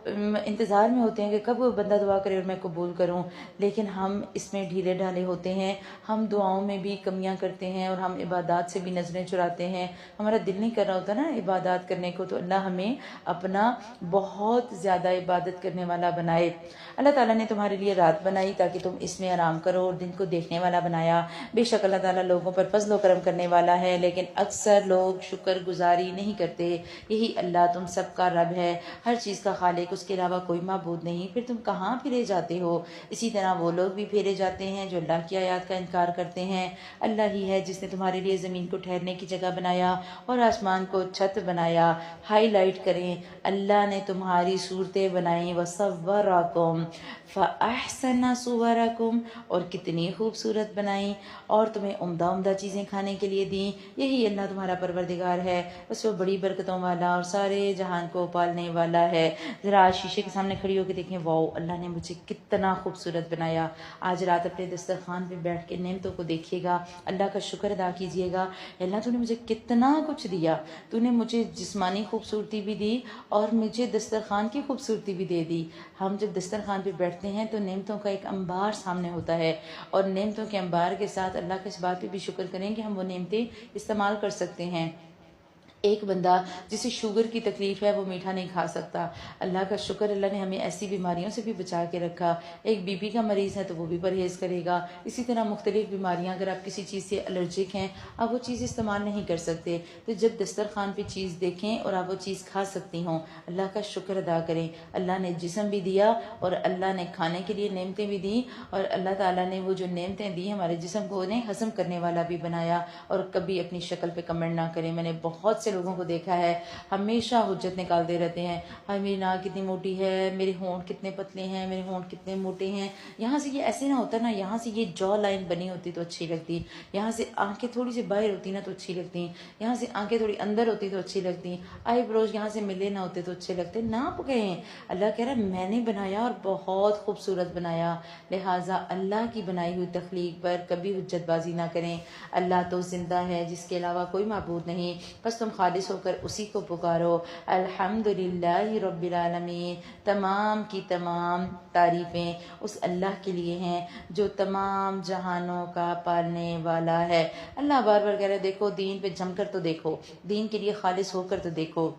انتظار میں ہوتے ہیں کہ کب وہ بندہ دعا کرے اور میں قبول کروں، لیکن ہم اس میں ڈھیلے ڈھالے ہوتے ہیں، ہم دعاؤں میں بھی کمیاں کرتے ہیں اور ہم عبادات سے بھی نظریں چراتے ہیں۔ ہمارا دل نہیں کر رہا ہوتا نا عبادات کرنے کو، تو اللہ ہمیں اپنا بہت زیادہ عبادت کرنے والا بنائے۔ اللہ تعالیٰ نے تمہارے لیے رات بنائی تاکہ تم اس میں آرام کرو، اور دن کو دیکھنے والا بنایا۔ بے شک اللہ تعالیٰ لوگوں پر فضل و کرم کرنے والا ہے، لیکن اکثر لوگ شکر گزاری نہیں کرتے۔ یہی اللہ تم سب کا رب ہے، ہر چیز کا خالق، اس کے علاوہ کوئی معبود نہیں، پھر تم کہاں پھرے جاتے ہو؟ اسی طرح وہ لوگ بھی پھیرے جاتے ہیں جو اللہ کی آیات کا انکار کرتے ہیں۔ اللہ ہی ہے جس نے تمہارے لیے زمین کو ٹھہرنے کی جگہ بنایا اور آسمان کو چھت بنایا۔ ہائی لائٹ کریں، اللہ نے تمہاری صورتیں بنائیں، وَصَوَّرَكُمْ فَأَحْسَنَ صُوَرَكُمْ، اور کتنی خوبصورت بنائیں، اور تمہیں عمدہ عمدہ چیزیں کھانے کے لیے دیں۔ یہی اللہ تمہارا پروردگار ہے، بس وہ بڑی برکتوں والا اور سارے جہان کو پالنے والا ہے۔ ذرا آج شیشے کے سامنے کھڑی ہو کے دیکھیں، واؤ اللہ نے مجھے کتنا خوبصورت بنایا۔ آج رات اپنے دسترخوان پہ بیٹھ کے نعمتوں کو دیکھیے گا، اللہ کا شکر ادا کیجیے گا۔ اللہ تو نے مجھے کتنا کچھ دیا، تو نے مجھے جسمانی خوبصورتی بھی دی اور مجھے دسترخوان کی خوبصورتی بھی دے دی۔ ہم جب دسترخوان پہ بیٹھتے ہیں تو نعمتوں کا ایک انبار سامنے ہوتا ہے، اور نعمتوں کے انبار کے ساتھ اللہ کے اس بات پہ بھی شکر کریں کہ ہم وہ نعمتیں استعمال کر سکتے ہیں۔ ایک بندہ جسے شوگر کی تکلیف ہے وہ میٹھا نہیں کھا سکتا، اللہ کا شکر اللہ نے ہمیں ایسی بیماریوں سے بھی بچا کے رکھا۔ ایک بی پی کا مریض ہے تو وہ بھی پرہیز کرے گا۔ اسی طرح مختلف بیماریاں، اگر آپ کسی چیز سے الرجک ہیں آپ وہ چیز استعمال نہیں کر سکتے، تو جب دسترخوان پہ چیز دیکھیں اور آپ وہ چیز کھا سکتی ہوں، اللہ کا شکر ادا کریں۔ اللہ نے جسم بھی دیا اور اللہ نے کھانے کے لیے نعمتیں بھی دیں، اور اللہ تعالیٰ نے وہ جو نعمتیں دی ہمارے جسم کو انہیں ہضم کرنے والا بھی بنایا۔ اور کبھی اپنی شکل پہ کمنٹ نہ کریں، میں نے بہت سے لوگوں کو دیکھا ہے ہمیشہ حجت نکالتے رہتے ہیں، ہاں میری ناک کتنی موٹی ہے، میرے ہونٹ کتنے پتلے ہیں، میرے ہونٹ کتنے موٹے ہیں۔ یہاں سے یہ ایسے نہ ہوتا نا، یہاں سے یہ جو لائن بنی ہوتی تو اچھی لگتی، یہاں سے آنکھیں تھوڑی سی باہر ہوتی نا تو اچھی لگتی، یہاں سے آنکھیں تھوڑی اندر ہوتی تو اچھی لگتی، آئی بروز یہاں سے ملے نہ ہوتے تو اچھے لگتے۔ ناپ گئے، اللہ کہہ رہا ہے میں نے بنایا اور بہت خوبصورت بنایا، لہٰذا اللہ کی بنائی ہوئی تخلیق پر کبھی حجت بازی نہ کریں۔ اللہ تو زندہ ہے جس کے علاوہ کوئی معبود نہیں، بس تم خالص ہو کر اسی کو پکارو۔ الحمدللہ رب العالمین، تمام کی تمام تعریفیں اس اللہ کے لیے ہیں جو تمام جہانوں کا پالنے والا ہے۔ اللہ بار بار کہہ رہے دیکھو دین پہ جم کر تو دیکھو، دین کے لیے خالص ہو کر تو دیکھو،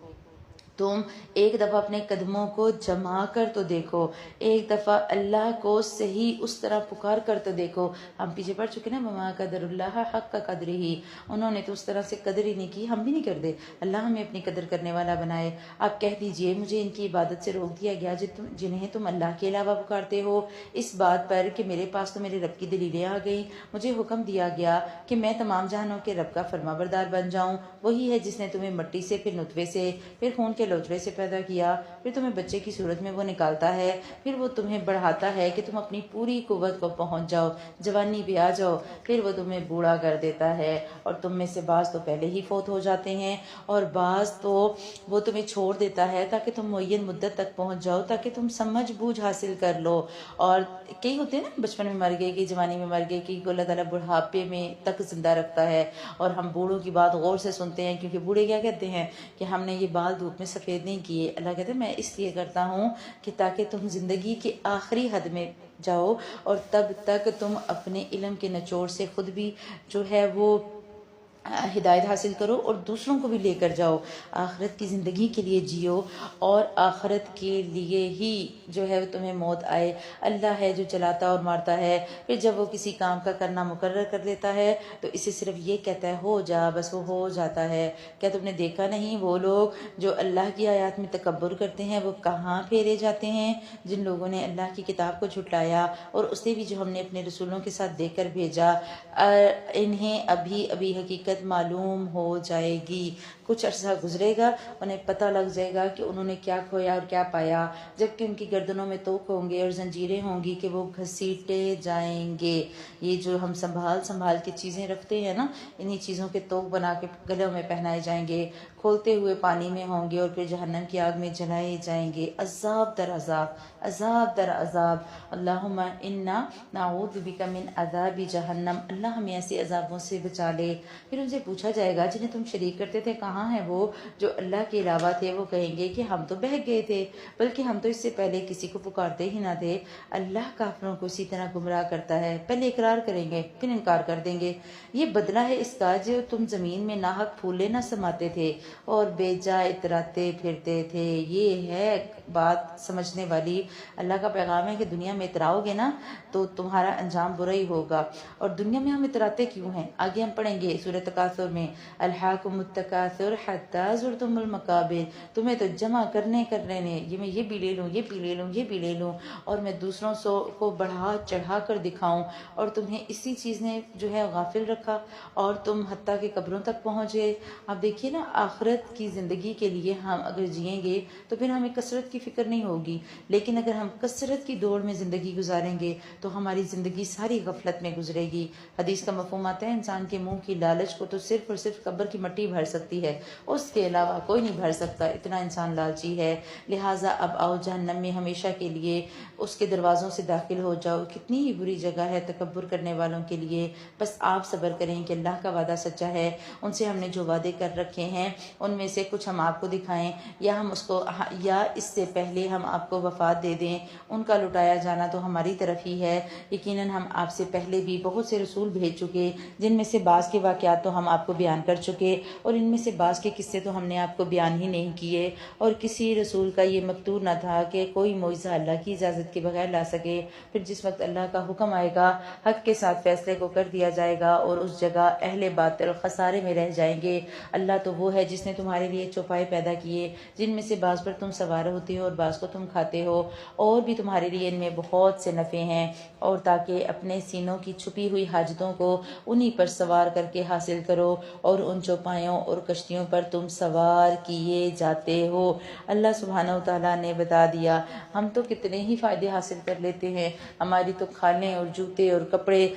تم ایک دفعہ اپنے قدموں کو جما کر تو دیکھو، ایک دفعہ اللہ کو صحیح اس طرح پکار کر تو دیکھو۔ ہم پیچھے پڑ چکے نا، وما قدر اللہ حق کا قدر ہی، انہوں نے تو اس طرح سے قدر ہی نہیں کی، ہم بھی نہیں کرتے۔ اللہ ہمیں اپنی قدر کرنے والا بنائے۔ آپ کہہ دیجئے مجھے ان کی عبادت سے روک دیا گیا جنہیں تم اللہ کے علاوہ پکارتے ہو، اس بات پر کہ میرے پاس تو میرے رب کی دلیلیں آ گئیں، مجھے حکم دیا گیا کہ میں تمام جہانوں کے رب کا فرما بردار بن جاؤں۔ وہی ہے جس نے تمہیں مٹی سے، پھر نطفے سے، پھر خون کے لوتھڑے سے پیدا کیا، پھر تمہیں بچے کی صورت میں وہ نکالتا ہے، پھر وہ تمہیں بڑھاتا ہے کہ تم اپنی پوری قوت کو پہنچ جاؤ، جوانی پہ آ جاؤ، پھر وہ تمہیں بوڑھا کر دیتا ہے، اور تم میں سے بعض تو پہلے ہی فوت ہو جاتے ہیں، اور بعض تو وہ تمہیں چھوڑ دیتا ہے تاکہ تم معین مدت تک پہنچ جاؤ، تاکہ تم سمجھ بوجھ حاصل کر لو۔ اور کئی ہوتے ہیں نا بچپن میں مر گئے، کئی جوانی میں مر گئے، کئی کو اللہ تعالیٰ بڑھاپے میں تک زندہ رکھتا ہے، اور ہم بوڑھوں کی بات غور سے سنتے ہیں، کیونکہ بوڑھے کیا کہتے ہیں کہ ہم نے یہ بال دھوپ میں سفید نہیں کیے۔ اللہ کہتے ہیں میں اس لیے کرتا ہوں کہ تاکہ تم زندگی کے آخری حد میں جاؤ، اور تب تک تم اپنے علم کے نچوڑ سے خود بھی جو ہے وہ ہدایت حاصل کرو اور دوسروں کو بھی لے کر جاؤ، آخرت کی زندگی کے لیے جیو، اور آخرت کے لیے ہی جو ہے تمہیں موت آئے۔ اللہ ہے جو چلاتا اور مارتا ہے، پھر جب وہ کسی کام کا کرنا مقرر کر دیتا ہے تو اسے صرف یہ کہتا ہے ہو جا، بس وہ ہو جاتا ہے۔ کیا تم نے دیکھا نہیں وہ لوگ جو اللہ کی آیات میں تکبر کرتے ہیں وہ کہاں پھیرے جاتے ہیں؟ جن لوگوں نے اللہ کی کتاب کو جھٹلایا اور اسے بھی جو ہم نے اپنے رسولوں کے ساتھ دے کر بھیجا، انہیں ابھی ابھی حقیقت معلوم ہو جائے گی، کچھ عرصہ گزرے گا انہیں پتہ لگ جائے گا کہ انہوں نے کیا کھویا اور کیا پایا، جبکہ ان کی گردنوں میں توق ہوں گے اور زنجیریں ہوں گی کہ وہ گھسیٹے جائیں گے۔ یہ جو ہم سنبھال کے چیزیں رکھتے ہیں نا، انہی چیزوں کے توق بنا کے گلوں میں پہنائے جائیں گے۔ کھولتے ہوئے پانی میں ہوں گے اور پھر جہنم کی آگ میں جلائے جائیں گے، عذاب در عذاب، عذاب در عذاب۔ اللہم انا نعوذ بک من عذاب جہنم، اللہ ہمیں ایسے عذابوں سے بچا لے۔ پھر ان سے پوچھا جائے گا جنہیں تم شریک کرتے تھے کہاں ہیں وہ جو اللہ کے علاوہ تھے؟ وہ کہیں گے کہ ہم تو بہک گئے تھے، بلکہ ہم تو اس سے پہلے کسی کو پکارتے ہی نہ تھے۔ اللہ کافروں کو اسی طرح گمراہ کرتا ہے، پہلے اقرار کریں گے پھر انکار کر دیں گے۔ یہ بدلہ ہے اس کا جو تم زمین میں ناحق پھولے نہ سماتے تھے اور بے جا اتراتے پھرتے تھے۔ یہ ہے بات سمجھنے والی۔ اللہ کا پیغام ہے کہ دنیا میں اتراؤ گے نا تو تمہارا انجام برا ہی ہوگا۔ اور دنیا میں ہم اتراتے کیوں ہیں؟ آگے ہم پڑھیں گے سورۃ تکاثر میں، الہاکم التکاثر حتی زرتم المقابر، تمہیں تو جمع کرنے نے میں یہ بھی لے لوں، یہ بھی لے لوں، یہ بھی لے لوں، اور میں دوسروں کو بڑھا چڑھا کر دکھاؤں، اور تمہیں اسی چیز نے جو ہے غافل رکھا اور تم حتیٰ کہ قبروں تک پہنچے۔ اب دیکھیے نا، آخرت کی زندگی کے لیے ہم اگر جئیں گے تو پھر ہمیں کثرت کی فکر نہیں ہوگی، لیکن اگر ہم کثرت کی دوڑ میں زندگی گزاریں گے تو ہماری زندگی ساری غفلت میں گزرے گی۔ حدیث کا مفہوم آتا ہے انسان کے منہ کی لالچ کو تو صرف اور صرف قبر کی مٹی بھر سکتی ہے، اس کے علاوہ کوئی نہیں بھر سکتا، اتنا انسان لالچی ہے۔ لہٰذا اب آؤ جہنم میں ہمیشہ کے لیے اس کے دروازوں سے داخل ہو جاؤ۔ کتنی ہی بری جگہ ہے تکبر کرنے والوں کے لیے۔ بس آپ صبر کریں کہ اللہ کا وعدہ سچا ہے، ان سے ہم نے جو وعدے کر رکھے ہیں ان میں سے کچھ ہم آپ کو دکھائیں، یا ہم اس کو، یا اس سے پہلے ہم آپ کو وفات دے دیں۔ ان کا لٹایا جانا تو ہماری طرف ہی ہے۔ یقیناً ہم آپ سے پہلے بھی بہت سے رسول بھیج چکے، جن میں سے بعض کے واقعات تو ہم آپ کو بیان کر چکے، اور ان میں سے بعض کے قصے تو ہم نے آپ کو بیان ہی نہیں کیے۔ اور کسی رسول کا یہ مقدور نہ تھا کہ کوئی معجزہ اللہ کی اجازت کے بغیر لا سکے۔ پھر جس وقت اللہ کا حکم آئے گا، حق کے ساتھ فیصلے کو کر دیا جائے گا، اور اس جگہ اہل باطل خسارے میں رہ جائیں گے۔ اللہ تو وہ ہے جس نے تمہارے لیے چوپائے پیدا کیے، جن میں سے بعض پر تم سوار ہوتے ہو اور بعض کو تم کھاتے ہو، اور بھی تمہارے لیے ان میں بہت سے نفع ہیں، اور تاکہ اپنے سینوں کی چھپی ہوئی حاجتوں کو انہی پر سوار کر کے حاصل کرو، اور ان چوپایوں اور کشتیوں پر تم سوار کیے جاتے ہو۔ اللہ سبحانہ و تعالیٰ نے بتا دیا، ہم تو کتنے ہی فائدے حاصل کر لیتے ہیں، ہماری تو کھالیں اور جوتے اور کپڑے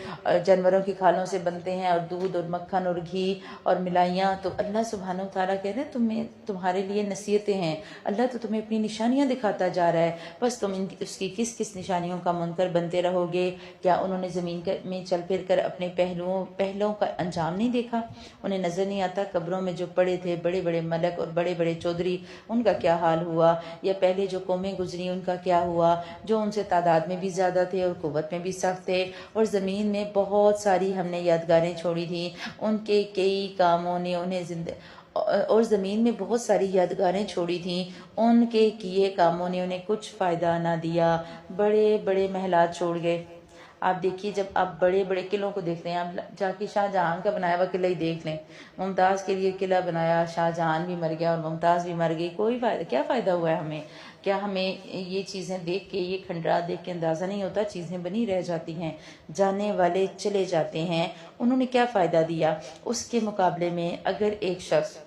جانوروں کی کھالوں سے بنتے ہیں، اور دودھ اور مکھن اور گھی اور ملائیاں، تو اللہ سبحانہ و تعالیٰ کہہ رہے ہیں تمہارے لیے نصیحتیں ہیں، اللہ تو تمہیں اپنی نشانیاں دکھاتا جا رہا ہے، بس تم اس کی کس کس نشانیوں کا منکر بنتے رہو گے؟ کیا انہوں نے زمین میں چل پھر کر اپنے پہلوؤں کا انجام نہیں دیکھا؟ انہیں نظر نہیں آتا قبروں میں جو پڑے تھے بڑے بڑے ملک اور بڑے بڑے چودھری، ان کا کیا حال ہوا؟ یا پہلے جو قومیں گزری ان کا کیا ہوا، جو ان سے تعداد میں بھی زیادہ تھے اور قوت میں بھی سخت تھے؟ اور زمین میں بہت ساری ہم نے یادگاریں چھوڑی تھیں، ان کے کئی کاموں نے انہیں اور زمین میں بہت ساری یادگاریں چھوڑی تھیں، ان کے کیے کاموں نے انہیں کچھ فائدہ نہ دیا، بڑے بڑے محلات چھوڑ گئے۔ آپ دیکھیے، جب آپ بڑے بڑے قلعوں کو دیکھتے ہیں، آپ جا کے شاہ جہاں کا بنایا ہوا قلعہ ہی دیکھ لیں، ممتاز کے لیے قلعہ بنایا، شاہ جہاں بھی مر گیا اور ممتاز بھی مر گئی، کوئی فائدہ، کیا فائدہ ہوا ہے ہمیں؟ کیا ہمیں یہ چیزیں دیکھ کے، یہ کھنڈرات دیکھ کے اندازہ نہیں ہوتا؟ چیزیں بنی رہ جاتی ہیں، جانے والے چلے جاتے ہیں، انہوں نے کیا فائدہ دیا؟ اس کے مقابلے میں اگر ایک شخص،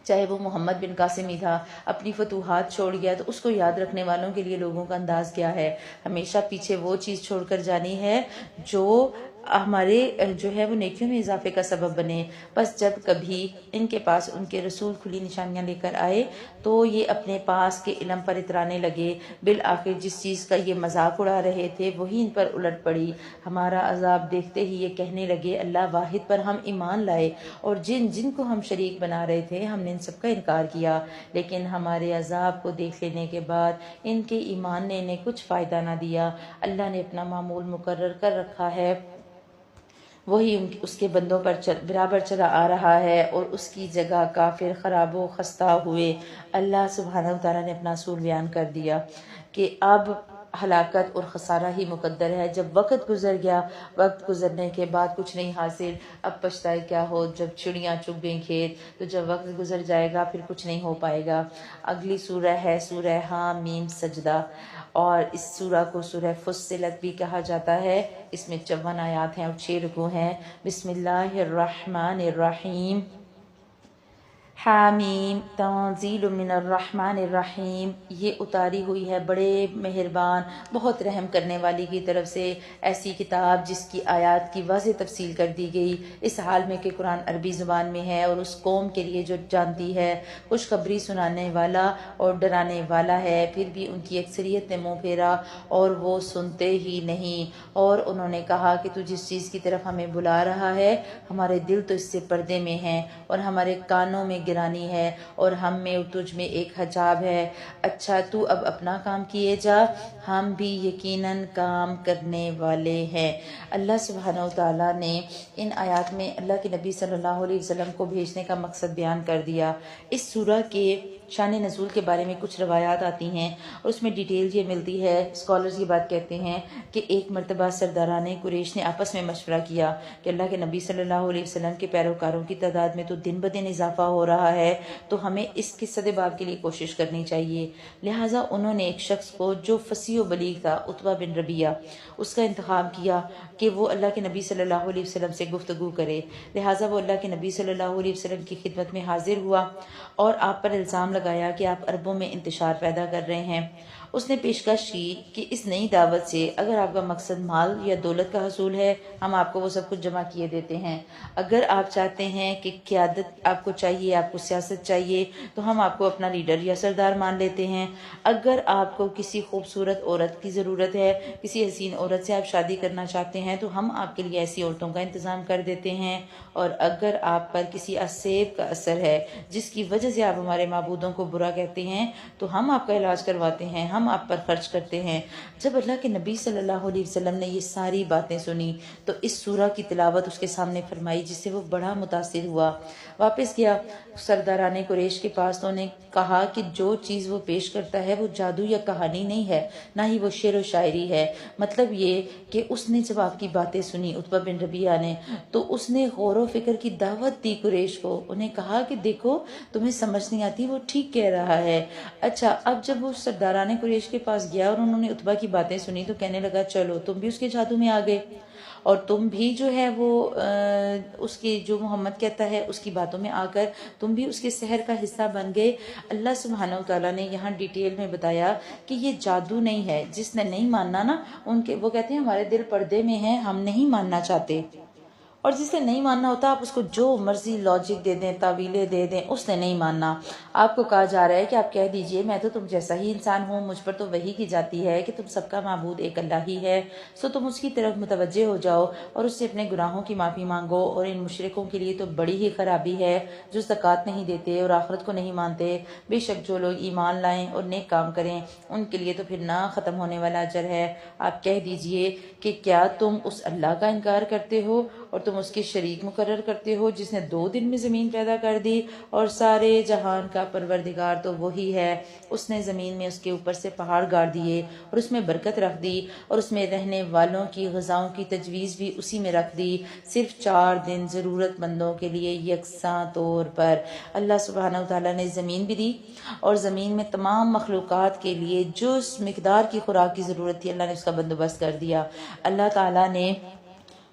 چاہے وہ محمد بن قاسم ہی تھا، اپنی فتوحات چھوڑ گیا، تو اس کو یاد رکھنے والوں کے لیے لوگوں کا انداز کیا ہے؟ ہمیشہ پیچھے وہ چیز چھوڑ کر جانی ہے جو ہمارے جو ہے وہ نیکیوں میں اضافے کا سبب بنے۔ بس جب کبھی ان کے پاس ان کے رسول کھلی نشانیاں لے کر آئے تو یہ اپنے پاس کے علم پر اترانے لگے، بالآخر جس چیز کا یہ مذاق اڑا رہے تھے وہی ان پر الٹ پڑی۔ ہمارا عذاب دیکھتے ہی یہ کہنے لگے اللہ واحد پر ہم ایمان لائے، اور جن جن کو ہم شریک بنا رہے تھے ہم نے ان سب کا انکار کیا، لیکن ہمارے عذاب کو دیکھ لینے کے بعد ان کے ایمان نے انہیں کچھ فائدہ نہ دیا۔ اللہ نے اپنا معمول مقرر کر رکھا ہے، وہی اس کے بندوں پر برابر چلا آ رہا ہے، اور اس کی جگہ کافر خراب و خستہ ہوئے۔ اللہ سبحانہ وتعالیٰ نے اپنا اصول بیان کر دیا کہ اب ہلاکت اور خسارہ ہی مقدر ہے۔ جب وقت گزر گیا، وقت گزرنے کے بعد کچھ نہیں حاصل، اب پچھتائے کیا ہو؟ جب چڑیاں چگ گئیں کھیت، تو جب وقت گزر جائے گا پھر کچھ نہیں ہو پائے گا۔ اگلی سورہ ہے سورہ حامیم سجدہ، اور اس سورہ کو سورہ فصلت بھی کہا جاتا ہے۔ اس میں 54 آیات ہیں اور 6 رکوع ہیں۔ بسم اللہ الرحمن الرحیم۔ حامیم تنزیل من الرحمن الرحیم، یہ اتاری ہوئی ہے بڑے مہربان بہت رحم کرنے والی کی طرف سے ایسی کتاب جس کی آیات کی واضح تفصیل کر دی گئی، اس حال میں کہ قرآن عربی زبان میں ہے اور اس قوم کے لیے جو جانتی ہے، خوشخبری سنانے والا اور ڈرانے والا ہے۔ پھر بھی ان کی اکثریت نے منہ پھیرا اور وہ سنتے ہی نہیں، اور انہوں نے کہا کہ تو جس چیز کی طرف ہمیں بلا رہا ہے ہمارے دل تو اس سے پردے میں ہیں اور ہمارے کانوں میں گرانی ہے اور ہم میں اور تجھ میں ایک حجاب ہے۔ اچھا تو اب اپنا کام کیے جا، ہم بھی یقیناً کام کرنے والے ہیں۔ اللہ سبحانہ وتعالیٰ نے ان آیات میں اللہ کے نبی صلی اللہ علیہ وسلم کو بھیجنے کا مقصد بیان کر دیا۔ اس سورہ کے شان نزول کے بارے میں کچھ روایات آتی ہیں اور اس میں ڈیٹیل یہ ملتی ہے۔ اسکالرز یہ بات کہتے ہیں کہ ایک مرتبہ سرداران قریش نے آپس میں مشورہ کیا کہ اللہ کے نبی صلی اللہ علیہ وسلم کے پیروکاروں کی تعداد میں تو دن بدن اضافہ ہو رہا ہے، تو ہمیں اس کے صد-باب کے لیے کوشش کرنی چاہیے۔ لہٰذا انہوں نے ایک شخص کو جو فصیح و بلیغ تھا، عتبہ بن ربیعہ، اس کا انتخاب کیا کہ وہ اللہ کے نبی صلی اللہ علیہ وسلم سے گفتگو کرے۔ لہٰذا وہ اللہ کے نبی صلی اللہ علیہ وسلم کی خدمت میں حاضر ہوا اور آپ پر الزام لگایا کہ آپ عربوں میں انتشار پیدا کر رہے ہیں۔ اس نے پیشکش کی کہ اس نئی دعوت سے اگر آپ کا مقصد مال یا دولت کا حصول ہے، ہم آپ کو وہ سب کچھ جمع کیے دیتے ہیں۔ اگر آپ چاہتے ہیں کہ قیادت آپ کو چاہیے، آپ کو سیاست چاہیے، تو ہم آپ کو اپنا لیڈر یا سردار مان لیتے ہیں۔ اگر آپ کو کسی خوبصورت عورت کی ضرورت ہے، کسی حسین عورت سے آپ شادی کرنا چاہتے ہیں، تو ہم آپ کے لیے ایسی عورتوں کا انتظام کر دیتے ہیں۔ اور اگر آپ پر کسی اسیب کا اثر ہے جس کی وجہ سے آپ ہمارے معبودوں کو برا کہتے ہیں، تو ہم آپ کا علاج کرواتے ہیں، ہم آپ پر خرچ کرتے ہیں۔ جب اللہ کے نبی صلی اللہ علیہ وسلم نے یہ ساری باتیں سنی تو اس سورہ کی تلاوت اس کے سامنے فرمائی، جس سے وہ بڑا متاثر ہوا۔ واپس گیا سرداران قریش کے پاس، تو انہیں کہا کہ جو چیز وہ پیش کرتا ہے وہ جادو یا کہانی نہیں ہے، نہ ہی وہ شعر و شاعری ہے۔ مطلب یہ کہ اس نے جب آپ کی باتیں سنی، عتبہ بن ربیعہ نے، تو اس نے غور و فکر کی دعوت دی قریش کو۔ انہیں کہا کہ دیکھو تمہیں سمجھ نہیں آتی، وہ ٹھیک کہہ رہا ہے۔ اچھا اب جب وہ سرداران قریش کے پاس گیا اور انہوں نے عتبہ کی باتیں سنی تو کہنے لگا چلو تم بھی اس کے جادو میں آ گئے، اور تم بھی جو ہے وہ اس کی جو محمد کہتا ہے اس کی باتوں میں آ کر تم بھی اس کے سحر کا حصہ بن گئے۔ اللہ سبحانہ وتعالیٰ نے یہاں ڈیٹیل میں بتایا کہ یہ جادو نہیں ہے۔ جس نے نہیں ماننا نا، وہ کہتے ہیں ہمارے دل پردے میں ہیں، ہم نہیں ماننا چاہتے، اور جسے نہیں ماننا ہوتا آپ اس کو جو مرضی لاجک دے دیں، تعویلیں دے دیں، اس نے نہیں ماننا۔ آپ کو کہا جا رہا ہے کہ آپ کہہ دیجئے میں تو تم جیسا ہی انسان ہوں، مجھ پر تو وحی کی جاتی ہے کہ تم سب کا معبود ایک اللہ ہی ہے، سو تم اس کی طرف متوجہ ہو جاؤ اور اس سے اپنے گناہوں کی معافی مانگو۔ اور ان مشرکوں کے لیے تو بڑی ہی خرابی ہے جو زکوٰۃ نہیں دیتے اور آخرت کو نہیں مانتے۔ بے شک جو لوگ ایمان لائیں اور نیک کام کریں ان کے لیے تو پھر نہ ختم ہونے والا اجر ہے۔ آپ کہہ دیجئے کہ کیا تم اس اللہ کا انکار کرتے ہو اور تم اس کے شریک مقرر کرتے ہو جس نے 2 دن میں زمین پیدا کر دی، اور سارے جہان کا پروردگار تو وہی ہے۔ اس نے زمین میں اس کے اوپر سے پہاڑ گاڑ دیے اور اس میں برکت رکھ دی، اور اس میں رہنے والوں کی غذاؤں کی تجویز بھی اسی میں رکھ دی، صرف 4 دن ضرورت مندوں کے لیے یکساں طور پر۔ اللہ سبحانہ وتعالیٰ نے زمین بھی دی اور زمین میں تمام مخلوقات کے لیے جو اس مقدار کی خوراک کی ضرورت تھی اللہ نے اس کا بندوبست کر دیا۔ اللہ تعالیٰ نے،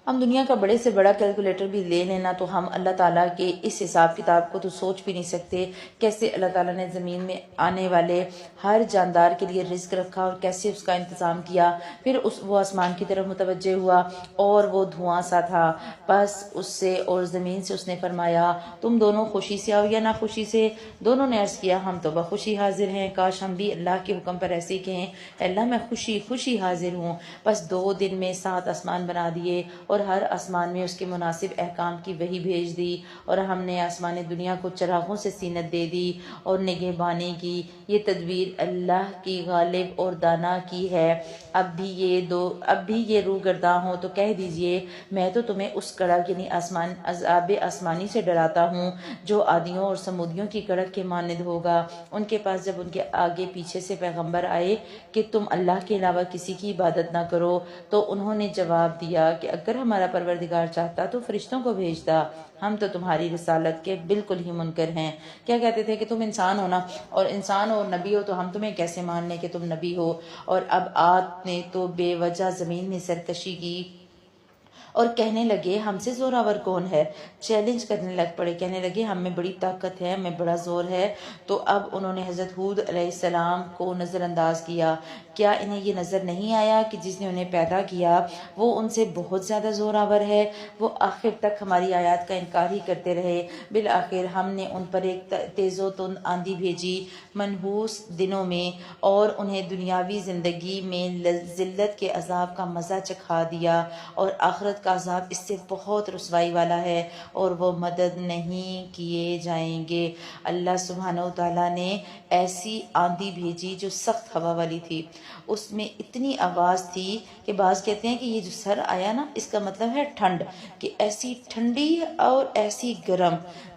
ہم دنیا کا بڑے سے بڑا کیلکولیٹر بھی لے لینا تو ہم اللہ تعالیٰ کے اس حساب کتاب کو تو سوچ بھی نہیں سکتے، کیسے اللہ تعالیٰ نے زمین میں آنے والے ہر جاندار کے لیے رزق رکھا اور کیسے اس کا انتظام کیا۔ پھر وہ آسمان کی طرف متوجہ ہوا اور وہ دھواں سا تھا، بس اس سے اور زمین سے اس نے فرمایا تم دونوں خوشی سے آؤ یا نہ خوشی سے؟ دونوں نے عرض کیا ہم تو بخوشی حاضر ہیں، کاش ہم بھی اللہ کے حکم پر ایسے ہی کہیں اللہ میں خوشی خوشی حاضر ہوں۔ بس 2 دن میں 7 آسمان بنا دیے اور ہر آسمان میں اس کے مناسب احکام کی وحی بھیج دی، اور ہم نے آسمان دنیا کو چراغوں سے زینت دے دی اور نگہبانی کی۔ یہ تدبیر اللہ کی غالب اور دانا کی ہے۔ اب بھی یہ رو گرداں ہو تو کہہ دیجئے میں تو تمہیں اس کڑک یعنی عذاب آسمانی سے ڈراتا ہوں جو عادیوں اور سمودیوں کی کڑک کے مانند ہوگا۔ ان کے پاس جب ان کے آگے پیچھے سے پیغمبر آئے کہ تم اللہ کے علاوہ کسی کی عبادت نہ کرو، تو انہوں نے جواب دیا کہ اگر ہمارا پروردگار چاہتا تو فرشتوں کو بھیجتا، ہم تو تمہاری رسالت کے بالکل ہی منکر ہیں۔ کیا کہتے تھے کہ تم انسان ہو نا، اور انسان اور نبی ہو تو ہم تمہیں کیسے مان لیں کہ تم نبی ہو؟ اور اب آپ نے تو بے وجہ زمین میں سرکشی کی اور کہنے لگے ہم سے زوراور کون ہے، چیلنج کرنے لگ پڑے، کہنے لگے ہم میں بڑی طاقت ہے، ہمیں بڑا زور ہے۔ تو اب انہوں نے حضرت ہود علیہ السلام کو نظر انداز کیا۔ کیا انہیں یہ نظر نہیں آیا کہ جس نے انہیں پیدا کیا وہ ان سے بہت زیادہ زوراور ہے؟ وہ آخر تک ہماری آیات کا انکار ہی کرتے رہے۔ بالآخر ہم نے ان پر ایک تیز و تند آندھی بھیجی منحوس دنوں میں، اور انہیں دنیاوی زندگی میں ذلت کے عذاب کا مزہ چکھا دیا، اور آخرت کا عذاب اس سے بہت رسوائی والا ہے اور وہ مدد نہیں کیے جائیں گے۔ اللہ سبحانہ و تعالیٰ نے ایسی آندھی بھیجی جو سخت ہوا والی تھی، اس میں اتنی آواز تھی کہ بعض کہتے ہیں کہ یہ جو سر آیا نا اس کا مطلب ہے ٹھنڈ، کہ ایسی ٹھنڈی اور ایسی گرم،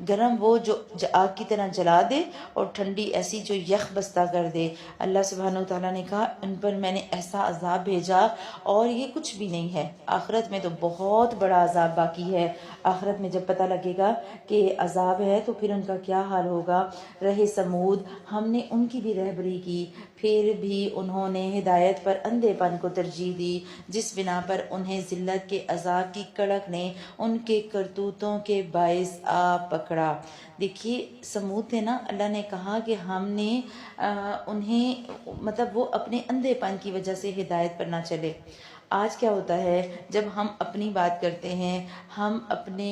گرم وہ جو آگ کی طرح جلا دے، اور ٹھنڈی ایسی جو یخ بستہ کر دے۔ اللہ سبحانہ و تعالیٰ نے کہا ان پر میں نے ایسا عذاب بھیجا اور یہ کچھ بھی نہیں ہے، آخرت میں تو بہت بڑا عذاب باقی ہے۔ آخرت میں جب پتہ لگے گا کہ عذاب ہے تو پھر ان کا کیا حال ہوگا۔ رہے سمود، ہم نے ان کی بھی رہبری کی، پھر بھی انہوں نے ہدایت پر اندھے پن کو ترجیح دی، جس بنا پر انہیں ذلت کے عذاب کی کڑک نے ان کے کرتوتوں کے باعث آ پکڑا۔ دیکھیے سمود تھے نا، اللہ نے کہا کہ ہم نے انہیں مطلب وہ اپنے اندھے پن کی وجہ سے ہدایت پر نہ چلے۔ آج کیا ہوتا ہے جب ہم اپنی بات کرتے ہیں، ہم اپنے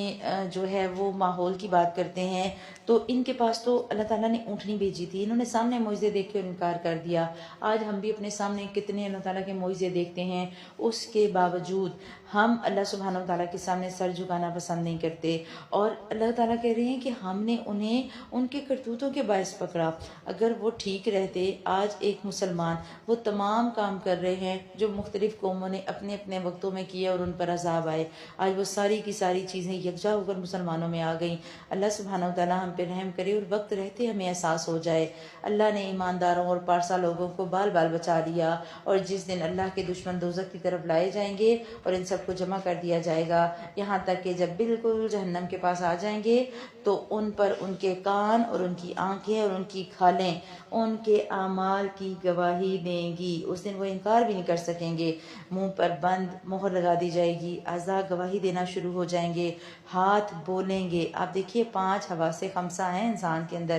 جو ہے وہ ماحول کی بات کرتے ہیں، تو ان کے پاس تو اللہ تعالیٰ نے اونٹنی بھیجی تھی، انہوں نے سامنے معجزے دیکھ کے انکار کر دیا۔ آج ہم بھی اپنے سامنے کتنے اللہ تعالیٰ کے معجزے دیکھتے ہیں، اس کے باوجود ہم اللہ سبحانہ و تعالیٰ کے سامنے سر جھکانا پسند نہیں کرتے، اور اللہ تعالیٰ کہہ رہے ہیں کہ ہم نے انہیں ان کے کرتوتوں کے باعث پکڑا۔ اگر وہ ٹھیک رہتے، آج ایک مسلمان وہ تمام کام کر رہے ہیں جو مختلف قوموں نے اپنے اپنے وقتوں میں کیے اور ان پر عذاب آئے، آج وہ ساری کی ساری چیزیں یکجا ہو کر مسلمانوں میں آ گئیں۔ اللہ سبحانہ و تعالیٰ ہم پہ رحم کرے اور وقت رہتے ہمیں احساس ہو جائے۔ اللہ نے ایمانداروں اور پارسا لوگوں کو بال بال بچا لیا، اور جس دن اللہ کے دشمن دوزخ کی طرف لائے جائیں گے اور ان سب کو جمع کر دیا جائے گا، یہاں تک کہ جب بالکل جہنم کے پاس آ جائیں گے تو ان پر ان کے کان اور ان کی آنکھیں اور ان کی کھالیں ان کے اعمال کی گواہی دیں گی۔ اس دن وہ انکار بھی نہیں کر سکیں گے، منہ پر بند مہر لگا دی جائے گی، اعضاء گواہی دینا شروع ہو جائیں گے، ہاتھ بولیں گے۔ آپ دیکھیے 5 حواس خمسہ ہیں انسان کے اندر،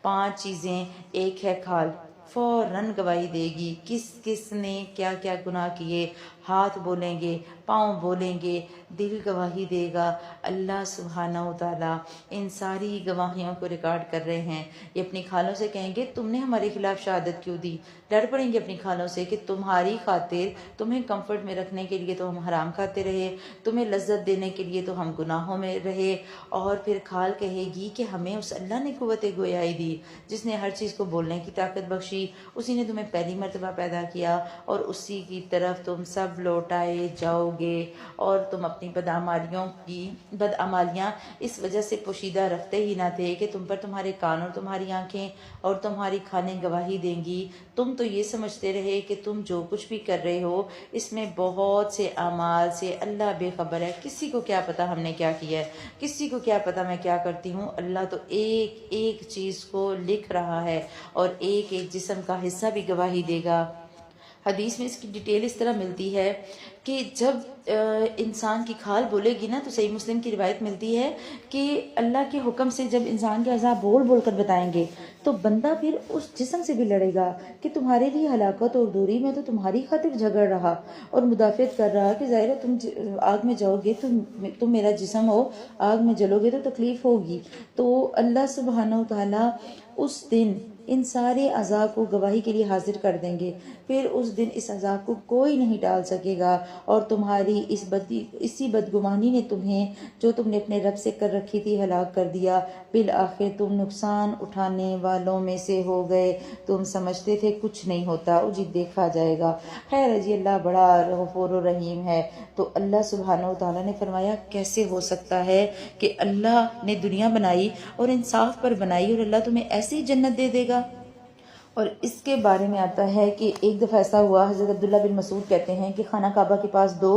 5 چیزیں، ایک ہے کھال، فوراً گواہی دے گی کس کس نے کیا کیا گناہ کیے۔ ہاتھ بولیں گے، پاؤں بولیں گے، دل گواہی دے گا۔ اللہ سبحانہ و تعالیٰ ان ساری گواہیوں کو ریکارڈ کر رہے ہیں۔ یہ اپنی کھالوں سے کہیں گے تم نے ہمارے خلاف شہادت کیوں دی، لڑ پڑیں گے اپنی کھالوں سے کہ تمہاری خاطر، تمہیں کمفرٹ میں رکھنے کے لیے تو ہم حرام کھاتے رہے، تمہیں لذت دینے کے لیے تو ہم گناہوں میں رہے۔ اور پھر کھال کہے گی کہ ہمیں اس اللہ نے قوت گویائی دی جس نے ہر چیز کو بولنے کی طاقت بخشی، اسی نے تمہیں پہلی مرتبہ پیدا کیا، اور اسی کی طرف تم سب لوٹائے جاؤ گے، اور تم اپنی بدعمالیاں اس وجہ سے پوشیدہ رکھتے ہی نہ تھے کہ تم پر تمہارے کان اور تمہاری آنکھیں اور تمہاری کھالیں گواہی دیں گی۔ تم تو یہ سمجھتے رہے کہ تم جو کچھ بھی کر رہے ہو اس میں بہت سے اعمال سے اللہ بے خبر ہے، کسی کو کیا پتا ہم نے کیا کیا ہے، کسی کو کیا پتا میں کیا کرتی ہوں۔ اللہ تو ایک ایک چیز کو لکھ رہا ہے، اور ایک ایک جسم کا حصہ بھی گواہی دے گا۔ حدیث میں اس کی ڈیٹیل اس طرح ملتی ہے کہ جب انسان کی کھال بولے گی نا، تو صحیح مسلم کی روایت ملتی ہے کہ اللہ کے حکم سے جب انسان کے اعضاء بول بول کر بتائیں گے تو بندہ پھر اس جسم سے بھی لڑے گا کہ تمہارے لیے ہلاکت اور دوری میں تو تمہاری خاطر جھگڑ رہا اور مدافعت کر رہا کہ ظاہر ہے تم آگ میں جاؤ گے، تم میرا جسم ہو، آگ میں جلو گے تو تکلیف ہوگی۔ تو اللہ سبحانہ و تعالیٰ اس دن ان سارے عذاب کو گواہی کے لیے حاضر کر دیں گے، پھر اس دن اس عذاب کو کوئی نہیں ٹال سکے گا، اور تمہاری اسی بدگمانی نے تمہیں جو تم نے اپنے رب سے کر رکھی تھی ہلاک کر دیا۔ بالآخر تم نقصان اٹھانے والوں میں سے ہو گئے، تم سمجھتے تھے کچھ نہیں ہوتا، جی دیکھا جائے گا۔ خیر جی، اللہ بڑا غفور و رحیم ہے۔ تو اللہ سبحانہ و تعالیٰ نے فرمایا کیسے ہو سکتا ہے کہ اللہ نے دنیا بنائی اور انصاف پر بنائی اور اللہ تمہیں ایسی جنت دے دے گا۔ اور اس کے بارے میں آتا ہے کہ ایک دفعہ ایسا ہوا، حضرت عبداللہ بن مسعود کہتے ہیں کہ خانہ کعبہ کے پاس 2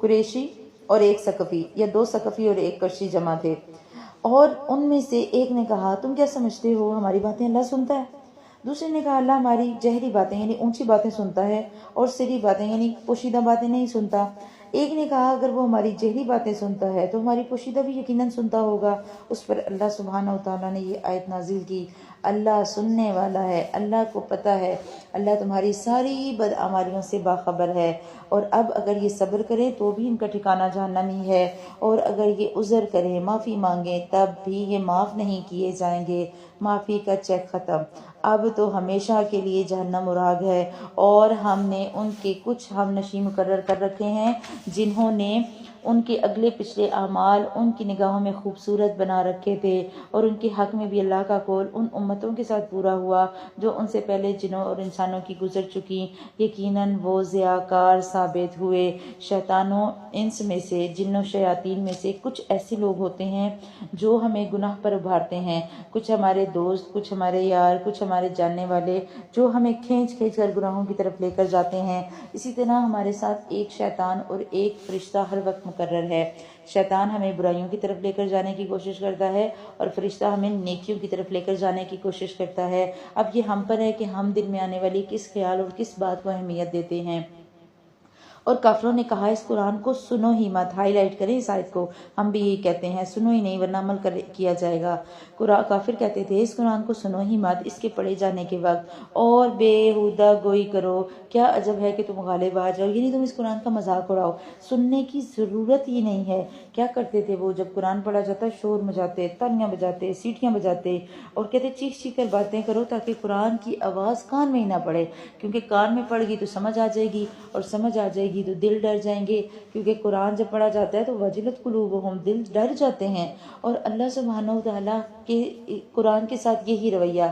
قریشی اور 1 ثقفی، یا 2 ثقفی اور 1 قریشی جمع تھے، اور ان میں سے ایک نے کہا تم کیا سمجھتے ہو ہماری باتیں اللہ سنتا ہے؟ دوسرے نے کہا اللہ ہماری جہری باتیں یعنی اونچی باتیں سنتا ہے، اور سری باتیں یعنی پوشیدہ باتیں نہیں سنتا۔ ایک نے کہا اگر وہ ہماری جہری باتیں سنتا ہے تو ہماری پوشیدہ بھی یقیناً سنتا ہوگا۔ اس پر اللہ سبحانہ و تعالیٰ نے یہ آیت نازل کی، اللہ سننے والا ہے، اللہ کو پتہ ہے، اللہ تمہاری ساری بدعمالیوں سے باخبر ہے۔ اور اب اگر یہ صبر کریں تو بھی ان کا ٹھکانہ جہنم ہی ہے، اور اگر یہ عذر کریں، معافی مانگیں، تب بھی یہ معاف نہیں کیے جائیں گے۔ معافی کا چیک ختم، اب تو ہمیشہ کے لیے جہنم مراد ہے۔ اور ہم نے ان کے کچھ ہم نشین مقرر کر رکھے ہیں جنہوں نے ان کے اگلے پچھلے اعمال ان کی نگاہوں میں خوبصورت بنا رکھے تھے، اور ان کے حق میں بھی اللہ کا قول ان امتوں کے ساتھ پورا ہوا جو ان سے پہلے جنوں اور انسانوں کی گزر چکی، یقیناً وہ ضیاءکار ثابت ہوئے۔ شیطانوں انس میں سے، جنوں شیاطین میں سے کچھ ایسے لوگ ہوتے ہیں جو ہمیں گناہ پر ابھارتے ہیں، کچھ ہمارے دوست، کچھ ہمارے یار، کچھ ہمارے جاننے والے جو ہمیں کھینچ کھینچ کر گناہوں کی طرف لے کر جاتے ہیں۔ اسی طرح ہمارے ساتھ ایک شیطان اور ایک فرشتہ ہر وقت مقرر ہے۔ شیطان ہمیں برائیوں کی طرف لے کر جانے کی کوشش کرتا ہے، اور فرشتہ ہمیں نیکیوں کی طرف لے کر جانے کی کوشش کرتا ہے۔ اب یہ ہم پر ہے کہ ہم دل میں آنے والی کس خیال اور کس بات کو اہمیت دیتے ہیں۔ اور کافروں نے کہا اس قرآن کو سنو ہی مت، ہائی لائٹ کریں اس آیت کو، ہم بھی یہی کہتے ہیں سنو ہی نہیں ورنہ عمل کیا جائے گا۔ کافر کہتے تھے اس قرآن کو سنو ہی مت اس کے پڑھے جانے کے وقت، اور بےہودہ گوئی کرو، کیا عجب ہے کہ تم غالب آ جاؤ، یعنی تم اس قرآن کا مذاق اڑاؤ، سننے کی ضرورت ہی نہیں ہے۔ کیا کرتے تھے وہ؟ جب قرآن پڑھا جاتا شور مچاتے، تالیاں بجاتے، سیٹیاں بجاتے، اور کہتے چیخ چیخ کر باتیں کرو تاکہ قرآن کی آواز کان میں ہی نہ پڑے، کیونکہ کان میں پڑ گئی تو سمجھ آ جائے گی، اور سمجھ آ جائے گی تو دل ڈر جائیں گے، کیونکہ قرآن جب پڑھا جاتا ہے تو وجلت قلوبہم، دل ڈر جاتے ہیں۔ اور اللہ سبحانہ و تعالیٰ کے قرآن کے ساتھ یہی رویہ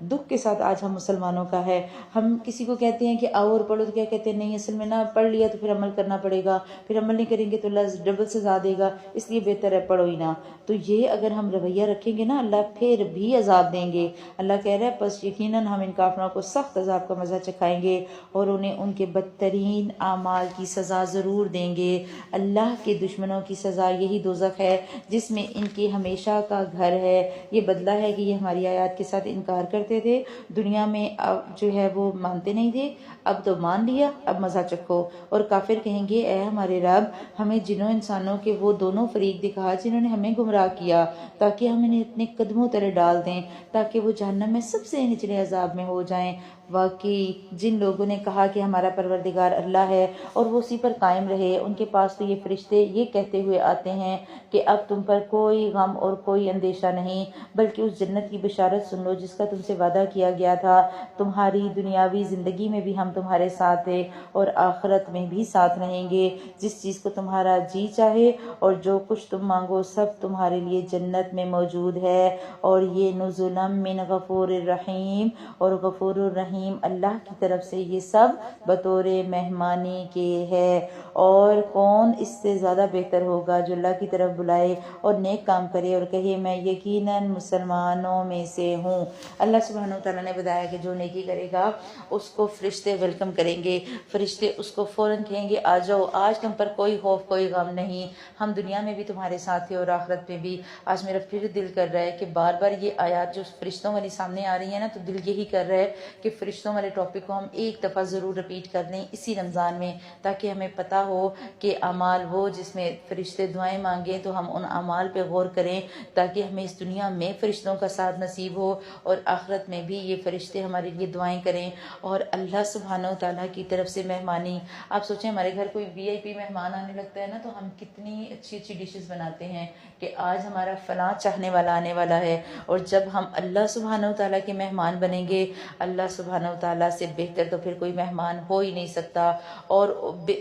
دکھ کے ساتھ آج ہم مسلمانوں کا ہے۔ ہم کسی کو کہتے ہیں کہ آؤ اور پڑھو تو کیا کہتے ہیں نہیں، اصل میں نہ پڑھ لیا تو پھر عمل کرنا پڑے گا، پھر عمل نہیں کریں گے تو اللہ ڈبل سزا دے گا، اس لیے بہتر ہے پڑھو ہی نہ۔ تو یہ اگر ہم رویہ رکھیں گے نا اللہ پھر بھی عذاب دیں گے۔ اللہ کہہ رہا ہے پس یقیناً ہم ان کافروں کو سخت عذاب کا مزہ چکھائیں گے، اور انہیں ان کے بدترین اعمال کی سزا ضرور دیں گے۔ اللہ کے دشمنوں کی سزا یہی دوزخ ہے جس میں ان کے ہمیشہ کا گھر ہے۔ یہ بدلہ ہے کہ یہ ہماری آیات کے ساتھ انکار کرتے تھے، دنیا میں اب جو ہے وہ مانتے نہیں تھے، اب تو مان لیا، اب مزہ چکھو۔ اور کافر کہیں گے اے ہمارے رب ہمیں جنوں انسانوں کے وہ دونوں فریق دکھا جنہوں نے ہمیں گمراہ کیا، تاکہ ہم انہیں اپنے قدموں تلے ڈال دیں، تاکہ وہ جہنم میں سب سے نچلے عذاب میں ہو جائیں۔ واقعی جن لوگوں نے کہا کہ ہمارا پروردگار اللہ ہے اور وہ اسی پر قائم رہے، ان کے پاس تو یہ فرشتے یہ کہتے ہوئے آتے ہیں کہ اب تم پر کوئی غم اور کوئی اندیشہ نہیں، بلکہ اس جنت کی بشارت سن لو جس کا تم سے وعدہ کیا گیا تھا، تمہاری دنیاوی زندگی میں بھی ہم تمہارے ساتھ تھے اور آخرت میں بھی ساتھ رہیں گے، جس چیز کو تمہارا جی چاہے اور جو کچھ تم مانگو سب تمہارے لیے جنت میں موجود ہے، اور یہ نزلا من غفور الرحیم، اور غفور الرحیم اللہ کی طرف سے یہ سب بطور مہمانی کے ہے۔ اور کون اس سے زیادہ بہتر ہوگا جو اللہ کی طرف بلائے اور نیک کام کرے اور کہے میں یقیناً مسلمانوں میں سے ہوں۔ اللہ سبحانہ وتعالیٰ نے بتایا کہ جو نیکی کرے گا اس کو فرشتے ویلکم کریں گے، فرشتے اس کو فوراً کہیں گے آ جاؤ، آج تم پر کوئی خوف کوئی غم نہیں، ہم دنیا میں بھی تمہارے ساتھ تھے اور آخرت میں بھی۔ آج میرا پھر دل کر رہا ہے کہ بار بار یہ آیات جو فرشتوں والی سامنے آ رہی ہیں نا، تو دل یہی کر رہا ہے کہ فرشتوں والے ٹاپک کو ہم ایک دفعہ ضرور رپیٹ کر لیں اسی رمضان میں، تاکہ ہمیں پتہ ہو کہ اعمال وہ جس میں فرشتے دعائیں مانگیں تو ہم ان اعمال پہ غور کریں، تاکہ ہمیں اس دنیا میں فرشتوں کا ساتھ نصیب ہو اور آخرت میں بھی یہ فرشتے ہمارے لیے دعائیں کریں۔ اور اللہ سبحانہ و تعالیٰ کی طرف سے مہمانی، آپ سوچیں ہمارے گھر کوئی وی آئی پی مہمان آنے لگتا ہے نا، تو ہم کتنی اچھی اچھی ڈشز بناتے ہیں کہ آج ہمارا فلاں چاہنے والا آنے والا ہے۔ اور جب ہم اللہ سبحانہ و تعالیٰ کے مہمان بنیں گے، اللہ سبحانہ و تعالیٰ سے بہتر تو پھر کوئی مہمان ہو ہی نہیں سکتا۔ اور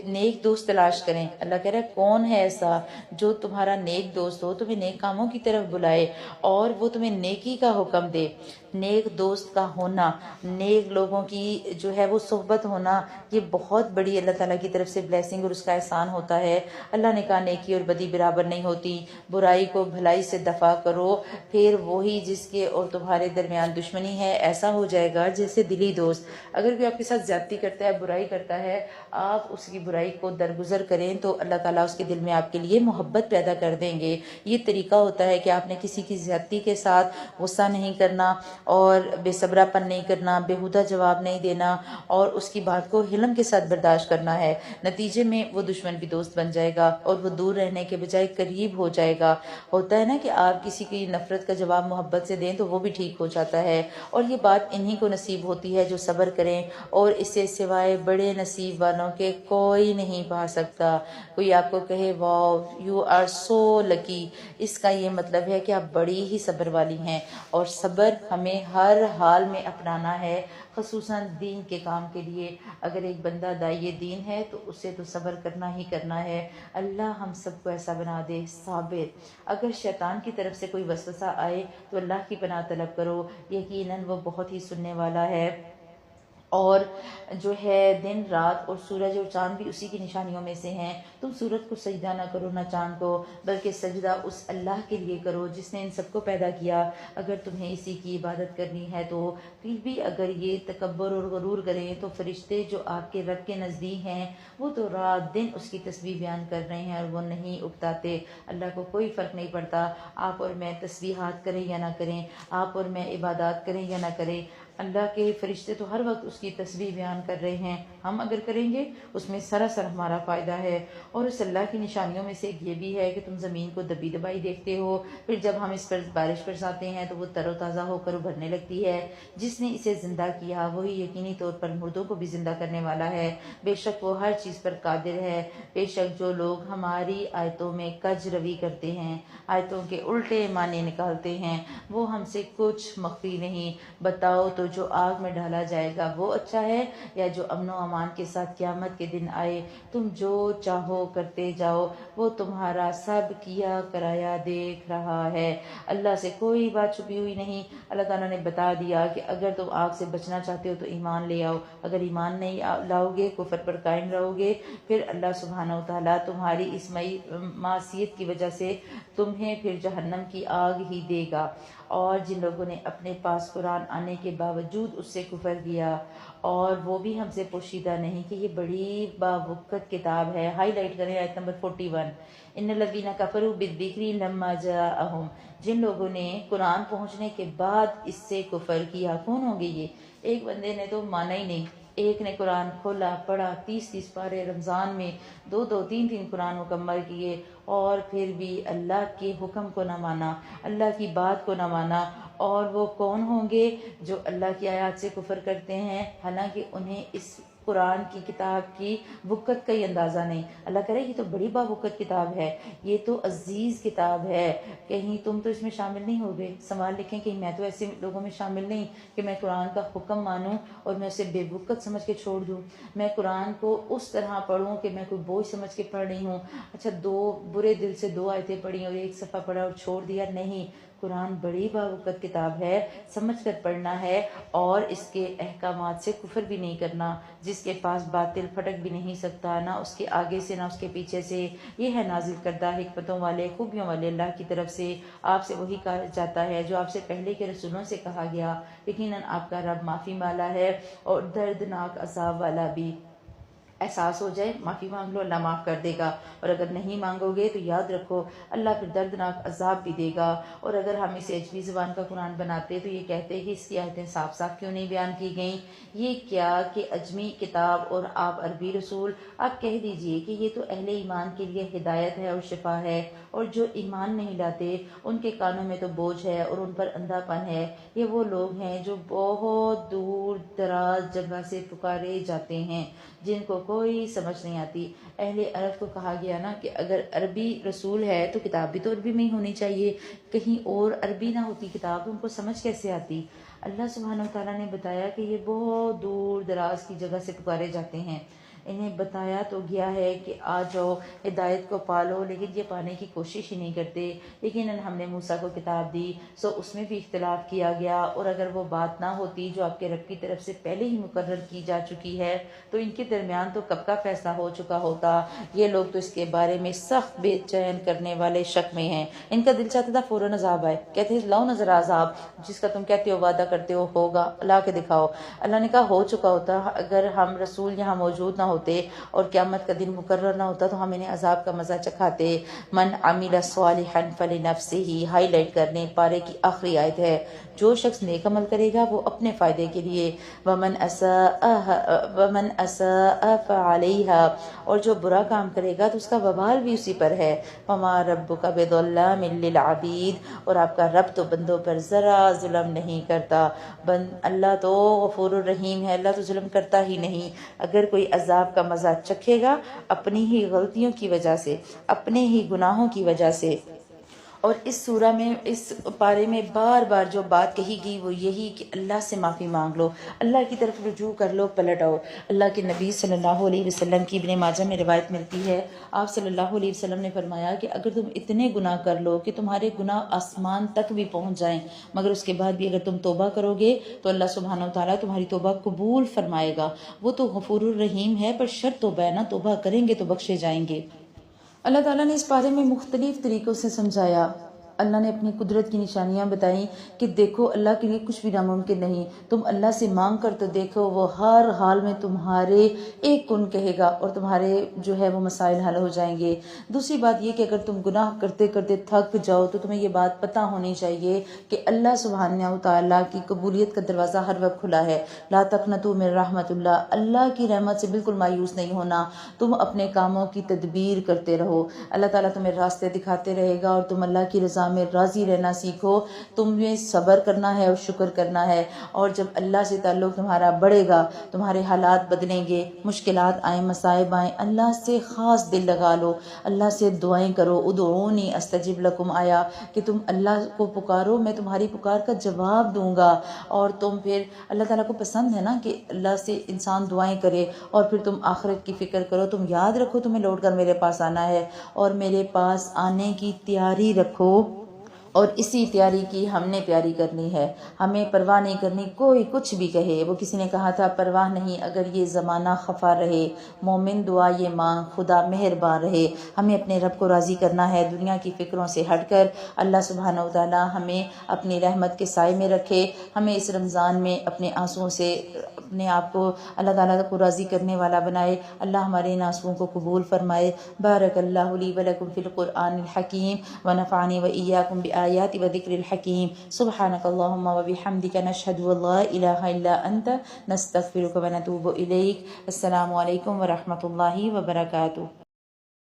نیک دوست تلاش کریں، اللہ کہہ رہا ہے کون ہے ایسا جو تمہارا نیک دوست ہو، تمہیں نیک کاموں کی طرف بلائے اور وہ تمہیں نیکی کا حکم دے۔ نیک دوست کا ہونا، نیک لوگوں کی جو ہے وہ صحبت ہونا، یہ بہت بڑی اللہ تعالیٰ کی طرف سے بلیسنگ اور اس کا احسان ہوتا ہے۔ اللہ نے کہا نیکی اور بدی برابر نہیں ہوتی، برائی کو بھلائی سے دفع کرو، پھر وہی جس کے اور تمہارے درمیان دشمنی ہے ایسا ہو جائے گا جیسے دل دلی دوست۔ اگر کوئی آپ کے ساتھ زیادتی کرتا ہے، برائی کرتا ہے، آپ اس کی برائی کو درگزر کریں تو اللہ تعالیٰ اس کے دل میں آپ کے لیے محبت پیدا کر دیں گے۔ یہ طریقہ ہوتا ہے کہ آپ نے کسی کی زیادتی کے ساتھ غصہ نہیں کرنا اور بے صبرا پن نہیں کرنا، بیہودہ جواب نہیں دینا، اور اس کی بات کو حلم کے ساتھ برداشت کرنا ہے۔ نتیجے میں وہ دشمن بھی دوست بن جائے گا اور وہ دور رہنے کے بجائے قریب ہو جائے گا۔ ہوتا ہے نا کہ آپ کسی کی نفرت کا جواب محبت سے دیں تو وہ بھی ٹھیک ہو جاتا ہے، اور یہ بات انہی کو نصیب ہوتی ہے جو صبر کریں، اور اسے سوائے بڑے نصیب والوں کے کوئی نہیں پا سکتا۔ کوئی آپ کو کہے واو یو آر سو لکی، اس کا یہ مطلب ہے کہ آپ بڑی ہی صبر والی ہیں، اور صبر ہمیں ہر حال میں اپنانا ہے، خصوصاً دین کے کام کے لیے۔ اگر ایک بندہ داعی دین ہے تو اسے تو صبر کرنا ہی کرنا ہے۔ اللہ ہم سب کو ایسا بنا دے صابر۔ اگر شیطان کی طرف سے کوئی وسوسہ آئے تو اللہ کی پناہ طلب کرو، یقیناً وہ بہت ہی سننے والا ہے، اور جو ہے دن رات اور سورج اور چاند بھی اسی کی نشانیوں میں سے ہیں۔ تم سورج کو سجدہ نہ کرو نہ چاند کو، بلکہ سجدہ اس اللہ کے لیے کرو جس نے ان سب کو پیدا کیا، اگر تمہیں اسی کی عبادت کرنی ہے تو۔ پھر بھی اگر یہ تکبر اور غرور کریں تو فرشتے جو آپ کے رب کے نزدیک ہیں وہ تو رات دن اس کی تسبیح بیان کر رہے ہیں اور وہ نہیں اکتاتے۔ اللہ کو کوئی فرق نہیں پڑتا آپ اور میں تسبیحات کریں یا نہ کریں، آپ اور میں عبادات کریں یا نہ کریں، اللہ کے فرشتے تو ہر وقت اس کی تسبیح بیان کر رہے ہیں۔ ہم اگر کریں گے اس میں سراسر ہمارا فائدہ ہے۔ اور اس اللہ کی نشانیوں میں سے ایک یہ بھی ہے کہ تم زمین کو دبی دبائی دیکھتے ہو، پھر جب ہم اس پر بارش برساتے ہیں تو وہ تر و تازہ ہو کر ابھرنے لگتی ہے۔ جس نے اسے زندہ کیا وہی یقینی طور پر مردوں کو بھی زندہ کرنے والا ہے، بے شک وہ ہر چیز پر قادر ہے۔ بے شک جو لوگ ہماری آیتوں میں کج روی کرتے ہیں، آیتوں کے الٹے معنی نکالتے ہیں، وہ ہم سے کچھ مخفی نہیں۔ بتاؤ تو جو آگ میں ڈالا جائے گا وہ اچھا ہے، یا جو امن و امان کے ساتھ قیامت کے دن آئے؟ تم جو چاہو کرتے جاؤ، وہ تمہارا سب کیا کرایا دیکھ رہا ہے۔ اللہ سے کوئی بات چھپی ہوئی نہیں۔ اللہ تعالیٰ نے بتا دیا کہ اگر تم آگ سے بچنا چاہتے ہو تو ایمان لے آؤ، اگر ایمان نہیں لاؤ گے، کفر پر قائم رہو گے، پھر اللہ سبحانہ و تعالیٰ تمہاری اس معصیت کی وجہ سے تمہیں پھر جہنم کی آگ ہی دے گا۔ اور جن لوگوں نے اپنے پاس قرآن آنے کے باوجود اس سے کفر کیا، اور وہ بھی ہم سے پوشیدہ نہیں، کہ یہ بڑی باوقت کتاب ہے۔ ہائی لائٹ کریں آیت نمبر 41، ان الذین کفروا بالذکر لما جاءہم، جن لوگوں نے قرآن پہنچنے کے بعد اس سے کفر کیا۔ کون ہوں گے یہ؟ ایک بندے نے تو مانا ہی نہیں، ایک نے قرآن کھولا پڑھا، 30 پارے رمضان میں 2 3 قرآن مکمل کیے، اور پھر بھی اللہ کے حکم کو نہ مانا، اللہ کی بات کو نہ مانا۔ اور وہ کون ہوں گے جو اللہ کی آیات سے کفر کرتے ہیں حالانکہ انہیں اس قرآن کی کتاب کی وقت کا ہی اندازہ نہیں۔ اللہ کرے یہ تو بڑی باوقت کتاب ہے، یہ تو عزیز کتاب ہے، کہیں تم تو اس میں شامل نہیں ہو گئے؟ سوال لکھیں کہ میں تو ایسے لوگوں میں شامل نہیں کہ میں قرآن کا حکم مانوں اور میں اسے بے وقت سمجھ کے چھوڑ دوں، میں قرآن کو اس طرح پڑھوں کہ میں کوئی بوجھ سمجھ کے پڑھ رہی ہوں، اچھا برے دل سے 2 آیتیں پڑھی اور 1 صفحہ پڑھا اور چھوڑ دیا۔ نہیں، قرآن بڑی باوقت کتاب ہے، سمجھ کر پڑھنا ہے، اور اس کے احکامات سے کفر بھی نہیں کرنا۔ جس کے پاس باطل پھٹک بھی نہیں سکتا، نہ اس کے آگے سے نہ اس کے پیچھے سے۔ یہ ہے نازل کردہ حکمتوں والے خوبیوں والے اللہ کی طرف سے۔ آپ سے وہی کہا جاتا ہے جو آپ سے پہلے کے رسولوں سے کہا گیا، یقیناً آپ کا رب معافی والا ہے اور دردناک عذاب والا بھی۔ احساس ہو جائے معافی مانگ لو، اللہ معاف کر دے گا، اور اگر نہیں مانگو گے تو یاد رکھو اللہ پھر دردناک عذاب بھی دے گا۔ اور اگر ہم اسے عجمی زبان کا قرآن بناتے تو یہ کہتے کہ اس کی آیتیں صاف صاف کیوں نہیں بیان کی گئیں؟ یہ کیا کہ عجمی کتاب اور آپ عربی رسول، آپ کہہ دیجئے کہ یہ تو اہل ایمان کے لیے ہدایت ہے اور شفا ہے، اور جو ایمان نہیں لاتے ان کے کانوں میں تو بوجھ ہے اور ان پر اندھا پن ہے۔ یہ وہ لوگ ہیں جو بہت دور دراز جگہ سے پکارے جاتے ہیں جن کو کوئی سمجھ نہیں آتی۔ اہل عرب کو کہا گیا نا کہ اگر عربی رسول ہے تو کتاب بھی تو عربی میں ہی ہونی چاہیے، کہیں اور عربی نہ ہوتی کتاب تو ان کو سمجھ کیسے آتی؟ اللہ سبحانہ و تعالیٰ نے بتایا کہ یہ بہت دور دراز کی جگہ سے پکارے جاتے ہیں۔ انہیں بتایا تو گیا ہے کہ آ جاؤ ہدایت کو پالو، لیکن یہ پانے کی کوشش ہی نہیں کرتے۔ یقیناً ہم نے موسیٰ کو کتاب دی، سو اس میں بھی اختلاف کیا گیا، اور اگر وہ بات نہ ہوتی جو آپ کے رب کی طرف سے پہلے ہی مقرر کی جا چکی ہے تو ان کے درمیان تو کب کا فیصلہ ہو چکا ہوتا۔ یہ لوگ تو اس کے بارے میں سخت بے چین کرنے والے شک میں ہیں۔ ان کا دل چاہتا تھا فوراً عذاب آئے، کہتے ہیں لاؤ نظر عذاب جس کا تم کہتے ہو وعدہ کرتے ہو ہوگا، لا کے دکھاؤ۔ اللہ نے کہا ہو چکا ہوتا، اگر ہم رسول یہاں موجود نہ ہوتے اور قیامت کا دن مقرر نہ ہوتا تو ہم انہیں عذاب کا مزہ چکھاتے۔ من عمل صالحا فلنفسہ، ہائی لائٹ کرنے پارے کی آخری آیت ہے، جو شخص نیک عمل کرے گا وہ اپنے فائدے کے لیے، ومن اساء فعلیہا، اور جو برا کام کرے گا تو اس کا وبال بھی اسی پر ہے۔ وما ربک بظلام للعبید، اور آپ کا رب تو بندوں پر ذرا ظلم نہیں کرتا۔ اللہ تو غفور الرحیم ہے، اللہ تو ظلم کرتا ہی نہیں۔ اگر کوئی عذاب کا مزہ چکھے گا اپنی ہی غلطیوں کی وجہ سے، اپنے ہی گناہوں کی وجہ سے۔ اور اس سورہ میں، اس پارے میں بار بار جو بات کہی گئی وہ یہی کہ اللہ سے معافی مانگ لو، اللہ کی طرف رجوع کر لو، پلٹ آؤ۔ اللہ کے نبی صلی اللہ علیہ وسلم کی ابن ماجہ میں روایت ملتی ہے، آپ صلی اللہ علیہ وسلم نے فرمایا کہ اگر تم اتنے گناہ کر لو کہ تمہارے گناہ آسمان تک بھی پہنچ جائیں، مگر اس کے بعد بھی اگر تم توبہ کرو گے تو اللہ سبحانہ وتعالیٰ تمہاری توبہ قبول فرمائے گا۔ وہ تو غفور الرحیم ہے، پر شرط توبہ ہے نا، توبہ کریں گے تو بخشے جائیں گے۔ اللہ تعالیٰ نے اس بارے میں مختلف طریقوں سے سمجھایا۔ اللہ نے اپنی قدرت کی نشانیاں بتائیں کہ دیکھو اللہ کے لیے کچھ بھی ناممکن نہیں، تم اللہ سے مانگ کر تو دیکھو، وہ ہر حال میں تمہارے ایک کن کہے گا اور تمہارے جو ہے وہ مسائل حل ہو جائیں گے۔ دوسری بات یہ کہ اگر تم گناہ کرتے کرتے تھک جاؤ تو تمہیں یہ بات پتہ ہونی چاہیے کہ اللہ سبحانہ وتعالیٰ کی قبولیت کا دروازہ ہر وقت کھلا ہے۔ لا تقنطوا من رحمت اللہ، اللہ کی رحمت سے بالکل مایوس نہیں ہونا، تم اپنے کاموں کی تدبیر کرتے رہو، اللہ تعالیٰ تمہیں راستے دکھاتے رہے گا، اور تم اللہ کی رضا میں راضی رہنا سیکھو۔ تمہیں صبر کرنا ہے اور شکر کرنا ہے، اور جب اللہ سے تعلق تمہارا بڑھے گا تمہارے حالات بدلیں گے، مشکلات آئیں، مصائب آئیں، اللہ سے خاص دل لگا لو، اللہ سے دعائیں کرو، ادعونی استجب لکم، آیا کہ تم اللہ کو پکارو میں تمہاری پکار کا جواب دوں گا۔ اور تم پھر اللہ تعالیٰ کو پسند ہے نا کہ اللہ سے انسان دعائیں کرے، اور پھر تم آخرت کی فکر کرو، تم یاد رکھو تمہیں لوٹ کر میرے پاس آنا ہے، اور میرے پاس آنے کی تیاری رکھو، اور اسی تیاری کی ہم نے تیاری کرنی ہے۔ ہمیں پرواہ نہیں کرنی، کوئی کچھ بھی کہے۔ وہ کسی نے کہا تھا پرواہ نہیں اگر یہ زمانہ خفا رہے، مومن دعا یہ مانگ خدا مہربان رہے۔ ہمیں اپنے رب کو راضی کرنا ہے، دنیا کی فکروں سے ہٹ کر۔ اللہ سبحانہ وتعالیٰ ہمیں اپنی رحمت کے سائے میں رکھے، ہمیں اس رمضان میں اپنے آنسوؤں سے اپنے آپ کو اللہ تعالیٰ کو راضی کرنے والا بنائے۔ اللہ ہمارے ان آنسوؤں کو قبول فرمائے۔ بارک اللہ لی ولکم فی القرآن الحکیم، ونفعنی وإیاکم بآیات وذکر الحکیم۔ سبحانک اللہم وبحمدک، نشہد ان لا الہ الا انت، نستغفرک ونتوب الیک۔ السلام علیکم ورحمۃ اللہ وبرکاتہ۔